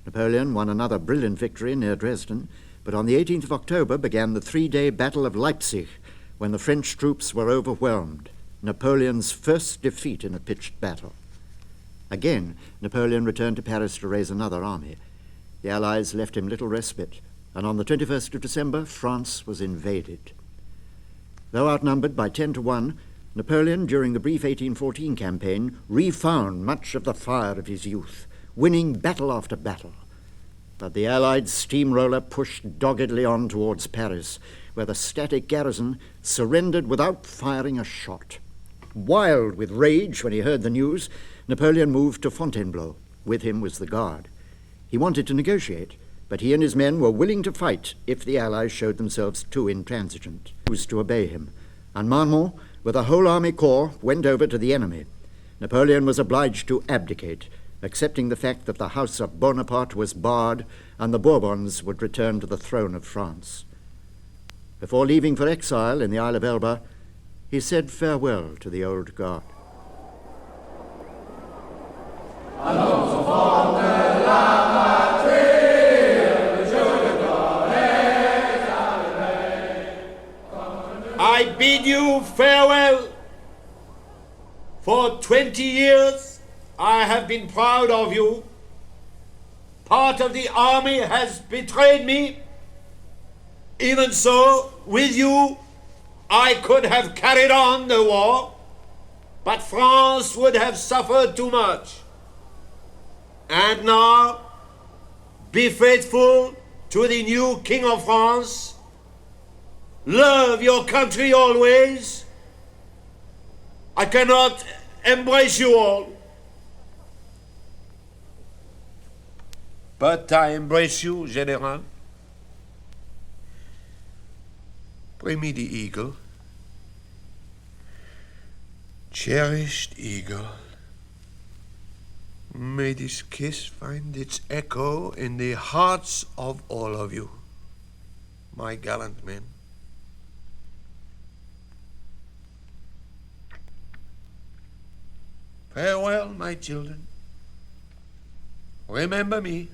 Napoleon won another brilliant victory near Dresden, but on the 18th of October began the 3-day Battle of Leipzig, when the French troops were overwhelmed, Napoleon's first defeat in a pitched battle. Again, Napoleon returned to Paris to raise another army. The Allies left him little respite, and on the 21st of December, France was invaded. Though outnumbered by 10-1, Napoleon, during the brief 1814 campaign, refound much of the fire of his youth, winning battle after battle. But the Allied steamroller pushed doggedly on towards Paris, where the static garrison surrendered without firing a shot. Wild with rage when he heard the news, Napoleon moved to Fontainebleau. With him was the Guard. He wanted to negotiate, but he and his men were willing to fight if the Allies showed themselves too intransigent. He was to obey him, and Marmont, with a whole army corps, went over to the enemy. Napoleon was obliged to abdicate, accepting the fact that the house of Bonaparte was barred and the Bourbons would return to the throne of France. Before leaving for exile in the Isle of Elba, he said farewell to the old guard. I bid you farewell. For 20 years I have been proud of you. Part of the army has betrayed me. Even so, with you, I could have carried on the war, but France would have suffered too much. And now, be faithful to the new King of France. Love your country always. I cannot embrace you all, but I embrace you, General. Bring me the eagle. Cherished eagle. May this kiss find its echo in the hearts of all of you, my gallant men. Farewell, my children. Remember me.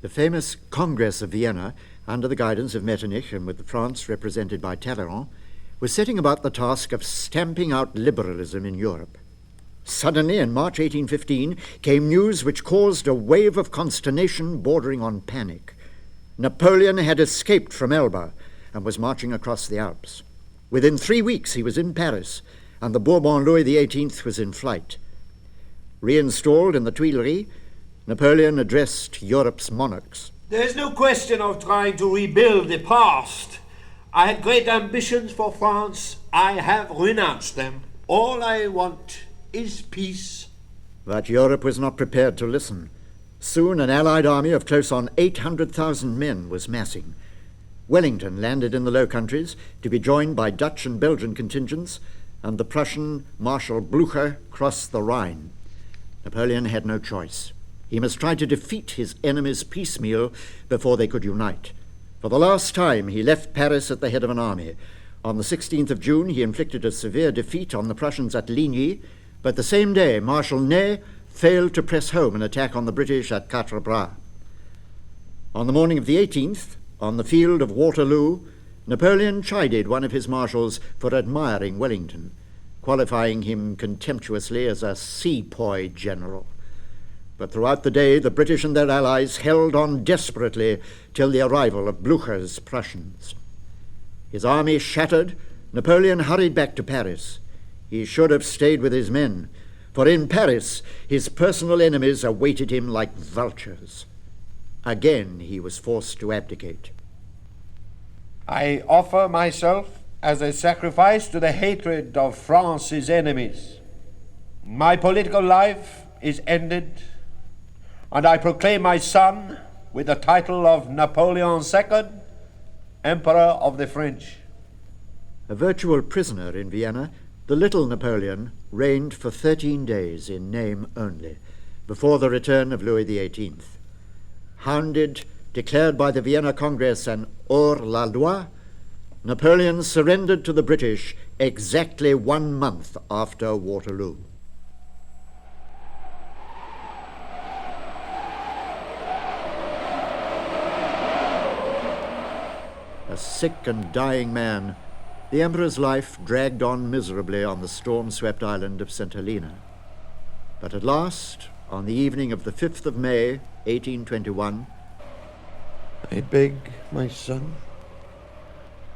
The famous Congress of Vienna, under the guidance of Metternich and with France represented by Talleyrand, was setting about the task of stamping out liberalism in Europe. Suddenly, in March 1815, came news which caused a wave of consternation bordering on panic. Napoleon had escaped from Elba and was marching across the Alps. Within 3 weeks, he was in Paris, and the Bourbon Louis XVIII was in flight. Reinstalled in the Tuileries, Napoleon addressed Europe's monarchs. There is no question of trying to rebuild the past. I had great ambitions for France. I have renounced them. All I want is peace But Europe was not prepared to listen. Soon an Allied army of close on 800,000 men was massing. Wellington landed in the Low Countries to be joined by Dutch and Belgian contingents, and the Prussian Marshal Blücher crossed the Rhine. Napoleon had no choice. He must try to defeat his enemies piecemeal before they could unite. For the last time, he left Paris at the head of an army. On the 16th of June, he inflicted a severe defeat on the Prussians at Ligny, but the same day, Marshal Ney failed to press home an attack on the British at Quatre Bras. On the morning of the 18th, on the field of Waterloo, Napoleon chided one of his marshals for admiring Wellington, qualifying him contemptuously as a sepoy general. But throughout the day, the British and their allies held on desperately till the arrival of Blücher's Prussians. His army shattered, Napoleon hurried back to Paris. He should have stayed with his men, for in Paris his personal enemies awaited him like vultures. Again he was forced to abdicate. I offer myself as a sacrifice to the hatred of France's enemies. My political life is ended, and I proclaim my son with the title of Napoleon II, Emperor of the French. A virtual prisoner in Vienna, the little Napoleon reigned for 13 days in name only, before the return of Louis XVIII. Hounded, declared by the Vienna Congress an hors-la-loi, Napoleon surrendered to the British exactly 1 month after Waterloo. A sick and dying man, the Emperor's life dragged on miserably on the storm-swept island of St. Helena. But at last, on the evening of the 5th of May, 1821, I beg my son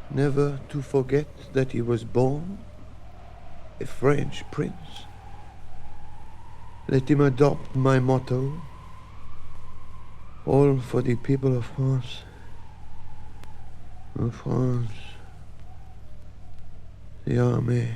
never to forget that he was born a French prince. Let him adopt my motto, all for the people of France. Of France, the army.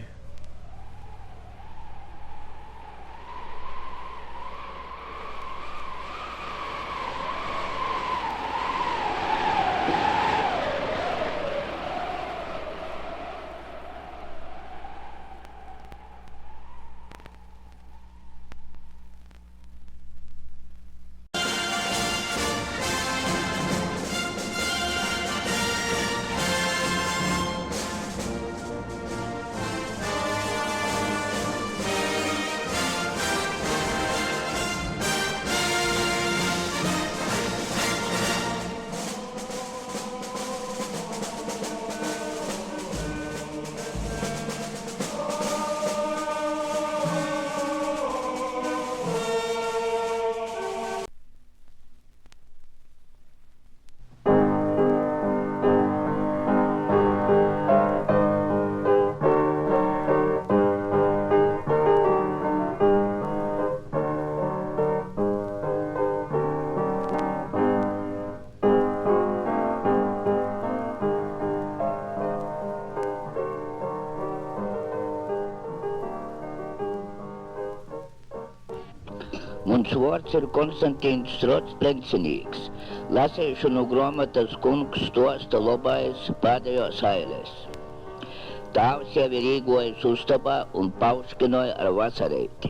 Svorts ir Konstantīns Strots Plencinieks, lasēšanu gromatas kungs stosta lobais pēdējos ailes. Tāvs jau ir īgojis uztabā un pauškinoja ar vasareiti.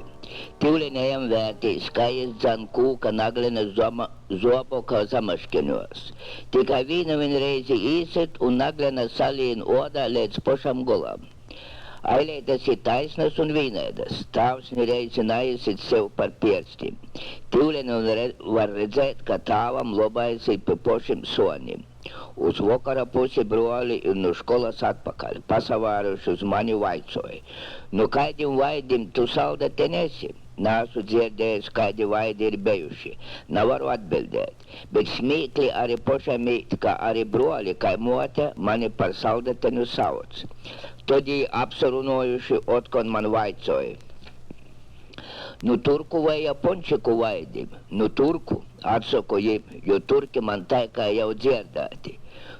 Tīvlinējam vērtīs, kā izdzan kūka naglina zoboka zamaškiņos. Tikai vienu reizi īsit un naglina salīna odā līdz pošam gulam. Aileitas ir taisnas un vienēdas. Tāvs nereizi neiesit sev par pierstim. Tīvlini var redzēt, ka tāvam lobais ir pa pošim sonim. Uz vakara pusi broli ir no školas atpakaļ. Pasavāruši uz mani vaicoja. Nu kaidim vaidim tu salda te nesi? Nāsu dzirdējis, kādi vaidi ir bijuši. Nevaru atbildēt. Bet smīkli arī pošam īt, ka arī broli, kā mote, mani par saldatenu sauc. Todī apsarunojuši, otkon man vaicoja. Nu turku vai japončiku vaidim? Nu turku, atsaku jim, jo turki man tā kā jau dzirdēti.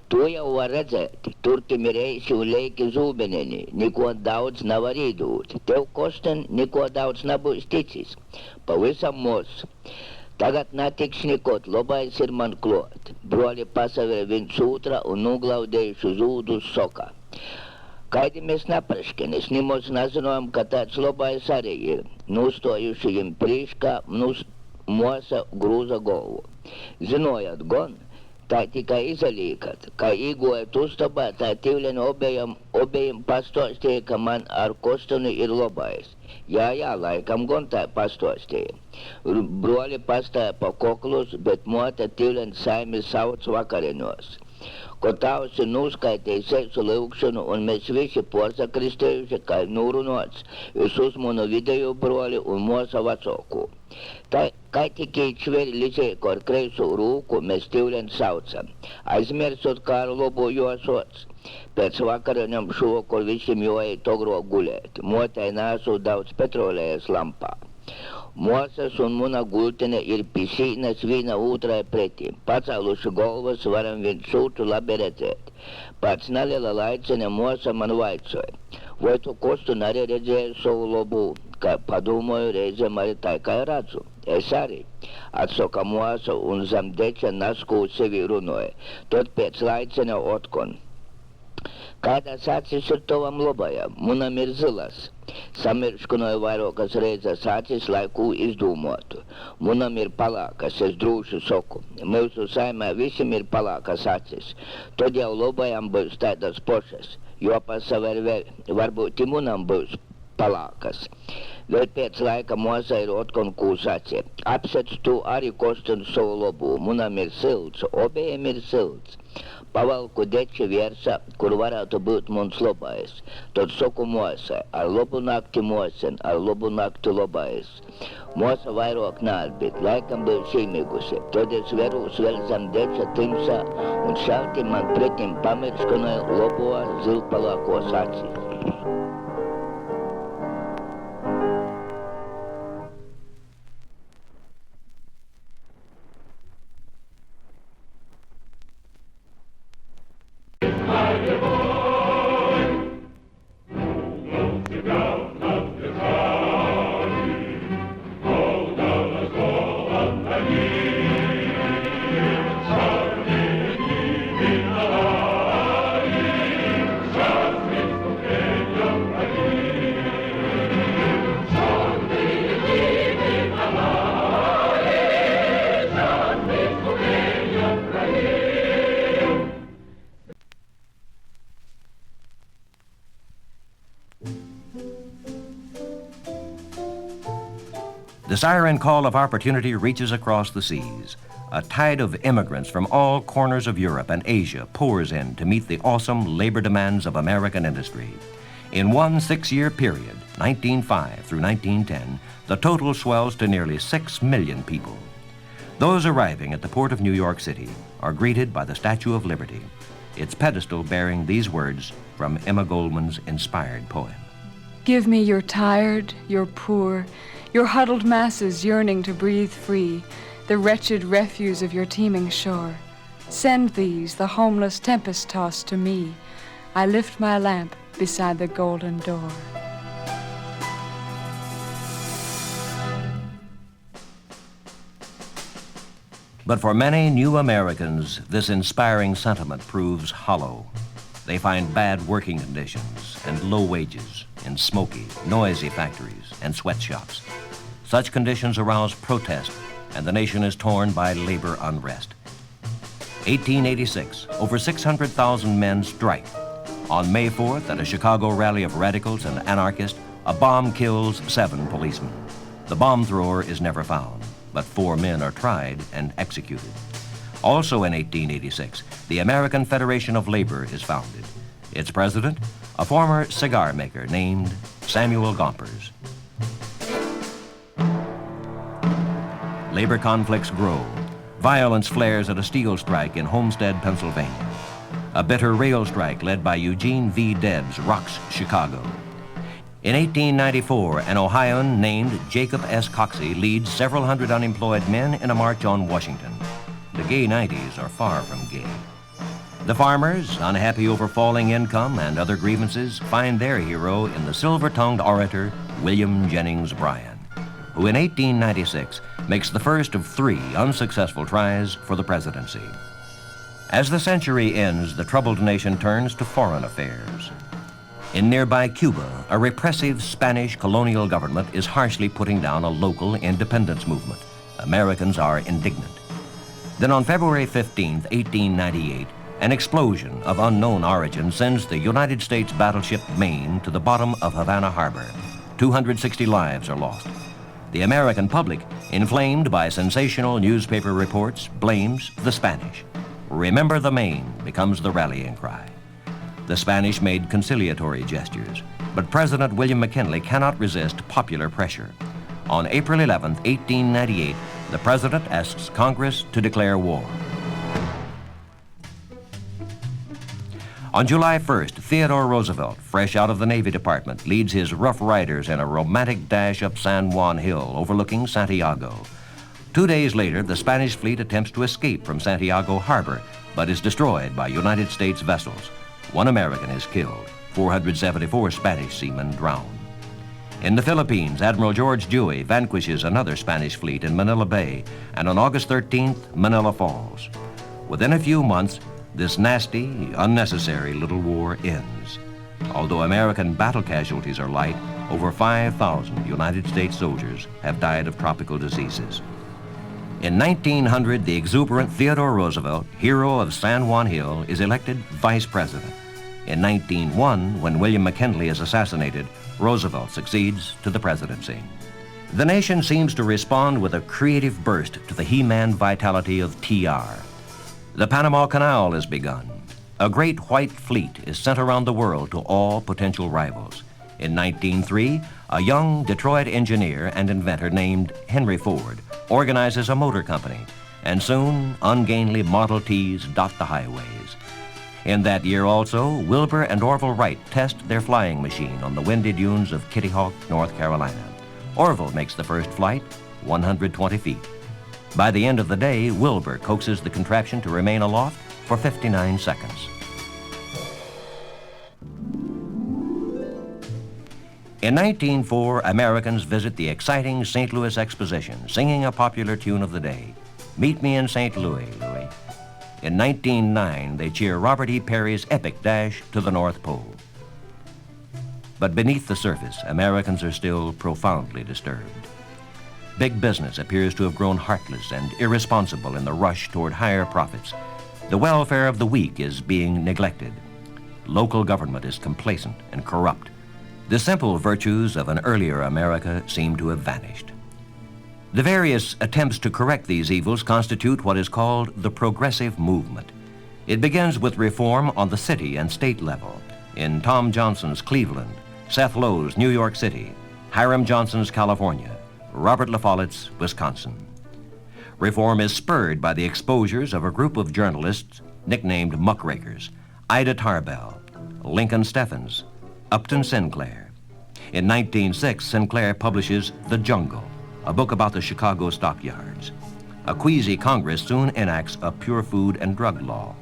Tu jau var redzēt, tur tim ir eisi un leiki zūbeneni, neko daudz nav arī dūt. Tev kosten neko daudz nebūs ticis. Pavisam mūs. Tagad netiks nekot, labais ir man klot. Broli pasavēja viens otra un noglaudējuši uz ūdus soka. Kaidi mēs neprašken, es nemaz nezinājām, ka tāds labais arī ir. Nustojuši viņam priekšā, mūsa grūza galvu. Zinojāt gan, tā tikai izalīkat, ka īgojat uztabā, tā tīvleni obējiem pastostīja, ka man ar kostuni ir labais. Jā, laikam gan tā pastostīja. Broli pastāja pa koklus, bet mota tīvleni saimi sauc vakarinos. Ko tavs ir nuskaitījis seisu lūkšanu, un mēs visi porzakristējuši, kā ir nūrunots, es uzmunu vidēju broli un mūsa vacoku. Kā tikai čveri līdzēku ar kreisu rūku, mēs tīvleni saucam. Aizmirsot, kā ar lobu josots. Pēc vakariņam šokol visiem joēja togro gulēt. Motai nāsu daudz petrolējas lampā. Mūsas un muna gultene ir pisīnas vīna otrai pretī. Pacēluši galvas varam viens otru labi redzēt. Pats neliela laicene mūsa man vaicoja. Vai tu kostun arī redzēji savu lobu? Kā padomāju reizēm arī tā kā redzu. Es arī. Atsoka mūsa un zem deča nasku sevi runoja. Tot pēc laicene otkon. Kādas acis ir tovam lobajam? Munam ir zilas. Samirškunoju vairākas reizes acis, laiku izdūmotu. Munam ir palākas, es drūši soku. Mūsu saimē visiem ir palākas acis. Tad jau lobajam būs tādas pošas, jo pasaver vēl, varbūt munam būs palākas. Vēl pēc laika mūsa ir otkon kūsacie. Apsēc tu arī kostun savu lobu. Munam ir silts, obējiem ir silts. Pavalku deči viersa, kur varētu būt mums lobais. Tad soku mūsa, ar lobu nakti mūsen, ar lobu nakti lobais. Mūsa vairāk nārbīt, laikam bija šīmīgusi. Tad es verūs vēl zem deča timsā un šalti man pretim pamirškonoja lobo zilpalākos acis. The siren call of opportunity reaches across the seas. A tide of immigrants from all corners of Europe and Asia pours in to meet the awesome labor demands of American industry. In one 6-year period, 1905 through 1910, the total swells to nearly 6 million people. Those arriving at the port of New York City are greeted by the Statue of Liberty, its pedestal bearing these words from Emma Goldman's inspired poem. Give me your tired, your poor, your huddled masses yearning to breathe free, the wretched refuse of your teeming shore. Send these, the homeless tempest-tossed, to me. I lift my lamp beside the golden door. But for many new Americans, this inspiring sentiment proves hollow. They find bad working conditions and low wages in smoky, noisy factories and sweatshops. Such conditions arouse protest, and the nation is torn by labor unrest. 1886, over 600,000 men strike. On May 4th, at a Chicago rally of radicals and anarchists, a bomb kills 7 policemen. The bomb thrower is never found, but 4 men are tried and executed. Also in 1886, the American Federation of Labor is founded. Its president, a former cigar maker named Samuel Gompers. Labor conflicts grow. Violence flares at a steel strike in Homestead, Pennsylvania. A bitter rail strike led by Eugene V. Debs rocks Chicago. In 1894, an Ohioan named Jacob S. Coxey leads several hundred unemployed men in a march on Washington. The gay 90s are far from gay. The farmers, unhappy over falling income and other grievances, find their hero in the silver-tongued orator William Jennings Bryan, who in 1896 makes the first of 3 unsuccessful tries for the presidency. As the century ends, the troubled nation turns to foreign affairs. In nearby Cuba, a repressive Spanish colonial government is harshly putting down a local independence movement. Americans are indignant. Then on February 15, 1898, an explosion of unknown origin sends the United States battleship Maine to the bottom of Havana Harbor. 260 lives are lost. The American public, inflamed by sensational newspaper reports, blames the Spanish. Remember the Maine becomes the rallying cry. The Spanish made conciliatory gestures, but President William McKinley cannot resist popular pressure. On April 11, 1898, the president asks Congress to declare war. On July 1st, Theodore Roosevelt, fresh out of the Navy Department, leads his Rough Riders in a romantic dash up San Juan Hill overlooking Santiago. 2 days later, the Spanish fleet attempts to escape from Santiago Harbor, but is destroyed by United States vessels. 1 American is killed, 474 Spanish seamen drowned. In the Philippines, Admiral George Dewey vanquishes another Spanish fleet in Manila Bay, and on August 13th, Manila falls. Within a few months, this nasty, unnecessary little war ends. Although American battle casualties are light, over 5,000 United States soldiers have died of tropical diseases. In 1900, the exuberant Theodore Roosevelt, hero of San Juan Hill, is elected vice president. In 1901, when William McKinley is assassinated, Roosevelt succeeds to the presidency. The nation seems to respond with a creative burst to the He-Man vitality of TR. The Panama Canal is begun. A great white fleet is sent around the world to all potential rivals. In 1903, a young Detroit engineer and inventor named Henry Ford organizes a motor company, and soon ungainly Model Ts dot the highways. In that year also, Wilbur and Orville Wright test their flying machine on the windy dunes of Kitty Hawk, North Carolina. Orville makes the first flight, 120 feet. By the end of the day, Wilbur coaxes the contraption to remain aloft for 59 seconds. In 1904, Americans visit the exciting St. Louis Exposition, singing a popular tune of the day, "Meet Me in St. Louis, Louis." In 1909, they cheer Robert E. Peary's epic dash to the North Pole. But beneath the surface, Americans are still profoundly disturbed. Big business appears to have grown heartless and irresponsible in the rush toward higher profits. The welfare of the weak is being neglected. Local government is complacent and corrupt. The simple virtues of an earlier America seem to have vanished. The various attempts to correct these evils constitute what is called the progressive movement. It begins with reform on the city and state level in Tom Johnson's Cleveland, Seth Lowe's New York City, Hiram Johnson's California, Robert La Follett's Wisconsin. Reform is spurred by the exposures of a group of journalists nicknamed muckrakers, Ida Tarbell, Lincoln Steffens, Upton Sinclair. In 1906, Sinclair publishes The Jungle, a book about the Chicago stockyards. A queasy Congress soon enacts a pure food and drug law.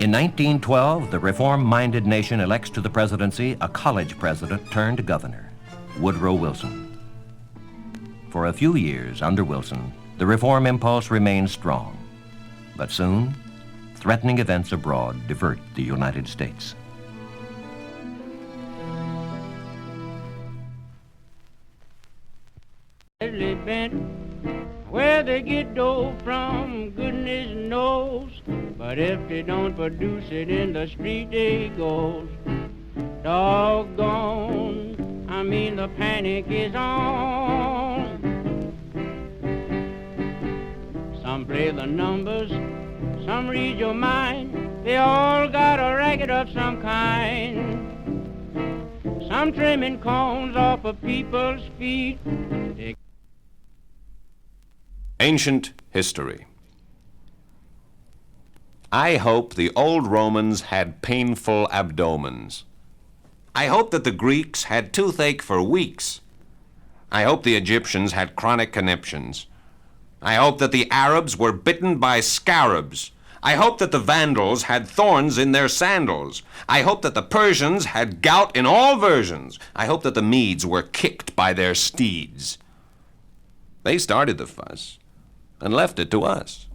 In 1912, the reform-minded nation elects to the presidency a college president turned governor, Woodrow Wilson. For a few years under Wilson, the reform impulse remains strong. But soon, threatening events abroad divert the United States. Where they get dough from, goodness knows. But if they don't produce it in the street, they goes. Doggone, I mean the panic is on. Some play the numbers, some read your mind. They all got a racket of some kind. Some trimming cones off of people's feet. Ancient history. I hope the old Romans had painful abdomens. I hope that the Greeks had toothache for weeks. I hope the Egyptians had chronic conniptions. I hope that the Arabs were bitten by scarabs. I hope that the Vandals had thorns in their sandals. I hope that the Persians had gout in all versions. I hope that the Medes were kicked by their steeds. They started the fuss and left it to us.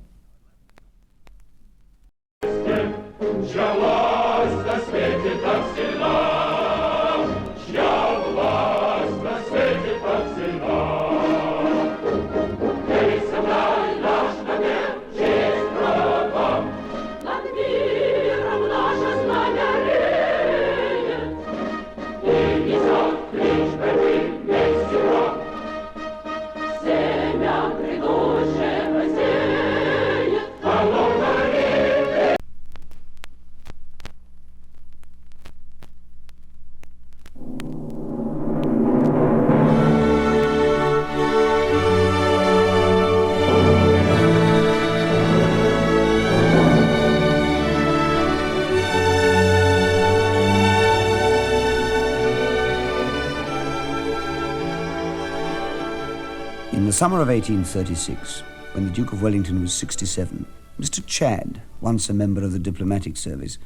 In the summer of 1836, when the Duke of Wellington was 67, Mr. Chadd, once a member of the diplomatic service,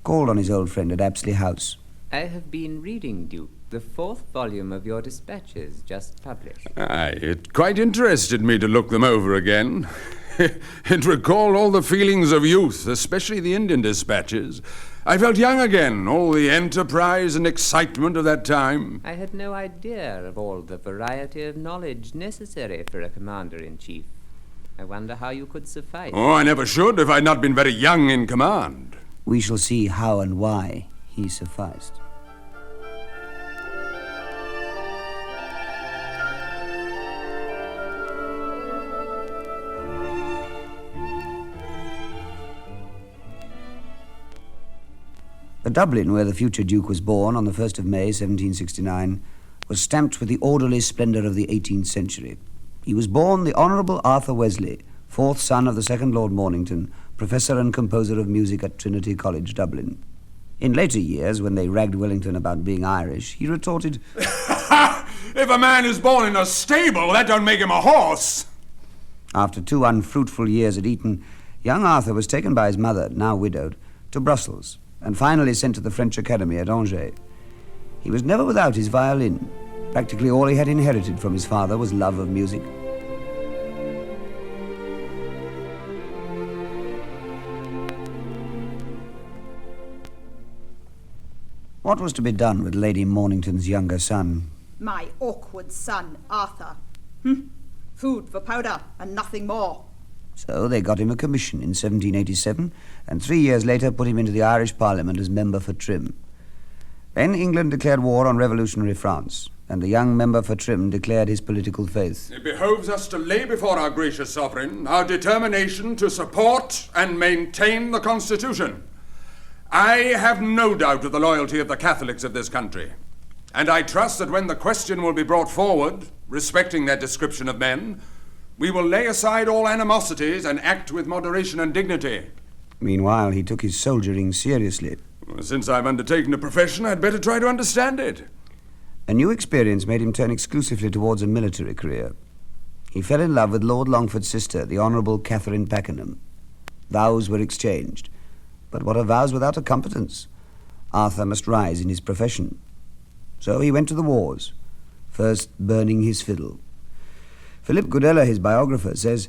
called on his old friend at Apsley House. I have been reading, Duke, the 4th volume of your dispatches just published. Aye, it quite interested me to look them over again. It recalled all the feelings of youth, especially the Indian dispatches. I felt young again, all the enterprise and excitement of that time. I had no idea of all the variety of knowledge necessary for a commander-in-chief. I wonder how you could suffice. Oh, I never should if I'd not been very young in command. We shall see how and why he sufficed. The Dublin, where the future Duke was born on the 1st of May, 1769, was stamped with the orderly splendour of the 18th century. He was born the Honourable Arthur Wesley, 4th son of the 2nd Lord Mornington, professor and composer of music at Trinity College, Dublin. In later years, when they ragged Wellington about being Irish, he retorted, If a man is born in a stable, that don't make him a horse. After 2 unfruitful years at Eton, young Arthur was taken by his mother, now widowed, to Brussels, and finally sent to the French Academy at Angers. He was never without his violin. Practically all he had inherited from his father was love of music. What was to be done with Lady Mornington's younger son? My awkward son, Arthur. Food for powder and nothing more. So they got him a commission in 1787, and 3 years later put him into the Irish Parliament as member for Trim. Then England declared war on revolutionary France, and the young member for Trim declared his political faith. It behoves us to lay before our gracious sovereign our determination to support and maintain the Constitution. I have no doubt of the loyalty of the Catholics of this country, and I trust that when the question will be brought forward, respecting their description of men, we will lay aside all animosities and act with moderation and dignity. Meanwhile, he took his soldiering seriously. Since I've undertaken a profession, I'd better try to understand it. A new experience made him turn exclusively towards a military career. He fell in love with Lord Longford's sister, the Honourable Catherine Pakenham. Vows were exchanged. But what are vows without a competence? Arthur must rise in his profession. So he went to the wars, first burning his fiddle. Philip Goodella, his biographer, says,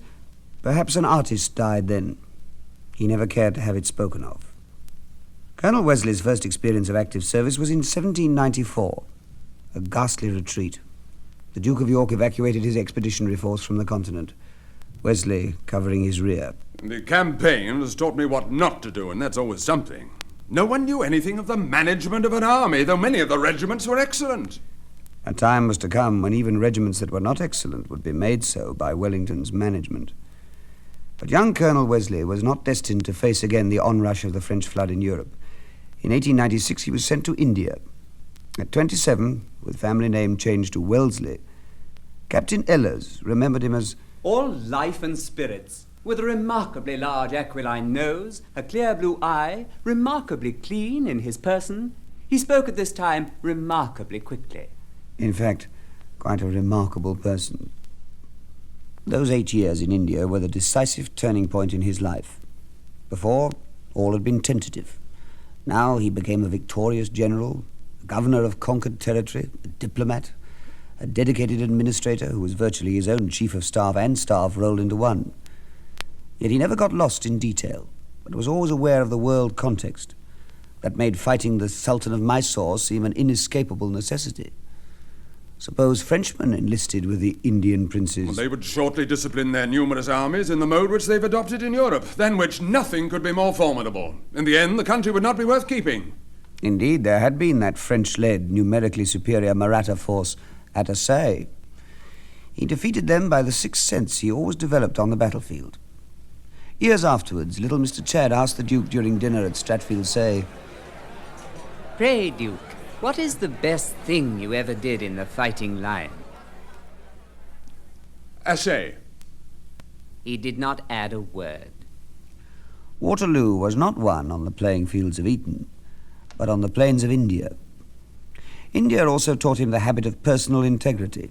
perhaps an artist died then. He never cared to have it spoken of. Colonel Wesley's first experience of active service was in 1794, a ghastly retreat. The Duke of York evacuated his expeditionary force from the continent, Wesley covering his rear. The campaign has taught me what not to do, and that's always something. No one knew anything of the management of an army, though many of the regiments were excellent. A time was to come when even regiments that were not excellent would be made so by Wellington's management. But young Colonel Wesley was not destined to face again the onrush of the French flood in Europe. In 1896, he was sent to India. At 27, with family name changed to Wellesley, Captain Ellers remembered him as all life and spirits, with a remarkably large aquiline nose, a clear blue eye, remarkably clean in his person. He spoke at this time remarkably quickly. In fact, quite a remarkable person. Those 8 years in India were the decisive turning point in his life. Before, all had been tentative. Now he became a victorious general, a governor of conquered territory, a diplomat, a dedicated administrator who was virtually his own chief of staff and staff rolled into one. Yet he never got lost in detail, but was always aware of the world context. That made fighting the Sultan of Mysore seem an inescapable necessity. Suppose Frenchmen enlisted with the Indian princes. Well, they would shortly discipline their numerous armies in the mode which they've adopted in Europe, than which nothing could be more formidable. In the end, the country would not be worth keeping. Indeed, there had been that French-led, numerically superior Maratha force at Assaye. He defeated them by the sixth sense he always developed on the battlefield. Years afterwards, little Mr. Chadd asked the Duke during dinner at Stratfield Say, "Pray, Duke, what is the best thing you ever did in the fighting line?" Assaye. He did not add a word. Waterloo was not won on the playing fields of Eton, but on the plains of India. India also taught him the habit of personal integrity.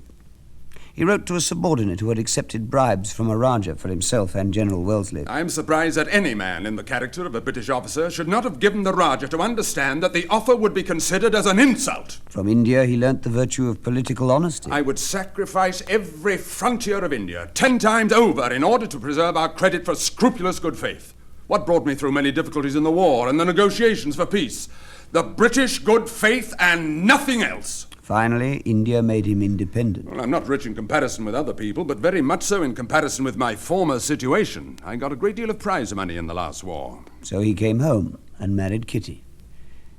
He wrote to a subordinate who had accepted bribes from a Raja for himself and General Wellesley. I'm surprised that any man in the character of a British officer should not have given the Raja to understand that the offer would be considered as an insult. From India he learnt the virtue of political honesty. I would sacrifice every frontier of India 10 times over in order to preserve our credit for scrupulous good faith. What brought me through many difficulties in the war and the negotiations for peace? The British good faith and nothing else. Finally, India made him independent. Well, I'm not rich in comparison with other people, but very much so in comparison with my former situation. I got a great deal of prize money in the last war. So he came home and married Kitty.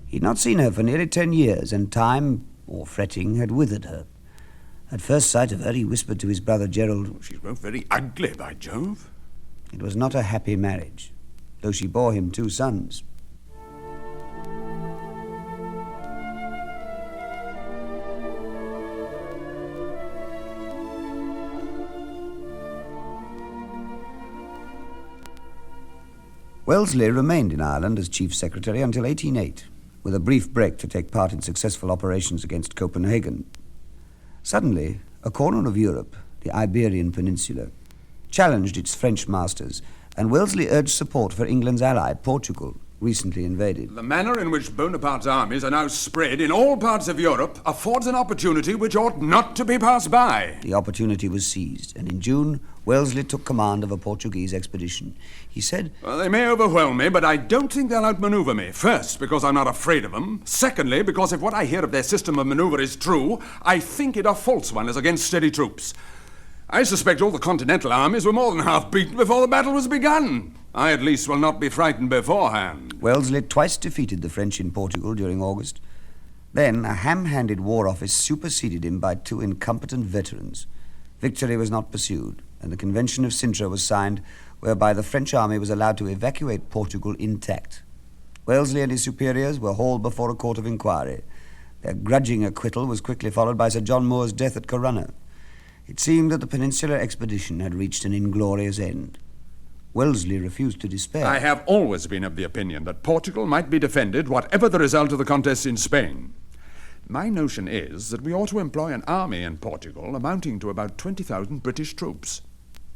He'd not seen her for nearly 10 years, and time, or fretting, had withered her. At first sight of her, he whispered to his brother Gerald, "She's both very ugly, by Jove." It was not a happy marriage, though she bore him 2 sons. Wellesley remained in Ireland as Chief Secretary until 1808, with a brief break to take part in successful operations against Copenhagen. Suddenly, a corner of Europe, the Iberian Peninsula, challenged its French masters, and Wellesley urged support for England's ally, Portugal, recently invaded. The manner in which Bonaparte's armies are now spread in all parts of Europe affords an opportunity which ought not to be passed by. The opportunity was seized, and in June, Wellesley took command of a Portuguese expedition. He said, "Well, they may overwhelm me, but I don't think they'll outmaneuver me. First, because I'm not afraid of them. Secondly, because if what I hear of their system of maneuver is true, I think it a false one as against steady troops. I suspect all the continental armies were more than half beaten before the battle was begun. I, at least, will not be frightened beforehand." Wellesley twice defeated the French in Portugal during August. Then a ham-handed war office superseded him by 2 incompetent veterans. Victory was not pursued, and the Convention of Sintra was signed, whereby the French army was allowed to evacuate Portugal intact. Wellesley and his superiors were hauled before a court of inquiry. Their grudging acquittal was quickly followed by Sir John Moore's death at Corunna. It seemed that the Peninsular expedition had reached an inglorious end. Wellesley refused to despair. I have always been of the opinion that Portugal might be defended, whatever the result of the contest in Spain. My notion is that we ought to employ an army in Portugal amounting to about 20,000 British troops.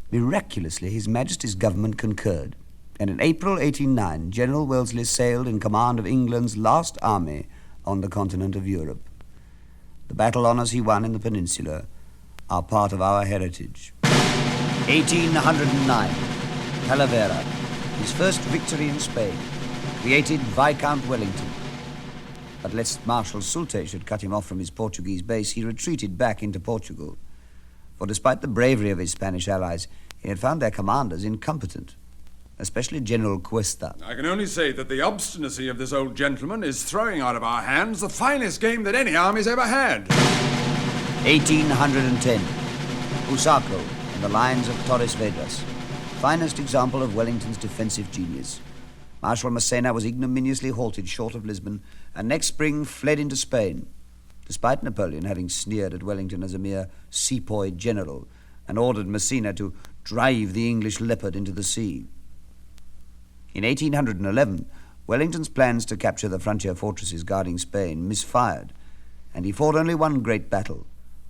Miraculously, His Majesty's government concurred, and in April 1809, General Wellesley sailed in command of England's last army on the continent of Europe. The battle honours he won in the Peninsula are part of our heritage. 1809, Talavera, his first victory in Spain, created Viscount Wellington. But lest Marshal Soult should cut him off from his Portuguese base, he retreated back into Portugal. For despite the bravery of his Spanish allies, he had found their commanders incompetent, especially General Cuesta. I can only say that the obstinacy of this old gentleman is throwing out of our hands the finest game that any army's ever had. 1810, Busaco and the lines of Torres Vedras, finest example of Wellington's defensive genius. Marshal Massena was ignominiously halted short of Lisbon, and next spring fled into Spain, despite Napoleon having sneered at Wellington as a mere sepoy general and ordered Massena to drive the English leopard into the sea. In 1811, Wellington's plans to capture the frontier fortresses guarding Spain misfired, and he fought only one great battle,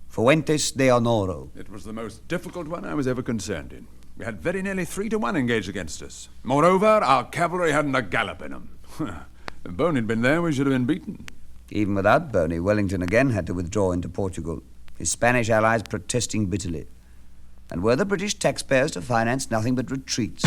Fuentes de Onoro. It was the most difficult one I was ever concerned in. We had very nearly 3-1 engaged against us. Moreover, our cavalry hadn't a gallop in them. If Boney had been there, we should have been beaten. Even without Boney, Wellington again had to withdraw into Portugal, his Spanish allies protesting bitterly. And were the British taxpayers to finance nothing but retreats?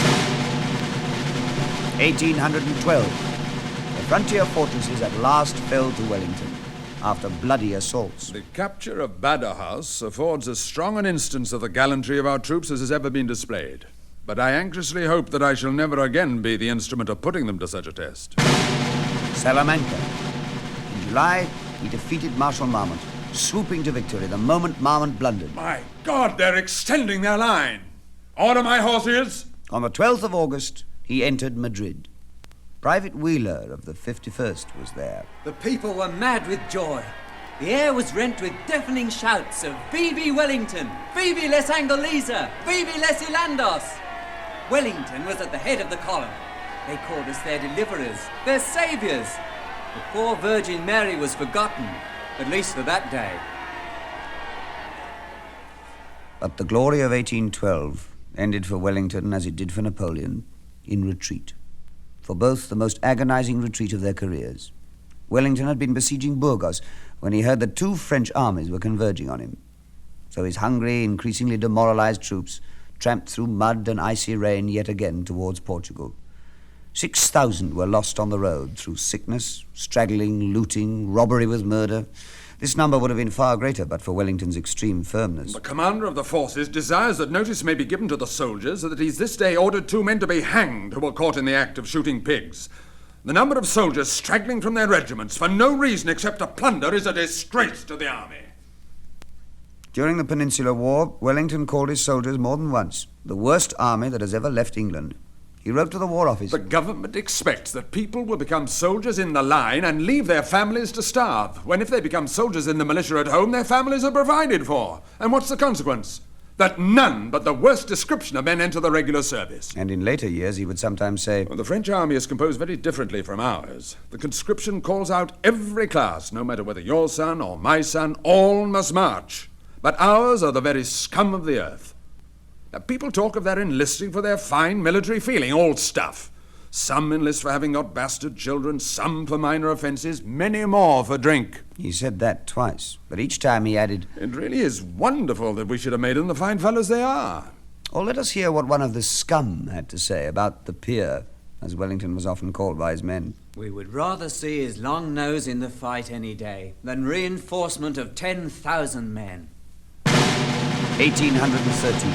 1812. The frontier fortresses at last fell to Wellington after bloody assaults. The capture of Badajoz affords as strong an instance of the gallantry of our troops as has ever been displayed. But I anxiously hope that I shall never again be the instrument of putting them to such a test. Salamanca. In July, he defeated Marshal Marmont, swooping to victory the moment Marmont blundered. My God, they're extending their line. Order my horses. On the 12th of August, he entered Madrid. Private Wheeler of the 51st was there. The people were mad with joy. The air was rent with deafening shouts of Vive Wellington! Vive les Angoleses! Vive les Hilandos! Wellington was at the head of the column. They called us their deliverers, their saviors. The poor Virgin Mary was forgotten, at least for that day. But the glory of 1812 ended for Wellington, as it did for Napoleon, in retreat. For both, the most agonizing retreat of their careers. Wellington had been besieging Burgos when he heard that 2 French armies were converging on him. So his hungry, increasingly demoralized troops tramped through mud and icy rain yet again towards Portugal. 6,000 were lost on the road through sickness, straggling, looting, robbery with murder. This number would have been far greater but for Wellington's extreme firmness. The commander of the forces desires that notice may be given to the soldiers that he's this day ordered 2 men to be hanged who were caught in the act of shooting pigs. The number of soldiers straggling from their regiments for no reason except to plunder is a disgrace to the army. During the Peninsular War, Wellington called his soldiers more than once the worst army that has ever left England. He wrote to the War Office. The government expects that people will become soldiers in the line and leave their families to starve, when if they become soldiers in the militia at home, their families are provided for. And what's the consequence? That none but the worst description of men enter the regular service. And in later years he would sometimes say, well, the French army is composed very differently from ours. The conscription calls out every class, no matter whether your son or my son, all must march. But ours are the very scum of the earth. Now, people talk of their enlisting for their fine military feeling, all stuff. Some enlist for having got bastard children, some for minor offences, many more for drink. He said that twice, but each time he added, it really is wonderful that we should have made them the fine fellows they are. Or let us hear what one of the scum had to say about the peer, as Wellington was often called by his men. We would rather see his long nose in the fight any day than reinforcement of 10,000 men. 1813.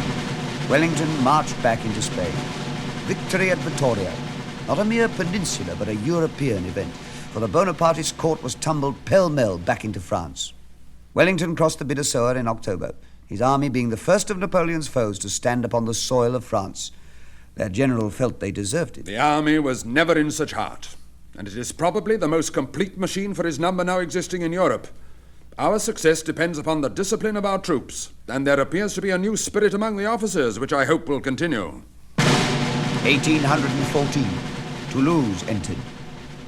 Wellington marched back into Spain. Victory at Vittoria. Not a mere peninsula, but a European event, for the Bonapartist court was tumbled pell-mell back into France. Wellington crossed the Bidassoa in October, his army being the first of Napoleon's foes to stand upon the soil of France. Their general felt they deserved it. The army was never in such heart, and it is probably the most complete machine for his number now existing in Europe. Our success depends upon the discipline of our troops, and there appears to be a new spirit among the officers, which I hope will continue. 1814. Toulouse entered.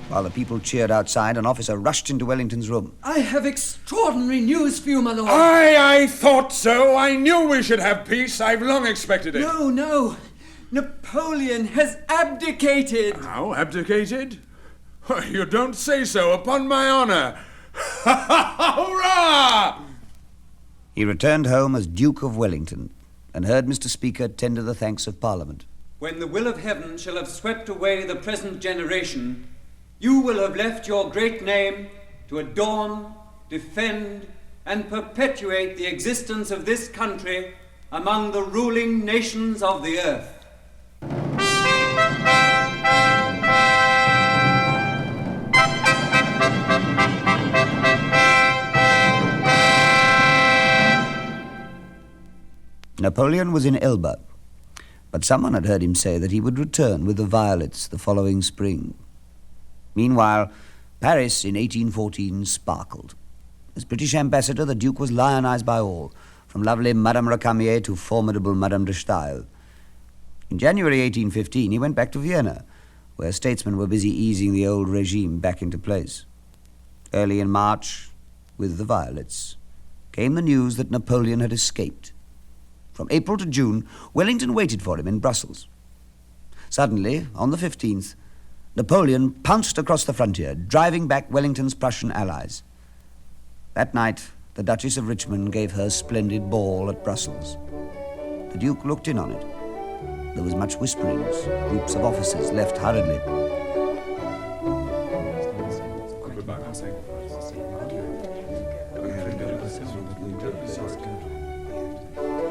While the people cheered outside, an officer rushed into Wellington's room. I have extraordinary news for you, my lord. I thought so. I knew we should have peace. I've long expected it. No. Napoleon has abdicated. How, abdicated? You don't say so, upon my honor. Hurrah! He returned home as Duke of Wellington and heard Mr. Speaker tender the thanks of Parliament. When the will of heaven shall have swept away the present generation, you will have left your great name to adorn, defend, and perpetuate the existence of this country among the ruling nations of the earth. Napoleon was in Elba, but someone had heard him say that he would return with the Violets the following spring. Meanwhile, Paris in 1814 sparkled. As British ambassador, the Duke was lionized by all, from lovely Madame Recamier to formidable Madame de Staël. In January 1815, he went back to Vienna, where statesmen were busy easing the old regime back into place. Early in March, with the Violets, came the news that Napoleon had escaped. From April to June, Wellington waited for him in Brussels. Suddenly, on the 15th, Napoleon pounced across the frontier, driving back Wellington's Prussian allies. That night, the Duchess of Richmond gave her splendid ball at Brussels. The Duke looked in on it. There was much whisperings. Groups of officers left hurriedly.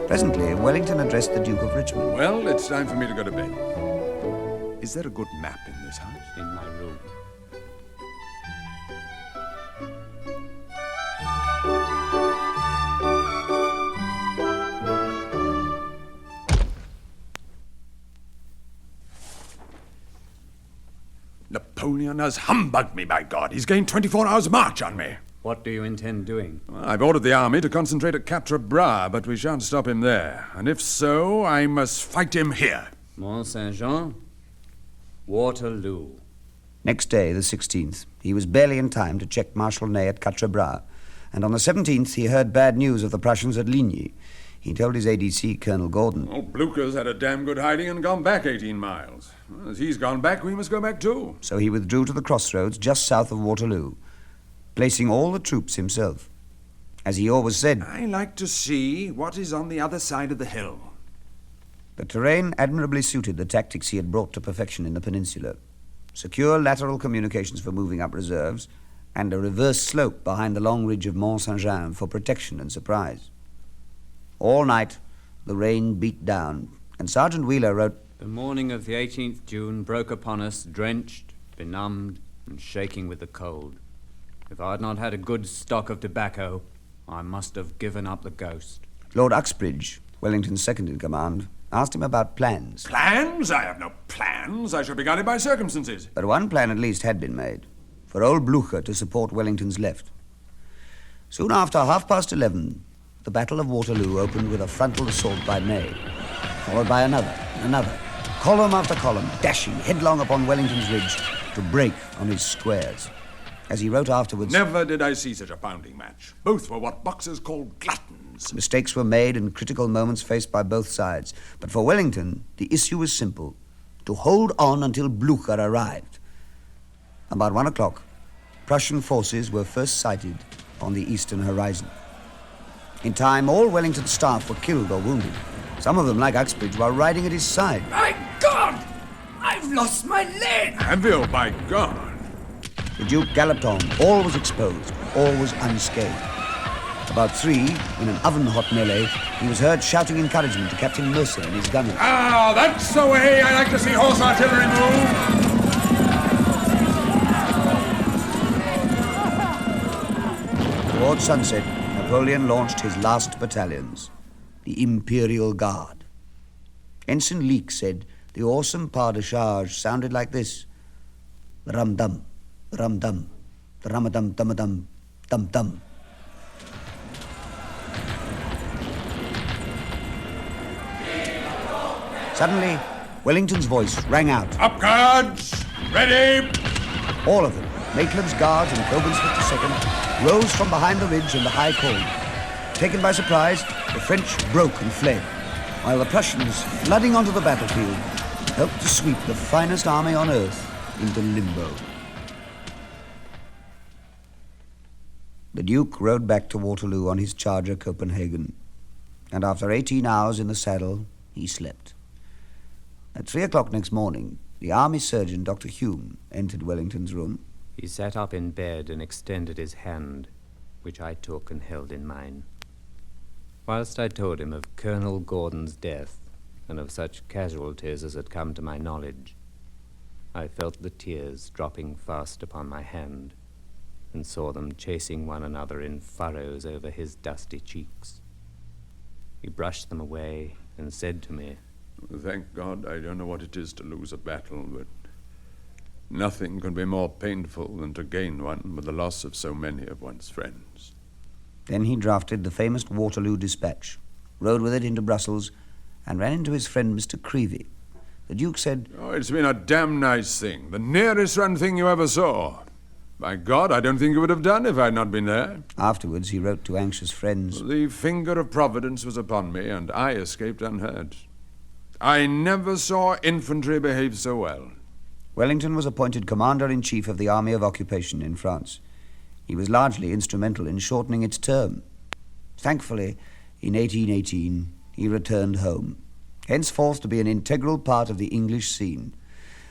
Presently, Wellington addressed the Duke of Richmond. Well, it's time for me to go to bed. Is there a good map in this house? In my room. Napoleon has humbugged me, by God. He's gained 24 hours' march on me. What do you intend doing? Well, I've ordered the army to concentrate at Quatre Bras, but we shan't stop him there. And if so, I must fight him here. Mont Saint-Jean, Waterloo. Next day, the 16th, he was barely in time to check Marshal Ney at Quatre Bras, and on the 17th he heard bad news of the Prussians at Ligny. He told his ADC, Colonel Gordon. Oh, Blucher's had a damn good hiding and gone back 18 miles. Well, as he's gone back, we must go back too. So he withdrew to the crossroads just south of Waterloo, placing all the troops himself. As he always said, I like to see what is on the other side of the hill. The terrain admirably suited the tactics he had brought to perfection in the peninsula. Secure lateral communications for moving up reserves, and a reverse slope behind the long ridge of Mont Saint-Jean for protection and surprise. All night, the rain beat down, and Sergeant Wheeler wrote, The morning of the 18th June broke upon us, drenched, benumbed, and shaking with the cold. If I had not had a good stock of tobacco, I must have given up the ghost. Lord Uxbridge, Wellington's second in command, asked him about plans. Plans? I have no plans. I shall be guided by circumstances. But one plan at least had been made, for old Blucher to support Wellington's left. Soon after 11:30, the Battle of Waterloo opened with a frontal assault by Ney, followed by another, column after column, dashing headlong upon Wellington's ridge to break on his squares. As he wrote afterwards, Never did I see such a pounding match. Both were what boxers call gluttons. Mistakes were made and critical moments faced by both sides. But for Wellington, the issue was simple: to hold on until Blucher arrived. About 1 o'clock, Prussian forces were first sighted on the eastern horizon. In time, all Wellington's staff were killed or wounded. Some of them, like Uxbridge, were riding at his side. My God! I've lost my leg! Have you, by God? The Duke galloped on. All was exposed. All was unscathed. About 3, in an oven-hot melee, he was heard shouting encouragement to Captain Mercer and his gunners. Ah, that's the way I like to see horse artillery move. Towards sunset, Napoleon launched his last battalions, the Imperial Guard. Ensign Leake said the awesome pas de charge sounded like this: the rum-dum, the rum-dum, the rum-a-dum-dum-a-dum, dum-dum. Suddenly, Wellington's voice rang out. Up guards! Ready! All of them, Maitland's guards and Coburn's 52nd, rose from behind the ridge in the high cold. Taken by surprise, the French broke and fled, while the Prussians, flooding onto the battlefield, helped to sweep the finest army on earth into limbo. The Duke rode back to Waterloo on his charger Copenhagen, and after 18 hours in the saddle, he slept. At 3 o'clock next morning, the army surgeon, Dr. Hume, entered Wellington's room. He sat up in bed and extended his hand, which I took and held in mine. Whilst I told him of Colonel Gordon's death, and of such casualties as had come to my knowledge, I felt the tears dropping fast upon my hand, and saw them chasing one another in furrows over his dusty cheeks. He brushed them away and said to me, Thank God I don't know what it is to lose a battle, but nothing can be more painful than to gain one with the loss of so many of one's friends. Then he drafted the famous Waterloo Dispatch, rode with it into Brussels, and ran into his friend Mr. Creevy. The Duke said, Oh, it's been a damn nice thing, the nearest run thing you ever saw. By God, I don't think it would have done if I had not been there. Afterwards, he wrote to anxious friends. The finger of Providence was upon me, and I escaped unhurt. I never saw infantry behave so well. Wellington was appointed Commander-in-Chief of the Army of Occupation in France. He was largely instrumental in shortening its term. Thankfully, in 1818, he returned home, henceforth to be an integral part of the English scene.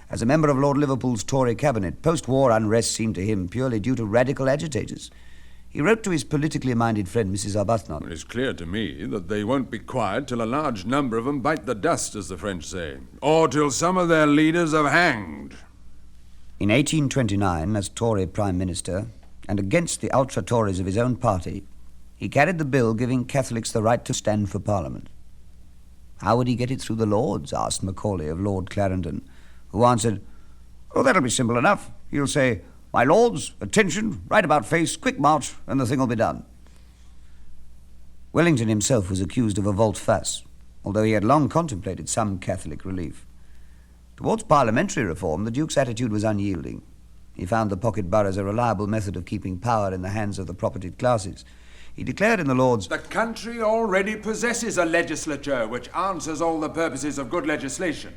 As a member of Lord Liverpool's Tory cabinet, post-war unrest seemed to him purely due to radical agitators. He wrote to his politically minded friend, Mrs. Arbuthnot. It is clear to me that they won't be quiet till a large number of them bite the dust, as the French say, or till some of their leaders are hanged. In 1829, as Tory Prime Minister, and against the ultra-Tories of his own party, he carried the bill giving Catholics the right to stand for Parliament. How would he get it through the Lords, asked Macaulay of Lord Clarendon, who answered, "Oh, that'll be simple enough. He'll say, 'My Lords, attention, right about face, quick march, and the thing will be done.'" Wellington himself was accused of a volte-face, although he had long contemplated some Catholic relief. Towards parliamentary reform, the Duke's attitude was unyielding. He found the pocket boroughs a reliable method of keeping power in the hands of the propertied classes. He declared in the Lords, "The country already possesses a legislature which answers all the purposes of good legislation.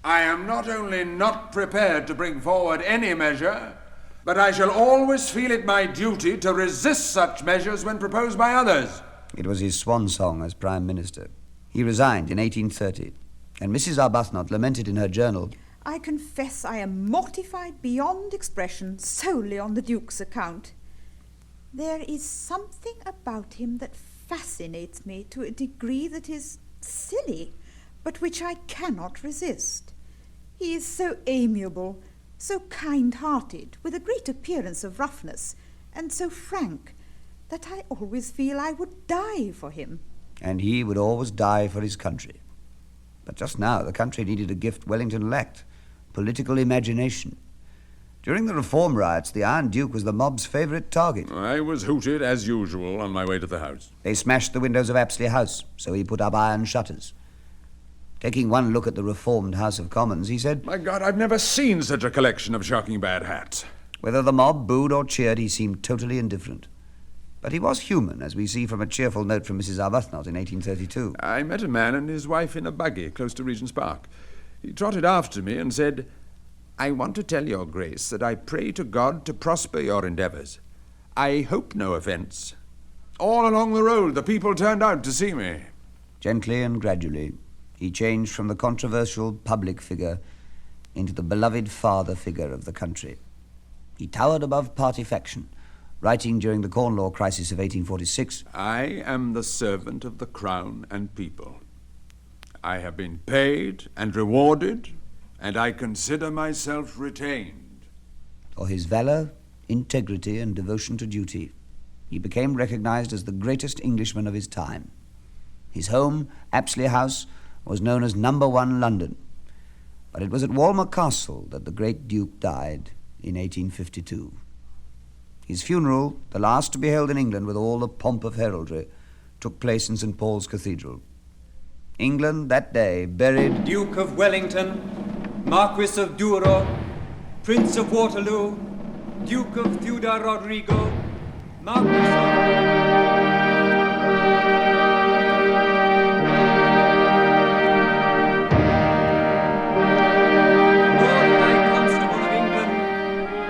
I am not only not prepared to bring forward any measure, but I shall always feel it my duty to resist such measures when proposed by others." It was his swan song as Prime Minister. He resigned in 1830, and Mrs. Arbuthnot lamented in her journal, "I confess I am mortified beyond expression solely on the Duke's account. There is something about him that fascinates me to a degree that is silly, but which I cannot resist. He is so amiable, so kind-hearted, with a great appearance of roughness, and so frank, that I always feel I would die for him." and he would always die for his country. But just now, the country needed a gift Wellington lacked, political imagination. During the Reform riots, the Iron Duke was the mob's favourite target. I was hooted, as usual, on my way to the house. They smashed the windows of Apsley House, so he put up iron shutters. Taking one look at the reformed House of Commons, he said, "My God, I've never seen such a collection of shocking bad hats." Whether the mob booed or cheered, he seemed totally indifferent. But he was human, as we see from a cheerful note from Mrs. Arbuthnot in 1832. I met a man and his wife in a buggy close to Regent's Park. He trotted after me and said, "I want to tell your Grace that I pray to God to prosper your endeavours. I hope no offence." All along the road, the people turned out to see me. Gently and gradually, he changed from the controversial public figure into the beloved father figure of the country. He towered above party faction, writing during the Corn Law crisis of 1846, "I am the servant of the Crown and people. I have been paid and rewarded, and I consider myself retained." For his valour, integrity, and devotion to duty, he became recognised as the greatest Englishman of his time. His home, Apsley House, was known as Number 1 London. But it was at Walmer Castle that the great Duke died in 1852. His funeral, the last to be held in England with all the pomp of heraldry, took place in St. Paul's Cathedral. England that day buried Duke of Wellington, Marquis of Douro, Prince of Waterloo, Duke of Ciudad Rodrigo, Marquis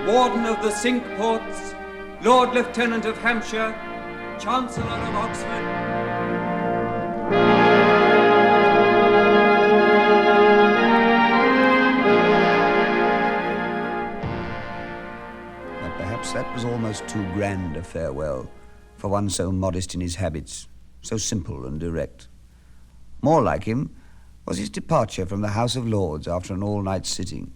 Warden of the Cinque Ports, Lord Lieutenant of Hampshire, Chancellor of Oxford. But perhaps that was almost too grand a farewell for one so modest in his habits, so simple and direct. More like him was his departure from the House of Lords after an all-night sitting.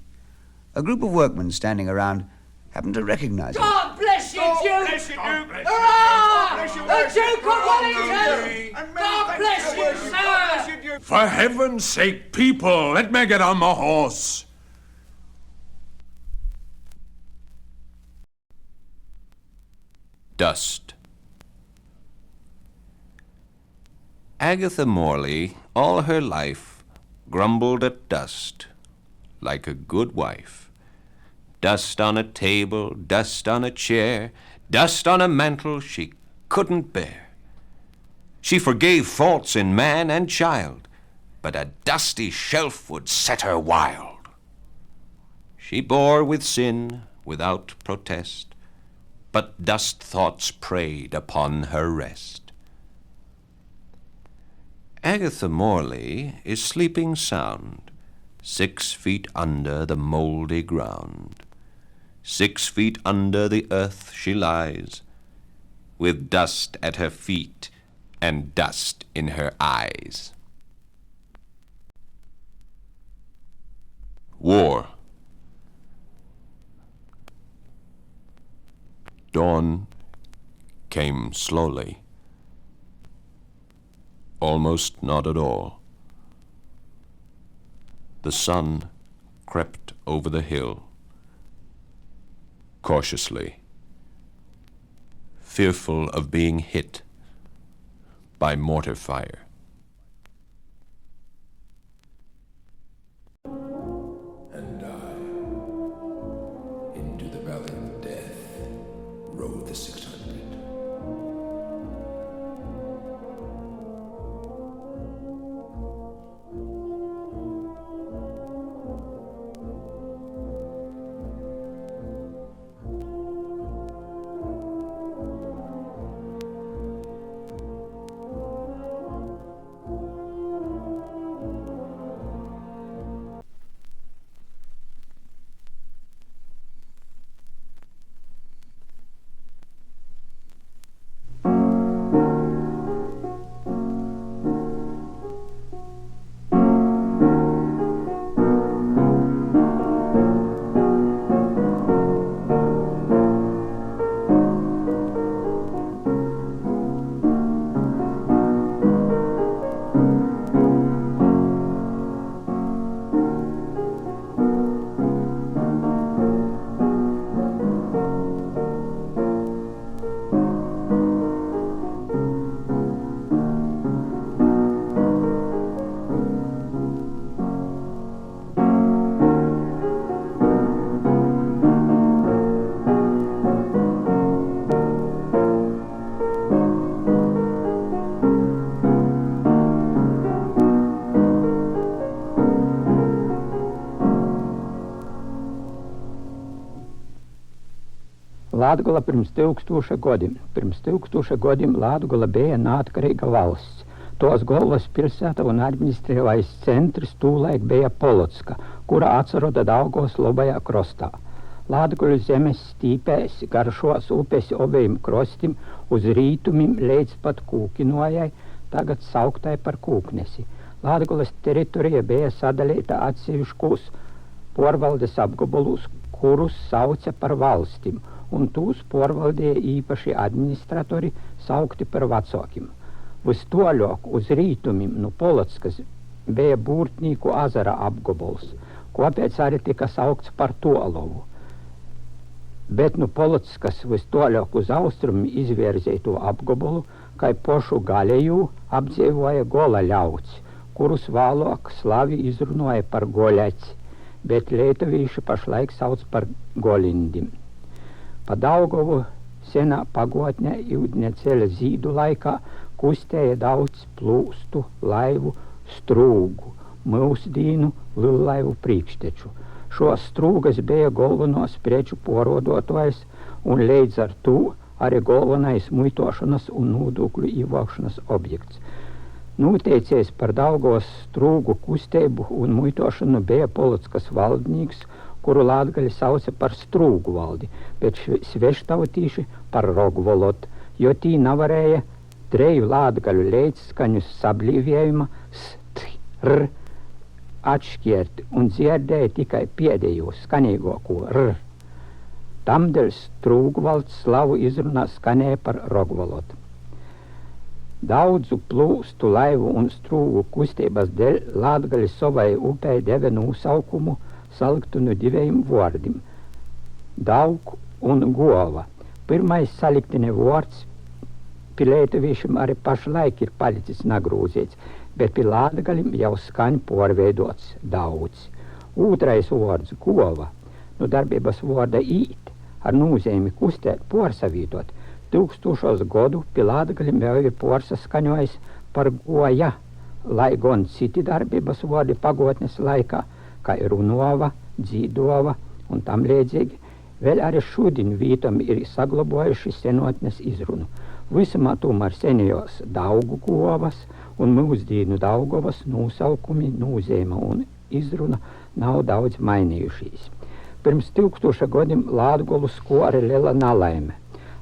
A group of workmen standing around happened to recognise him. God bless you, Duke! Bless you, Duke! Hurrah! The Duke of Wellington! God bless you, sir! For heaven's sake, people, let me get on my horse. Dust. Agatha Morley, all her life, grumbled at dust, like a good wife. Dust on a table, dust on a chair, dust on a mantle she couldn't bear. She forgave faults in man and child, but a dusty shelf would set her wild. She bore with sin without protest, but dust thoughts preyed upon her rest. Agatha Morley is sleeping sound, 6 feet under the mouldy ground. 6 feet under the earth she lies, with dust at her feet and dust in her eyes. War. Dawn came slowly, almost not at all. The sun crept over the hill, cautiously, fearful of being hit by mortar fire. And I, into the valley of death, rode the 600. Latgola pirms 1000 gadiem. Pirms 1000 gadiem Latgola bija neatkarīga valsts. Tos galvas pilsēta un administratīvais centrs tūlaik bija Polocka, kura atrodas Daugavas labajā krastā. Latgoļu zemes stīpēs garšos upes obējiem krostim uz rītumim līdz pat Kūkinojai, tagad sauktai par Kūknesi. Latgolas teritorija bija sadalīta atsevišķos porvaldes apgabalus, kurus sauca par valstim, un tūs porvaldēja īpaši administratori saukti par vecākiem. Vistoļāk uz rītumim no Polockas bija Būrtnīku azara apgabals, kāpēc arī tika saukts par Tolovu. Bet no Polockas vistoļāk uz austrumu izvirzēto apgabalu, kai pošu Galēju apdzīvoja gola ļauds, kurus vēlāk slavi izrunāja par goļaci, bet lietuvīši pašlaik sauc par golindim. Pa Daugavu senā pagotnē Jūdņeceļa zīdu laikā kustēja daudz plūstu, laivu, strūgu, mūsdīnu, liellaivu priekšteču. Šos strūgas bija galvenos preču porodotojs un līdz ar to arī galvenais muitošanas un nodokļu ievākšanas objekts. Noteicies par Daugavas strūgu kustību un muitošanu bija Polockas valdnieks, kuru latgaļi sauca par strūgu valdi, bet sveštautīši par Rogvolot, jo tī nevarēja treju latgaļu līdzskaņus sablīvējuma st-r atšķirt un dzirdēja tikai pēdējo skanīgāko r. Tamdēļ strūgu valds slavu izrunā skanēja par Rogvolot. Daudzu plūstu, laivu un strūgu kustības dēļ latgaļi savai upei deva nosaukumu saliktu no 2 vārdiem – Daug un Gova. Pirmais saliktine vārds pie lietuvīšiem arī pašlaik ir palicis nagrūzīts, bet pie latgaļiem jau skaņ porveidots Daudz. Otrais vārds – Gova. darbības vārda īt ar nozīmi kustēt, porsavītot. 1000 godu pie Latgaļa jau ir porsaskaņojis par goja, lai gan citi darbības vārdi pagotnes laikā, kā ir runova, dzīdova un tam līdzīgi, vēl arī šodien vītam ir saglabojuši senotnes izrunu. Visumā tomēr senajos Daugu govas un mūsdīnu Daugavas nosaukumi, nozīme un izruna nav daudz mainījušies. Pirms 1000 gadiem Latgolu skora liela nalaime.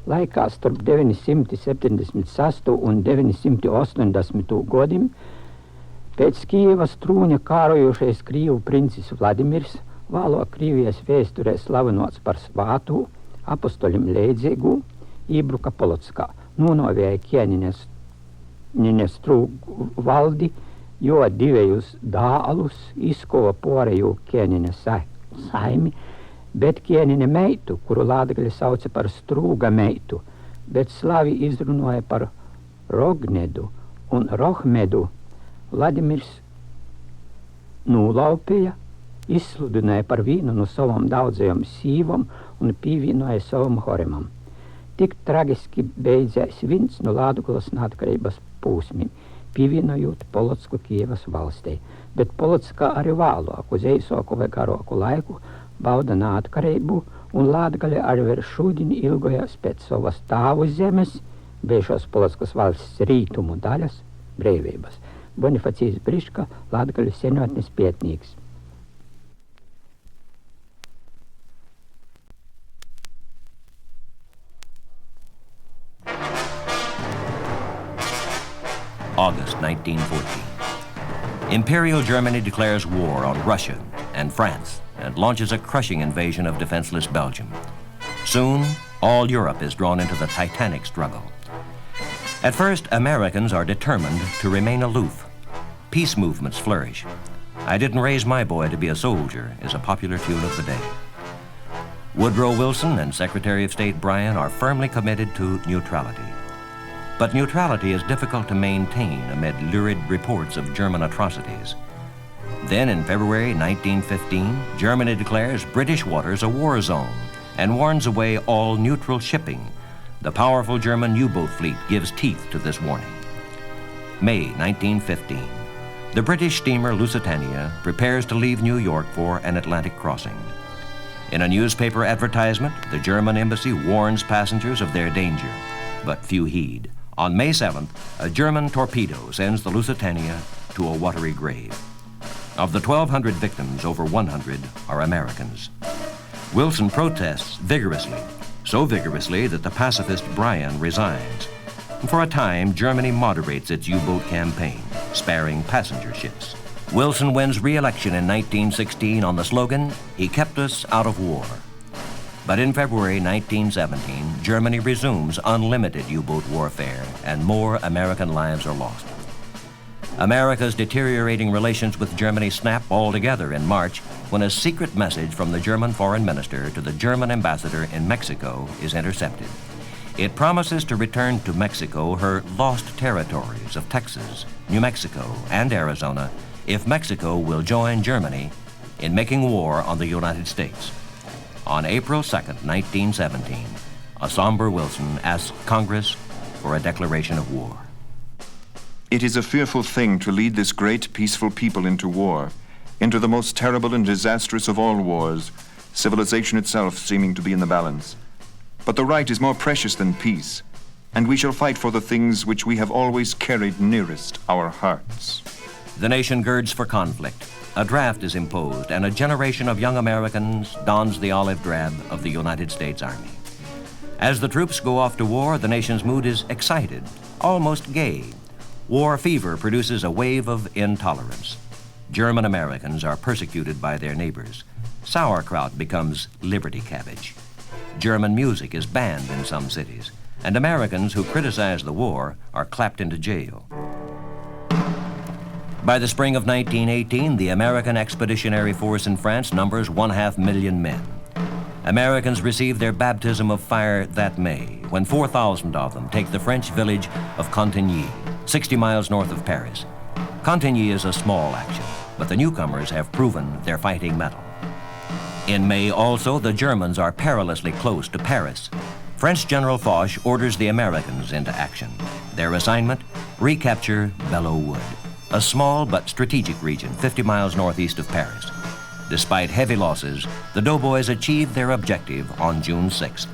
Laikā starp 976 un 980 gadiem pēc Kijevas trūņa kārojušais Krīvu princis Vladimirs, vēlāk Krīvijas vēsturē slavinots par svātu, apostolim leidzīgu, ībruka Polotskā, nonovēja Kienines trūgu valdi, jo divējus dālus izkova poreju Kienines saimi, bet Kienine meitu, kuru Latgaļa sauca par Strūga meitu, bet slavi izrunoja par Rognedu un Rohmedu, Vladimirs nūlaupīja, izsludināja par vīnu no savam daudzajam sīvam un pīvīnoja savam horemam. Tik tragiski beidzēs viens no Latgulas neatkarības pūsmim, pīvīnojot Polotsku Kijevas valstī, bet Polotska arī vēlāk uz eisoku vai garoku laiku bauda neatkarību, un Latgaļa arī vēl šodien ilgojas pēc savas tāvu zemes, bijušos Polotskas valsts rītumu daļas, brīvības. Bonifacijs Briška, Latgaļu senotnes pietnīgs. August 1914. Imperial Germany declares war on Russia and France and launches a crushing invasion of defenseless Belgium. Soon, all Europe is drawn into the titanic struggle. At first, Americans are determined to remain aloof. Peace movements flourish. "I didn't raise my boy to be a soldier" is a popular tune of the day. Woodrow Wilson and Secretary of State Bryan are firmly committed to neutrality. But neutrality is difficult to maintain amid lurid reports of German atrocities. Then in February 1915, Germany declares British waters a war zone and warns away all neutral shipping. The powerful German U-boat fleet gives teeth to this warning. May 1915. The British steamer Lusitania prepares to leave New York for an Atlantic crossing. In a newspaper advertisement, the German embassy warns passengers of their danger, but few heed. On May 7th, a German torpedo sends the Lusitania to a watery grave. Of the 1,200 victims, over 100 are Americans. Wilson protests vigorously, so vigorously that the pacifist Bryan resigns. For a time, Germany moderates its U-boat campaign, sparing passenger ships. Wilson wins re-election in 1916 on the slogan, "He kept us out of war." But in February 1917, Germany resumes unlimited U-boat warfare, and more American lives are lost. America's deteriorating relations with Germany snap altogether in March when a secret message from the German foreign minister to the German ambassador in Mexico is intercepted. It promises to return to Mexico her lost territories of Texas, New Mexico, and Arizona if Mexico will join Germany in making war on the United States. On April 2nd, 1917, a somber Wilson asks Congress for a declaration of war. It is a fearful thing to lead this great peaceful people into war, into the most terrible and disastrous of all wars, civilization itself seeming to be in the balance. But the right is more precious than peace, and we shall fight for the things which we have always carried nearest our hearts. The nation girds for conflict. A draft is imposed, and a generation of young Americans dons the olive drab of the United States Army. As the troops go off to war, the nation's mood is excited, almost gay. War fever produces a wave of intolerance. German Americans are persecuted by their neighbors. Sauerkraut becomes liberty cabbage. German music is banned in some cities, and Americans who criticize the war are clapped into jail. By the spring of 1918, the American Expeditionary Force in France numbers 500,000 men. Americans receive their baptism of fire that May, when 4,000 of them take the French village of Cantigny, 60 miles north of Paris. Cantigny is a small action, but the newcomers have proven their fighting mettle. In May also, the Germans are perilously close to Paris. French General Foch orders the Americans into action. Their assignment, recapture Belleau Wood, a small but strategic region 50 miles northeast of Paris. Despite heavy losses, the doughboys achieved their objective on June 6th.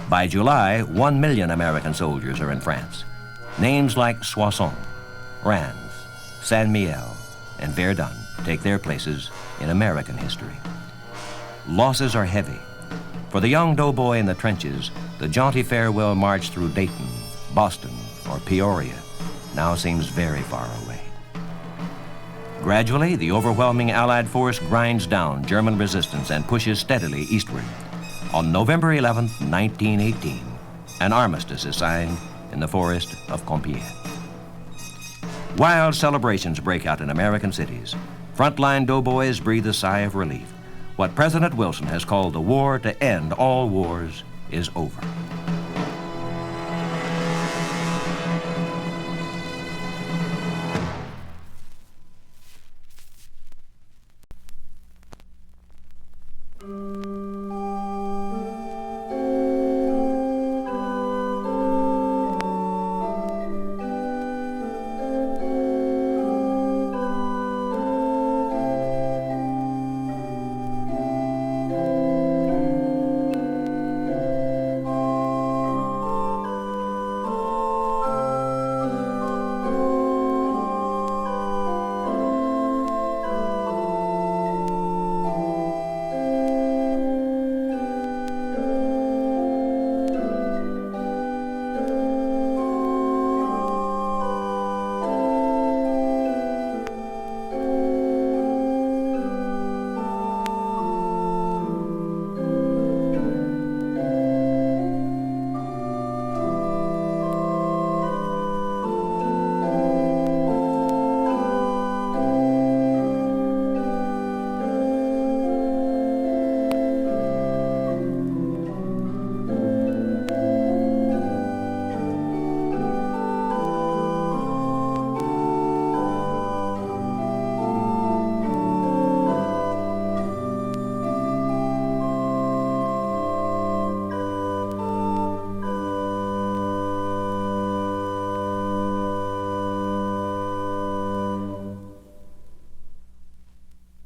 By July, 1 million American soldiers are in France. Names like Soissons, Rans, Saint-Mihiel, and Verdun take their places in American history. Losses are heavy. For the young doughboy in the trenches, the jaunty farewell march through Dayton, Boston, or Peoria now seems very far away. Gradually, the overwhelming Allied force grinds down German resistance and pushes steadily eastward. On November 11, 1918, an armistice is signed in the forest of Compiègne. Wild celebrations break out in American cities. Frontline doughboys breathe a sigh of relief. What President Wilson has called the war to end all wars is over.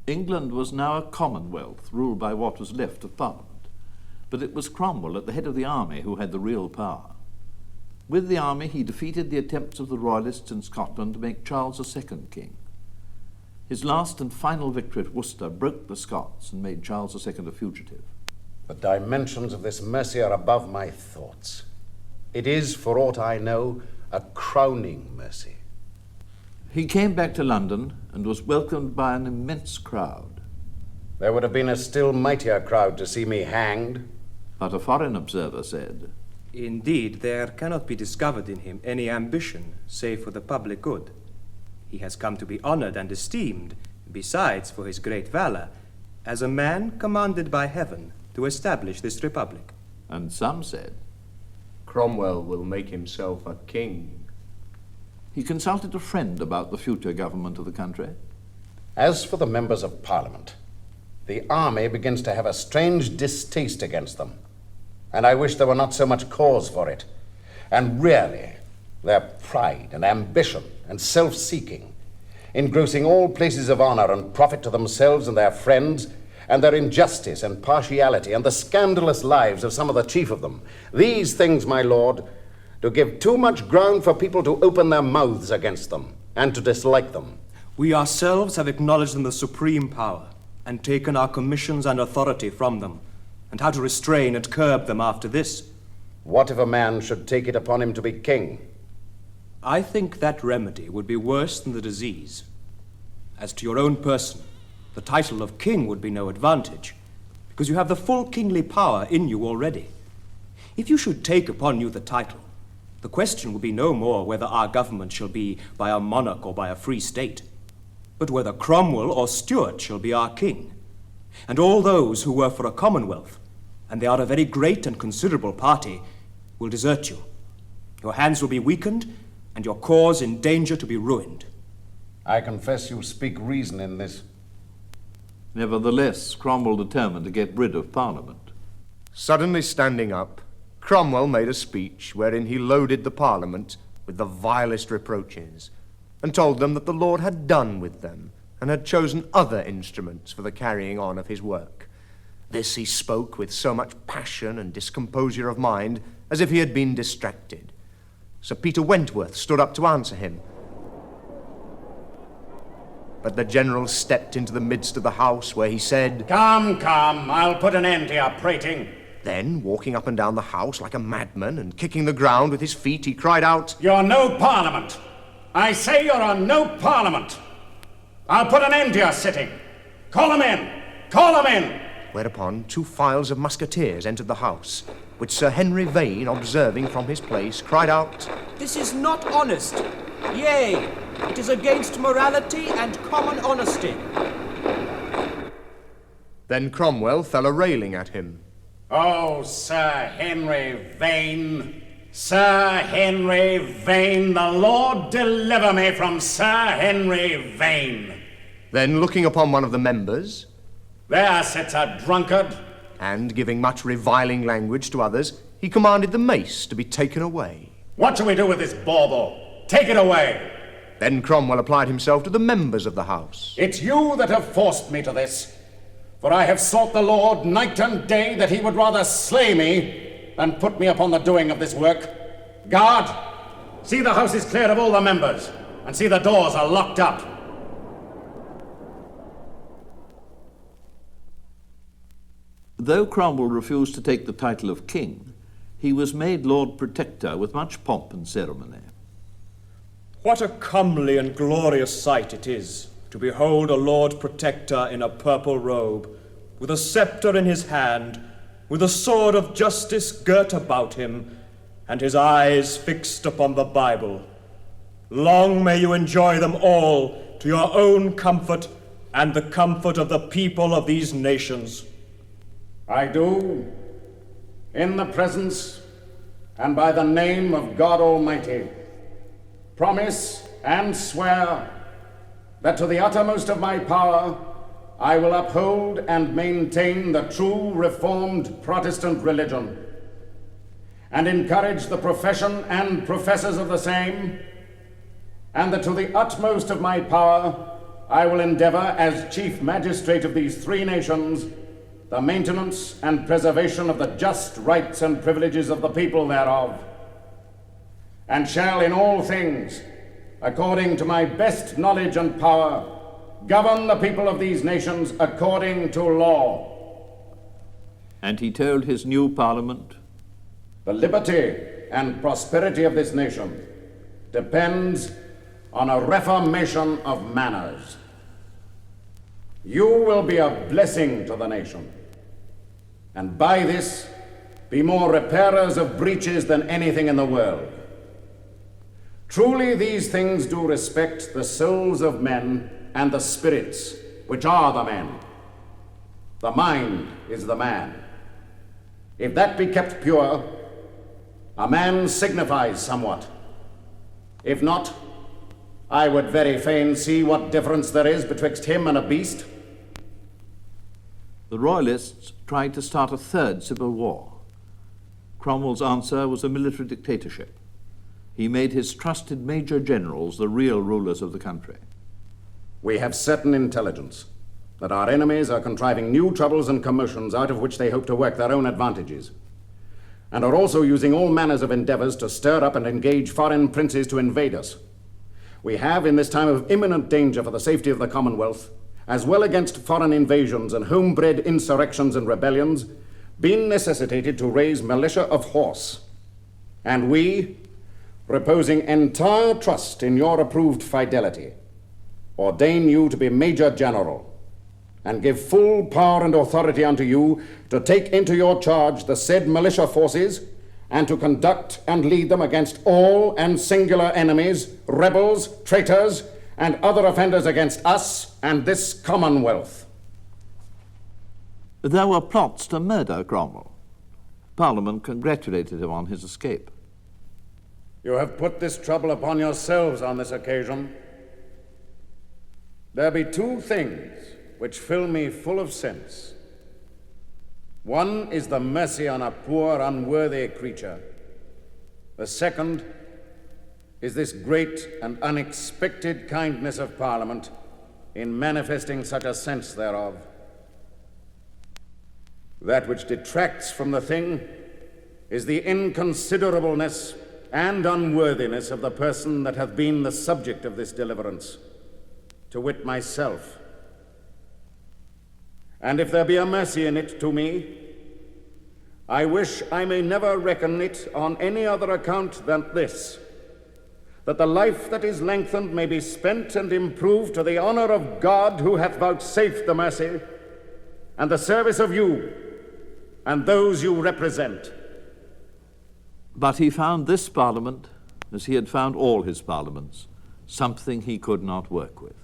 England was now a commonwealth ruled by what was left of Parliament, but it was Cromwell at the head of the army who had the real power. With the army he defeated the attempts of the Royalists in Scotland to make Charles II king. His last and final victory at Worcester broke the Scots and made Charles II a fugitive. The dimensions of this mercy are above my thoughts. It is, for aught I know, a crowning mercy. He came back to London and was welcomed by an immense crowd. There would have been a still mightier crowd to see me hanged. But a foreign observer said, "Indeed, there cannot be discovered in him any ambition save for the public good. He has come to be honored and esteemed, besides for his great valor, as a man commanded by heaven to establish this republic." And some said, "Cromwell will make himself a king." He consulted a friend about the future government of the country. As for the members of Parliament, the army begins to have a strange distaste against them, and I wish there were not so much cause for it. And really, their pride and ambition and self-seeking, engrossing all places of honor and profit to themselves and their friends, and their injustice and partiality, and the scandalous lives of some of the chief of them, these things, my lord, to give too much ground for people to open their mouths against them and to dislike them. We ourselves have acknowledged them the supreme power and taken our commissions and authority from them, and how to restrain and curb them after this. What if a man should take it upon him to be king? I think that remedy would be worse than the disease. As to your own person, the title of king would be no advantage, because you have the full kingly power in you already. If you should take upon you the title, the question will be no more whether our government shall be by a monarch or by a free state, but whether Cromwell or Stuart shall be our king. And all those who were for a commonwealth, and they are a very great and considerable party, will desert you. Your hands will be weakened, and your cause in danger to be ruined. I confess you speak reason in this. Nevertheless, Cromwell determined to get rid of Parliament. Suddenly standing up, Cromwell made a speech wherein he loaded the Parliament with the vilest reproaches, and told them that the Lord had done with them, and had chosen other instruments for the carrying on of his work. This he spoke with so much passion and discomposure of mind, as if he had been distracted. Sir Peter Wentworth stood up to answer him, but the general stepped into the midst of the house, where he said, Come, I'll put an end to your prating. Then, walking up and down the house like a madman, and kicking the ground with his feet, he cried out, You're no Parliament! I say you're on no Parliament! I'll put an end to your sitting! Call 'em in! Call 'em in! Whereupon 2 files of musketeers entered the house, which Sir Henry Vane, observing from his place, cried out, This is not honest. Yea, it is against morality and common honesty. Then Cromwell fell a-railing at him. Oh, Sir Henry Vane! Sir Henry Vane! The Lord deliver me from Sir Henry Vane! Then, looking upon one of the members, There sits a drunkard, and giving much reviling language to others, he commanded the mace to be taken away. What shall we do with this bauble? Take it away! Then Cromwell applied himself to the members of the house. It's you that have forced me to this, for I have sought the Lord night and day that he would rather slay me than put me upon the doing of this work. Guard, see the house is cleared of all the members, and see the doors are locked up. Though Cromwell refused to take the title of king, he was made Lord Protector with much pomp and ceremony. What a comely and glorious sight it is to behold a Lord Protector in a purple robe, with a scepter in his hand, with a sword of justice girt about him, and his eyes fixed upon the Bible. Long may you enjoy them all to your own comfort and the comfort of the people of these nations. I do, in the presence and by the name of God Almighty, promise and swear that to the uttermost of my power I will uphold and maintain the true Reformed Protestant religion, and encourage the profession and professors of the same, and that to the utmost of my power I will endeavor, as Chief Magistrate of these 3 nations, the maintenance and preservation of the just rights and privileges of the people thereof, and shall in all things, according to my best knowledge and power, govern the people of these nations according to law. And he told his new Parliament, The liberty and prosperity of this nation depends on a reformation of manners. You will be a blessing to the nation, and by this be more repairers of breaches than anything in the world. Truly these things do respect the souls of men and the spirits, which are the men. The mind is the man. If that be kept pure, a man signifies somewhat. If not, I would very fain see what difference there is betwixt him and a beast. The Royalists tried to start a 3rd civil war. Cromwell's answer was a military dictatorship. He made his trusted major generals the real rulers of the country. We have certain intelligence that our enemies are contriving new troubles and commotions out of which they hope to work their own advantages, and are also using all manners of endeavors to stir up and engage foreign princes to invade us. We have, in this time of imminent danger for the safety of the Commonwealth, as well against foreign invasions and homebred insurrections and rebellions, been necessitated to raise militia of horse. And we, reposing entire trust in your approved fidelity, ordain you to be Major General, and give full power and authority unto you to take into your charge the said militia forces, and to conduct and lead them against all and singular enemies, rebels, traitors, and other offenders against us and this Commonwealth. There were plots to murder Cromwell. Parliament congratulated him on his escape. You have put this trouble upon yourselves on this occasion. There be 2 things which fill me full of sense. One is the mercy on a poor, unworthy creature. The second is this great and unexpected kindness of Parliament in manifesting such a sense thereof. That which detracts from the thing is the inconsiderableness and unworthiness of the person that hath been the subject of this deliverance, to wit myself. And if there be a mercy in it to me, I wish I may never reckon it on any other account than this, that the life that is lengthened may be spent and improved to the honor of God, who hath vouchsafed the mercy, and the service of you and those you represent. But he found this Parliament, as he had found all his parliaments, something he could not work with.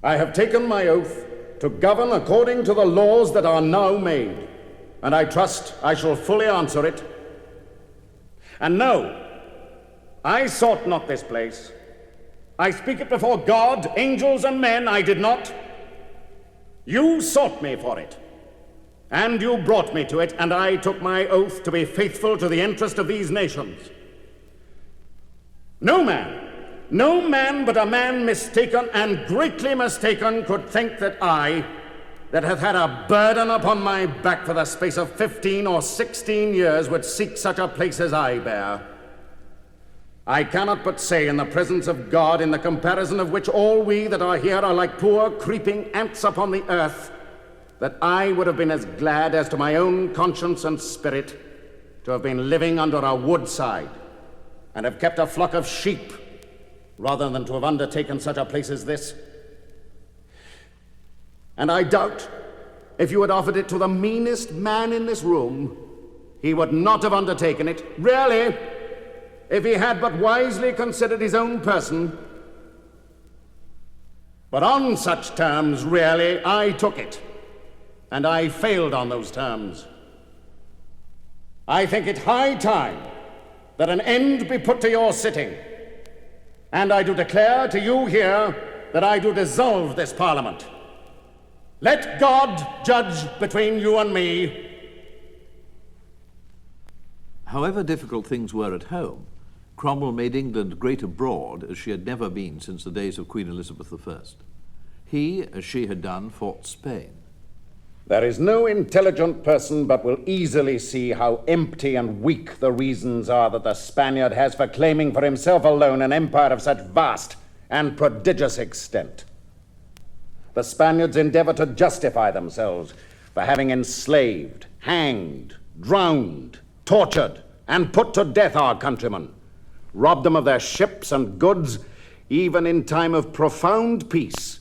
I have taken my oath to govern according to the laws that are now made, and I trust I shall fully answer it. And no, I sought not this place. I speak it before God, angels, and men, I did not. You sought me for it, and you brought me to it, and I took my oath to be faithful to the interest of these nations. No man but a man mistaken, and greatly mistaken, could think that I, that hath had a burden upon my back for the space of 15 or 16 years, would seek such a place as I bear. I cannot but say, in the presence of God, in the comparison of which all we that are here are like poor creeping ants upon the earth, that I would have been as glad as to my own conscience and spirit to have been living under a woodside and have kept a flock of sheep rather than to have undertaken such a place as this. And I doubt if you had offered it to the meanest man in this room, he would not have undertaken it, really, if he had but wisely considered his own person. But on such terms, really, I took it, and I failed on those terms. I think it high time that an end be put to your sitting, and I do declare to you here that I do dissolve this Parliament. Let God judge between you and me. However difficult things were at home, Cromwell made England great abroad as she had never been since the days of Queen Elizabeth I. He, as she had done, fought Spain. There is no intelligent person but will easily see how empty and weak the reasons are that the Spaniard has for claiming for himself alone an empire of such vast and prodigious extent. The Spaniards endeavor to justify themselves for having enslaved, hanged, drowned, tortured, and put to death our countrymen, robbed them of their ships and goods, even in time of profound peace,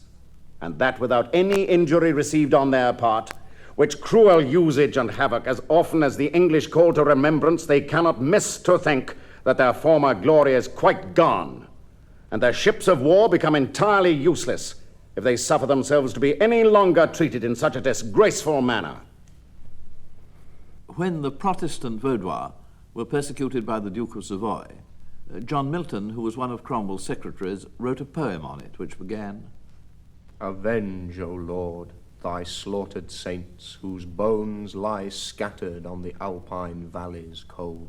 and that without any injury received on their part, which cruel usage and havoc, as often as the English call to remembrance, they cannot miss to think that their former glory is quite gone, and their ships of war become entirely useless if they suffer themselves to be any longer treated in such a disgraceful manner. When the Protestant Vaudois were persecuted by the Duke of Savoy, John Milton, who was one of Cromwell's secretaries, wrote a poem on it which began, "Avenge, O Lord, thy slaughtered saints, whose bones lie scattered on the Alpine valleys cold."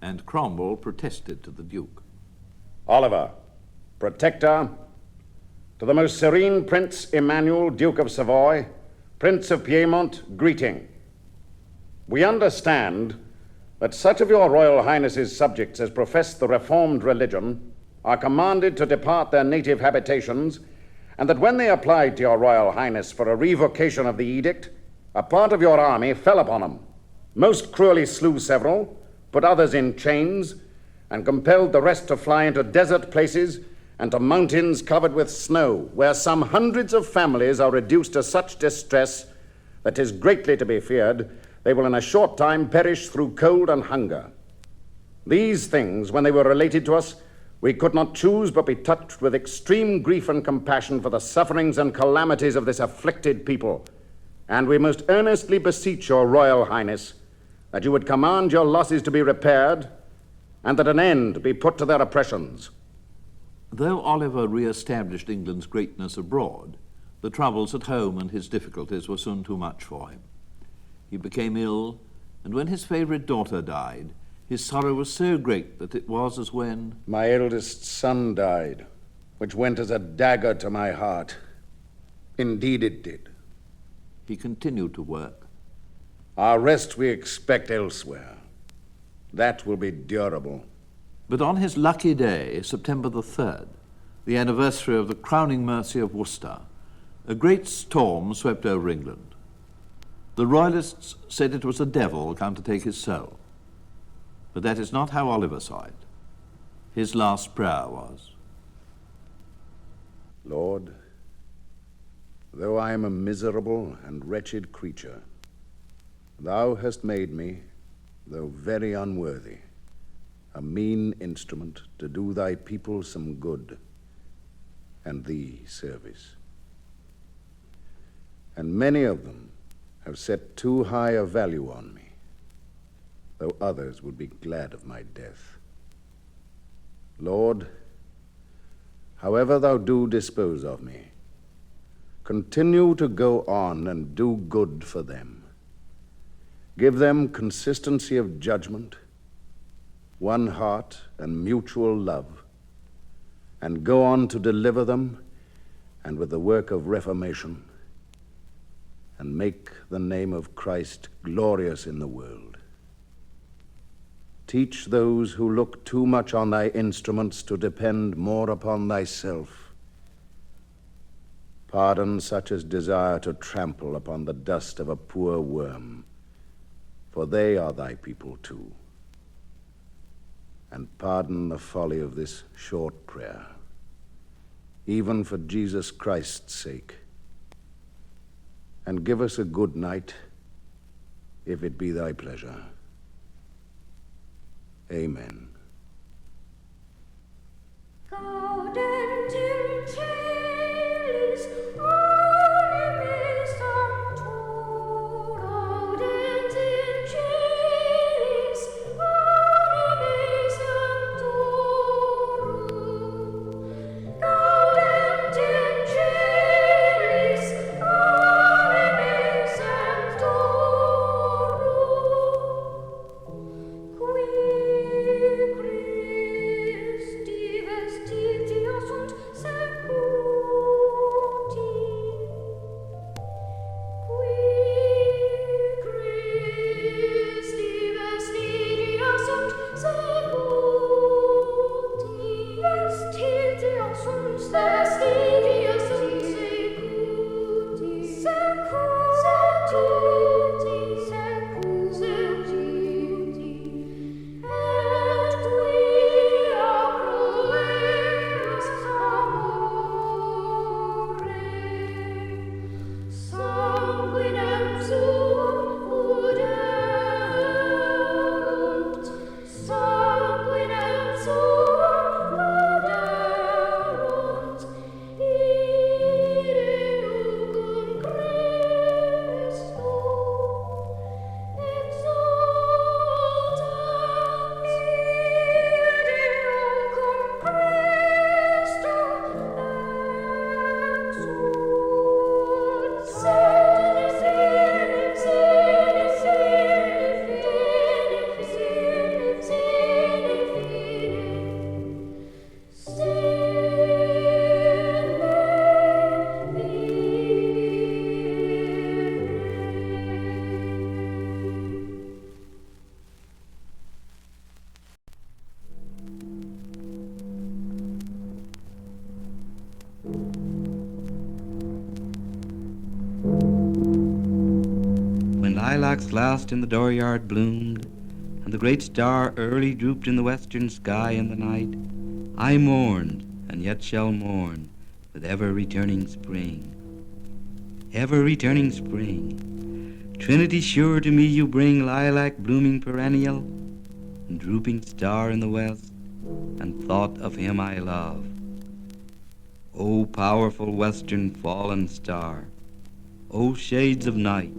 And Cromwell protested to the Duke. Oliver, Protector, to the most serene Prince Emmanuel, Duke of Savoy, Prince of Piedmont, greeting. We understand that such of your Royal Highness's subjects as profess the Reformed religion are commanded to depart their native habitations, and that when they applied to your Royal Highness for a revocation of the edict, a part of your army fell upon them, most cruelly slew several, put others in chains, and compelled the rest to fly into desert places and to mountains covered with snow, where some hundreds of families are reduced to such distress that 'tis greatly to be feared they will in a short time perish through cold and hunger. These things, when they were related to us, we could not choose but be touched with extreme grief and compassion for the sufferings and calamities of this afflicted people, and we most earnestly beseech your Royal Highness that you would command your losses to be repaired, and that an end be put to their oppressions. Though Oliver re-established England's greatness abroad, The troubles at home and his difficulties were soon too much for him. He became ill, and when his favourite daughter died, his sorrow was so great that it was as when... My eldest son died, which went as a dagger to my heart. Indeed it did. He continued to work. Our rest we expect elsewhere. That will be durable. But on his lucky day, September the 3rd, the anniversary of the crowning mercy of Worcester, a great storm swept over England. The Royalists said it was the devil come to take his soul. But that is not how Oliver saw it. His last prayer was, Lord, though I am a miserable and wretched creature, thou hast made me, though very unworthy, a mean instrument to do thy people some good and thee service. And many of them have set too high a value on me, though others would be glad of my death. Lord, however thou do dispose of me, continue to go on and do good for them. Give them consistency of judgment, one heart and mutual love, and go on to deliver them, and with the work of reformation, and make the name of Christ glorious in the world. Teach those who look too much on thy instruments to depend more upon thyself. Pardon such as desire to trample upon the dust of a poor worm, for they are thy people too. And pardon the folly of this short prayer, even for Jesus Christ's sake. And give us a good night, if it be thy pleasure. Amen. Lilacs last in the dooryard bloomed, and the great star early drooped in the western sky in the night, I mourned, and yet shall mourn, with ever-returning spring. Ever-returning spring, Trinity sure to me you bring, lilac blooming perennial, and drooping star in the west, and thought of him I love. O powerful western fallen star, O shades of night,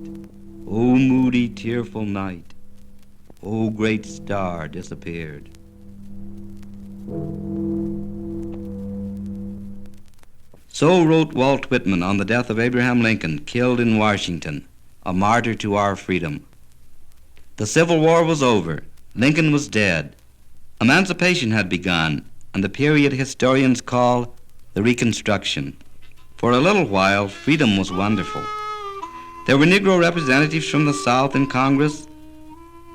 O moody, tearful night, O great star So wrote Walt Whitman on the death of Abraham Lincoln, killed in Washington, a martyr to our freedom. The Civil War was over. Lincoln was dead. Emancipation had begun, and the period historians call the Reconstruction. For a little while, freedom was wonderful. There were Negro representatives from the South in Congress.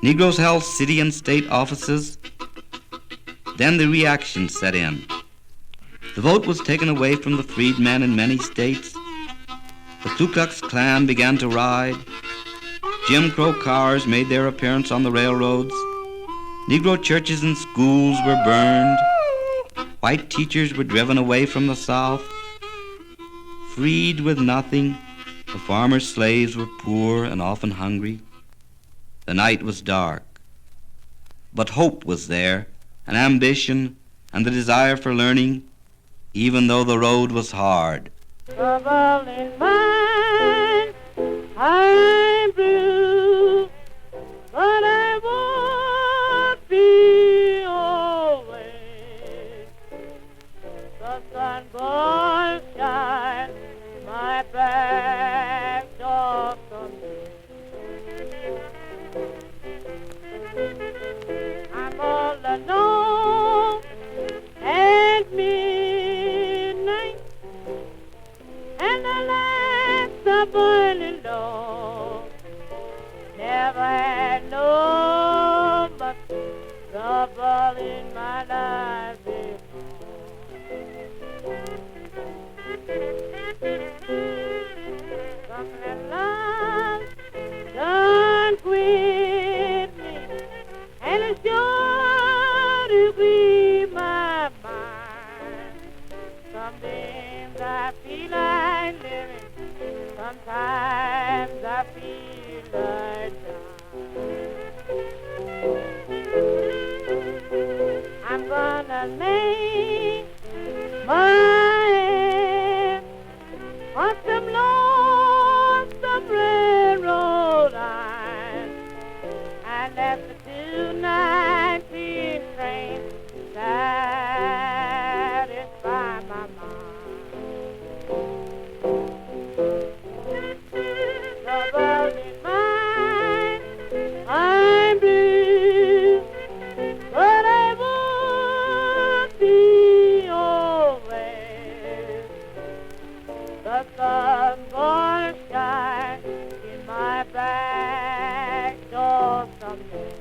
Negroes held city and state offices. Then the reaction set in. The vote was taken away from the freedmen in many states. The Ku Klux Klan began to ride. Jim Crow cars made their appearance on the railroads. Negro churches and schools were burned. White teachers were driven away from the South. Freed with nothing, the farmers' slaves were poor and often hungry. The night was dark. But hope was there, and ambition, and the desire for learning, even though the road was hard. Trouble in mind, I'm blue, but I won't be always. The sun will shine my back door someday. I'm all alone at midnight, and the lights are burning low. Never had no much trouble in my life before. Something love done quit me, and it's sure to be my mind. Some days I feel like living, sometimes I feel like dying. I'm gonna lay my head on some lonesome railroad line, and let the 219 train satisfy my mind. Trouble in mind, I'm blue, but I won't be always. The sun gonna shine in my back door someday.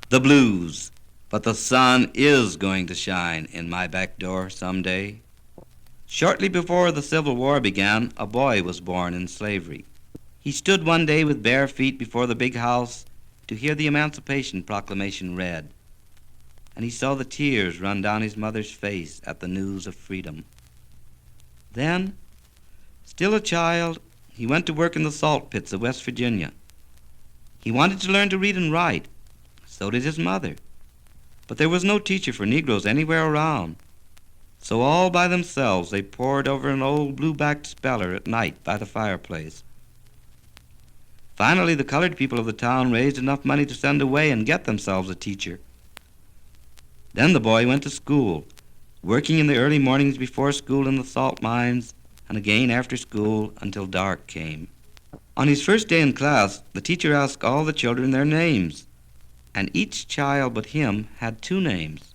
The blues, but the sun is going to shine in my back door someday. Shortly before the Civil War began, a boy was born in slavery. He stood one day with bare feet before the big house to hear the Emancipation Proclamation read, and he saw the tears run down his mother's face at the news of freedom. Then, still a child, he went to work in the salt pits of West Virginia. He wanted to learn to read and write. So did his mother. But there was no teacher for Negroes anywhere around. So all by themselves they pored over an old blue-backed speller at night by the fireplace. Finally, the colored people of the town raised enough money to send away and get themselves a teacher. Then the boy went to school, working in the early mornings before school in the salt mines, and again after school until dark came. On his first day in class, the teacher asked all the children their names, and each child but him had 2 names.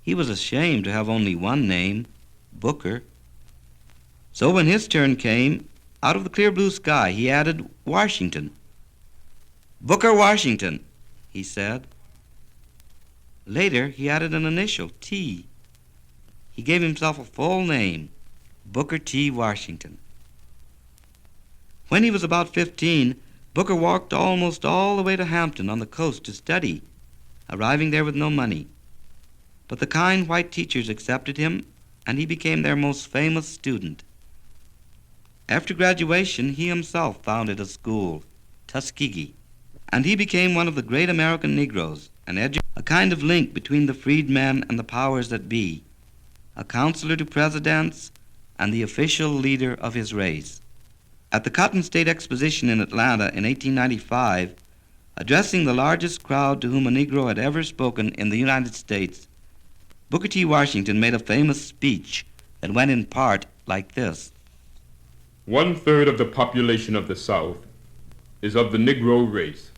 He was ashamed to have only one name, Booker. So when his turn came, out of the clear blue sky, he added Washington. Booker Washington, he said. Later, he added an initial, T. He gave himself a full name, Booker T. Washington. When he was about 15, Booker walked almost all the way to Hampton on the coast to study, arriving there with no money. But the kind white teachers accepted him, and he became their most famous student. After graduation, he himself founded a school, Tuskegee, and he became one of the great American Negroes, a kind of link between the freedmen and the powers that be, a counselor to presidents and the official leader of his race. At the Cotton State Exposition in Atlanta in 1895, Addressing the largest crowd to whom a Negro had ever spoken in the United States, Booker T. Washington made a famous speech that went in part like this. 1/3 of the population of the South is of the Negro race.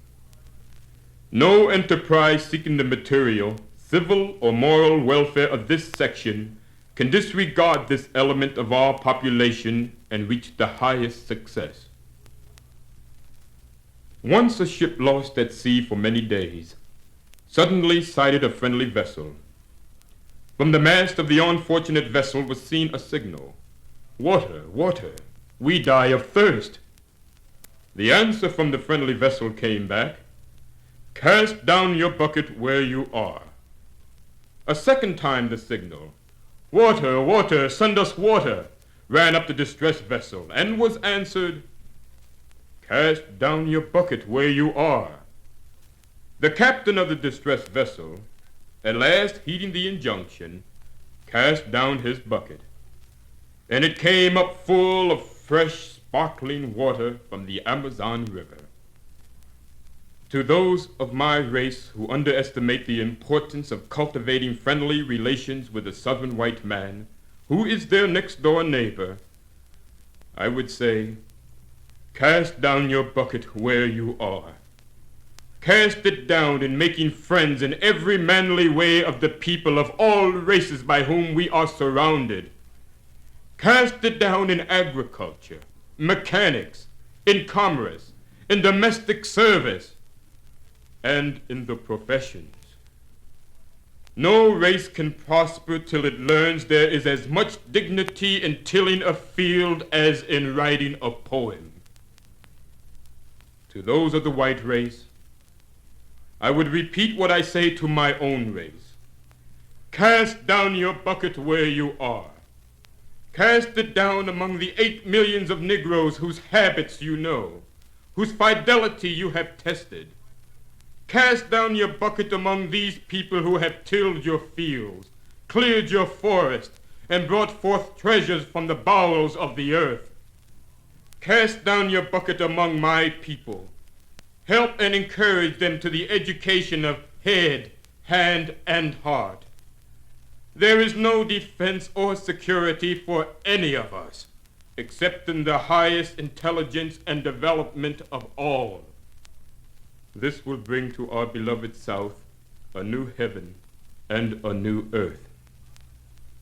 No enterprise seeking the material, civil, or moral welfare of this section can disregard this element of our population and reach the highest success. Once a ship lost at sea for many days suddenly sighted a friendly vessel. From the mast of the unfortunate vessel was seen a signal, "Water, water, we die of thirst." The answer from the friendly vessel came back, "Cast down your bucket where you are." A second time the signal, "Water, water, send us water," ran up the distressed vessel and was answered, "Cast down your bucket where you are." The captain of the distressed vessel, at last heeding the injunction, cast down his bucket, and it came up full of fresh, sparkling water from the Amazon River. To those of my race who underestimate the importance of cultivating friendly relations with the Southern white man, who is their next-door neighbor, I would say, cast down your bucket where you are. Cast it down in making friends in every manly way of the people of all races by whom we are surrounded. Cast it down in agriculture, mechanics, in commerce, in domestic service, and in the professions. No race can prosper till it learns there is as much dignity in tilling a field as in writing a poem. To those of the white race, I would repeat what I say to my own race. Cast down your bucket where you are. Cast it down among the 8 millions of Negroes whose habits you know, whose fidelity you have tested. Cast down your bucket among these people who have tilled your fields, cleared your forest, and brought forth treasures from the bowels of the earth. Cast down your bucket among my people. Help and encourage them to the education of head, hand, and heart. There is no defense or security for any of us, except in the highest intelligence and development of all. This will bring to our beloved South a new heaven and a new earth.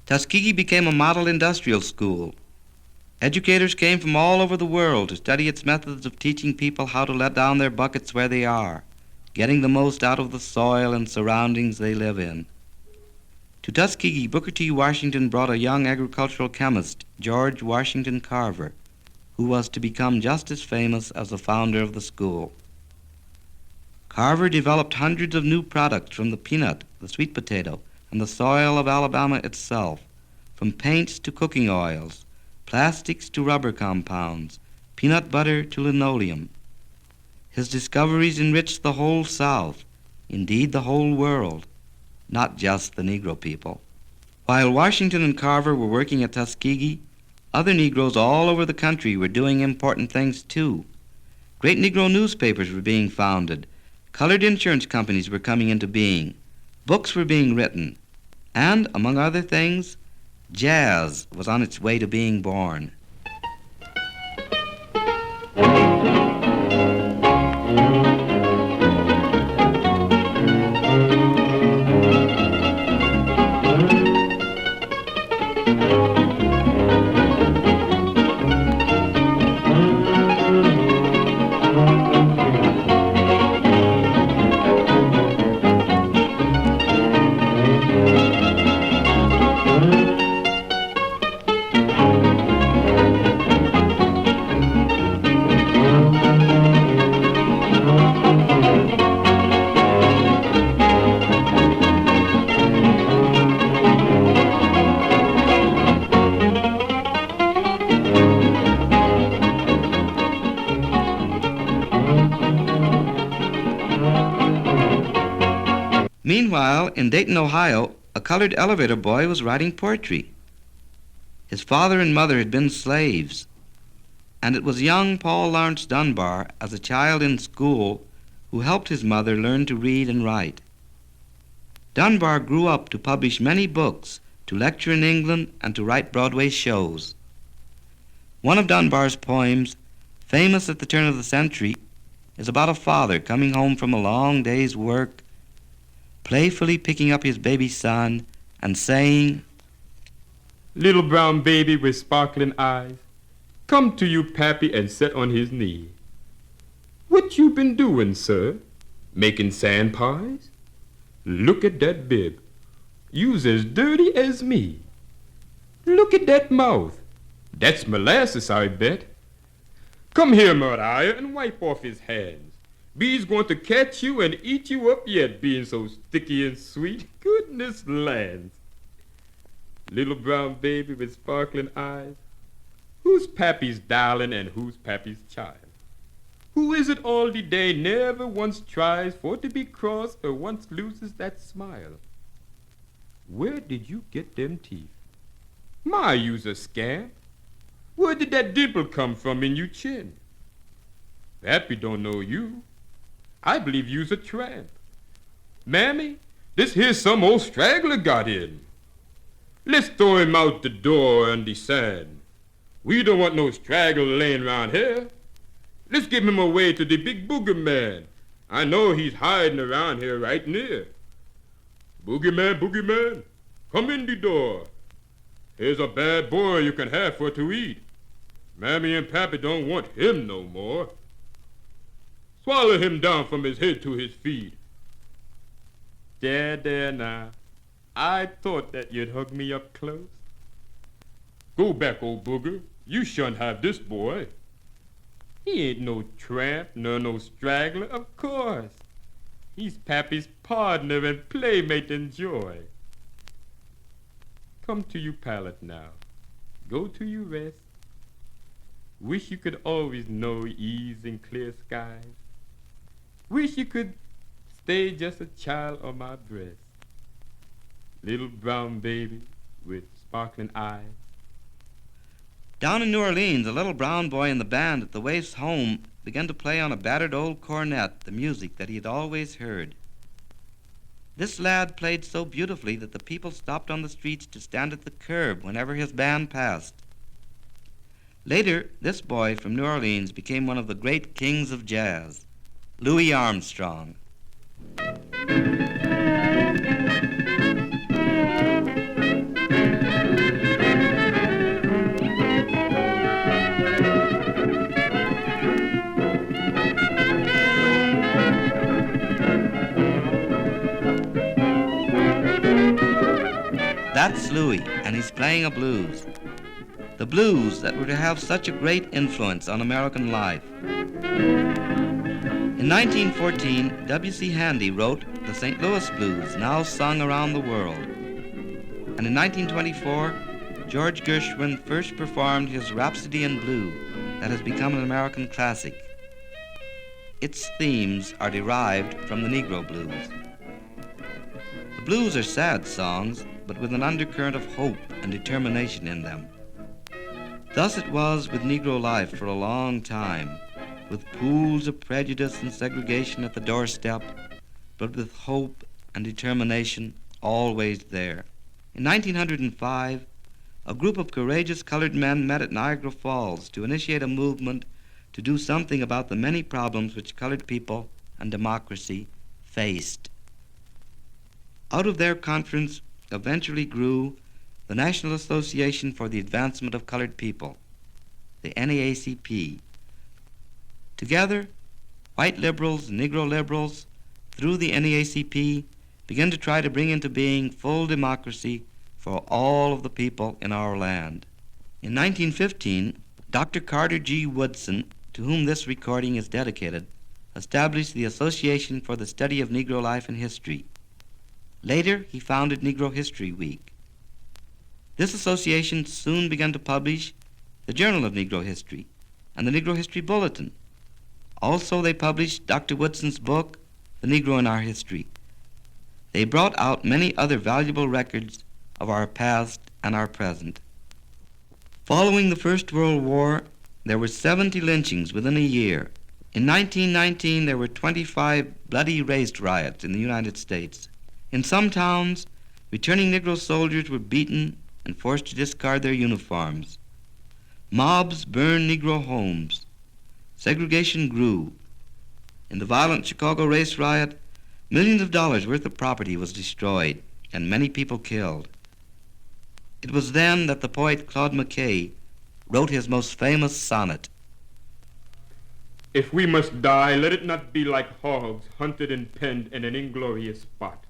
Tuskegee became a model industrial school. Educators came from all over the world to study its methods of teaching people how to let down their buckets where they are, getting the most out of the soil and surroundings they live in. To Tuskegee, Booker T. Washington brought a young agricultural chemist, George Washington Carver, who was to become just as famous as the founder of the school. Carver developed hundreds of new products from the peanut, the sweet potato, and the soil of Alabama itself, from paints to cooking oils, plastics to rubber compounds, peanut butter to linoleum. His discoveries enriched the whole South, indeed the whole world, not just the Negro people. While Washington and Carver were working at Tuskegee, other Negroes all over the country were doing important things too. Great Negro newspapers were being founded, colored insurance companies were coming into being, books were being written, and, among other things, jazz was on its way to being born. Meanwhile, in Dayton, Ohio, a colored elevator boy was writing poetry. His father and mother had been slaves, and it was young Paul Laurence Dunbar, as a child in school, who helped his mother learn to read and write. Dunbar grew up to publish many books, to lecture in England, and to write Broadway shows. One of Dunbar's poems, famous at the turn of the century, is about a father coming home from a long day's work, playfully picking up his baby son and saying, "Little brown baby with sparkling eyes, come to you, pappy, and sit on his knee. What you been doing, sir? Making sand pies? Look at that bib. You's as dirty as me. Look at that mouth. That's molasses, I bet. Come here, Mariah, and wipe off his hands. Bee's going to catch you and eat you up yet, being so sticky and sweet. Goodness lands. Little brown baby with sparkling eyes, who's pappy's darling and who's pappy's child? Who is it all the day never once tries for to be cross or once loses that smile? Where did you get them teeth? My, you's a scamp. Where did that dimple come from in you chin? Pappy don't know you. I believe you's a tramp. Mammy, this here's some old straggler got in. Let's throw him out the door on the sand. We don't want no straggler laying around here. Let's give him away to the big booger man. I know he's hiding around here right near. Boogeyman, come in the door. Here's a bad boy you can have for to eat. Mammy and Pappy don't want him no more. Swallow him down from his head to his feet. There now. I thought that you'd hug me up close. Go back, old booger. You shouldn't have this boy. He ain't no tramp nor no straggler, of course. He's Pappy's partner and playmate and joy. Come to you pallet now. Go to you rest. Wish you could always know ease and clear skies. Wish you could stay just a child on my breast. Little brown baby with sparkling eyes. Down in New Orleans, a little brown boy in the band at the waif's home began to play on a battered old cornet the music that he had always heard. This lad played so beautifully that the people stopped on the streets to stand at the curb whenever his band passed. Later, this boy from New Orleans became one of the great kings of jazz, Louis Armstrong. That's Louis, and he's playing a blues. The blues that were to have such a great influence on American life. In 1914, W.C. Handy wrote the St. Louis Blues, now sung around the world. And in 1924, George Gershwin first performed his Rhapsody in Blue that has become an American classic. Its themes are derived from the Negro blues. The blues are sad songs, but with an undercurrent of hope and determination in them. Thus it was with Negro life for a long time, with pools of prejudice and segregation at the doorstep, but with hope and determination always there. In 1905, a group of courageous colored men met at Niagara Falls to initiate a movement to do something about the many problems which colored people and democracy faced. Out of their conference eventually grew the National Association for the Advancement of Colored People, the NAACP. Together, white liberals and Negro liberals, through the NAACP, began to try to bring into being full democracy for all of the people in our land. In 1915, Dr. Carter G. Woodson, to whom this recording is dedicated, established the Association for the Study of Negro Life and History. Later, he founded Negro History Week. This association soon began to publish the Journal of Negro History and the Negro History Bulletin. Also, they published Dr. Woodson's book, The Negro in Our History. They brought out many other valuable records of our past and our present. Following the First World War, there were 70 lynchings within a year, In 1919, there were 25 bloody race riots in the United States. In some towns, returning Negro soldiers were beaten and forced to discard their uniforms. Mobs burned Negro homes. Segregation grew. In the violent Chicago race riot, millions of dollars worth of property was destroyed and many people killed. It was then that the poet Claude McKay wrote his most famous sonnet. If we must die, let it not be like hogs hunted and penned in an inglorious spot,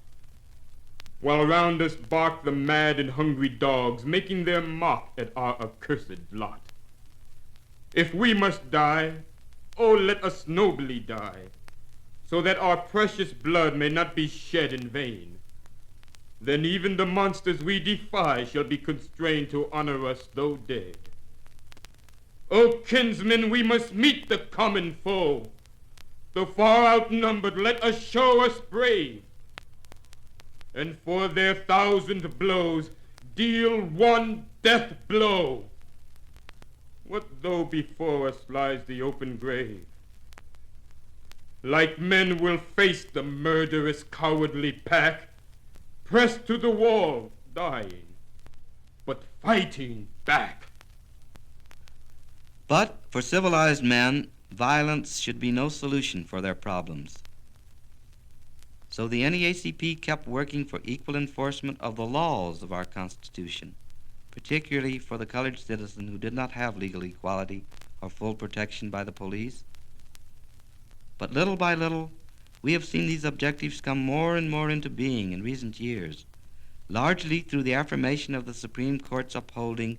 while round us bark the mad and hungry dogs, making their mock at our accursed lot. If we must die, oh, let us nobly die, so that our precious blood may not be shed in vain. Then even the monsters we defy shall be constrained to honor us though dead. O kinsmen, we must meet the common foe. Though far outnumbered, let us show us brave, and for their 1,000 blows deal one death blow. What though before us lies the open grave? Like men we'll face the murderous, cowardly pack, pressed to the wall, dying, but fighting back. But for civilized men, violence should be no solution for their problems. So the NAACP kept working for equal enforcement of the laws of our Constitution, particularly for the colored citizen who did not have legal equality or full protection by the police. But little by little, we have seen these objectives come more and more into being in recent years, largely through the affirmation of the Supreme Court's upholding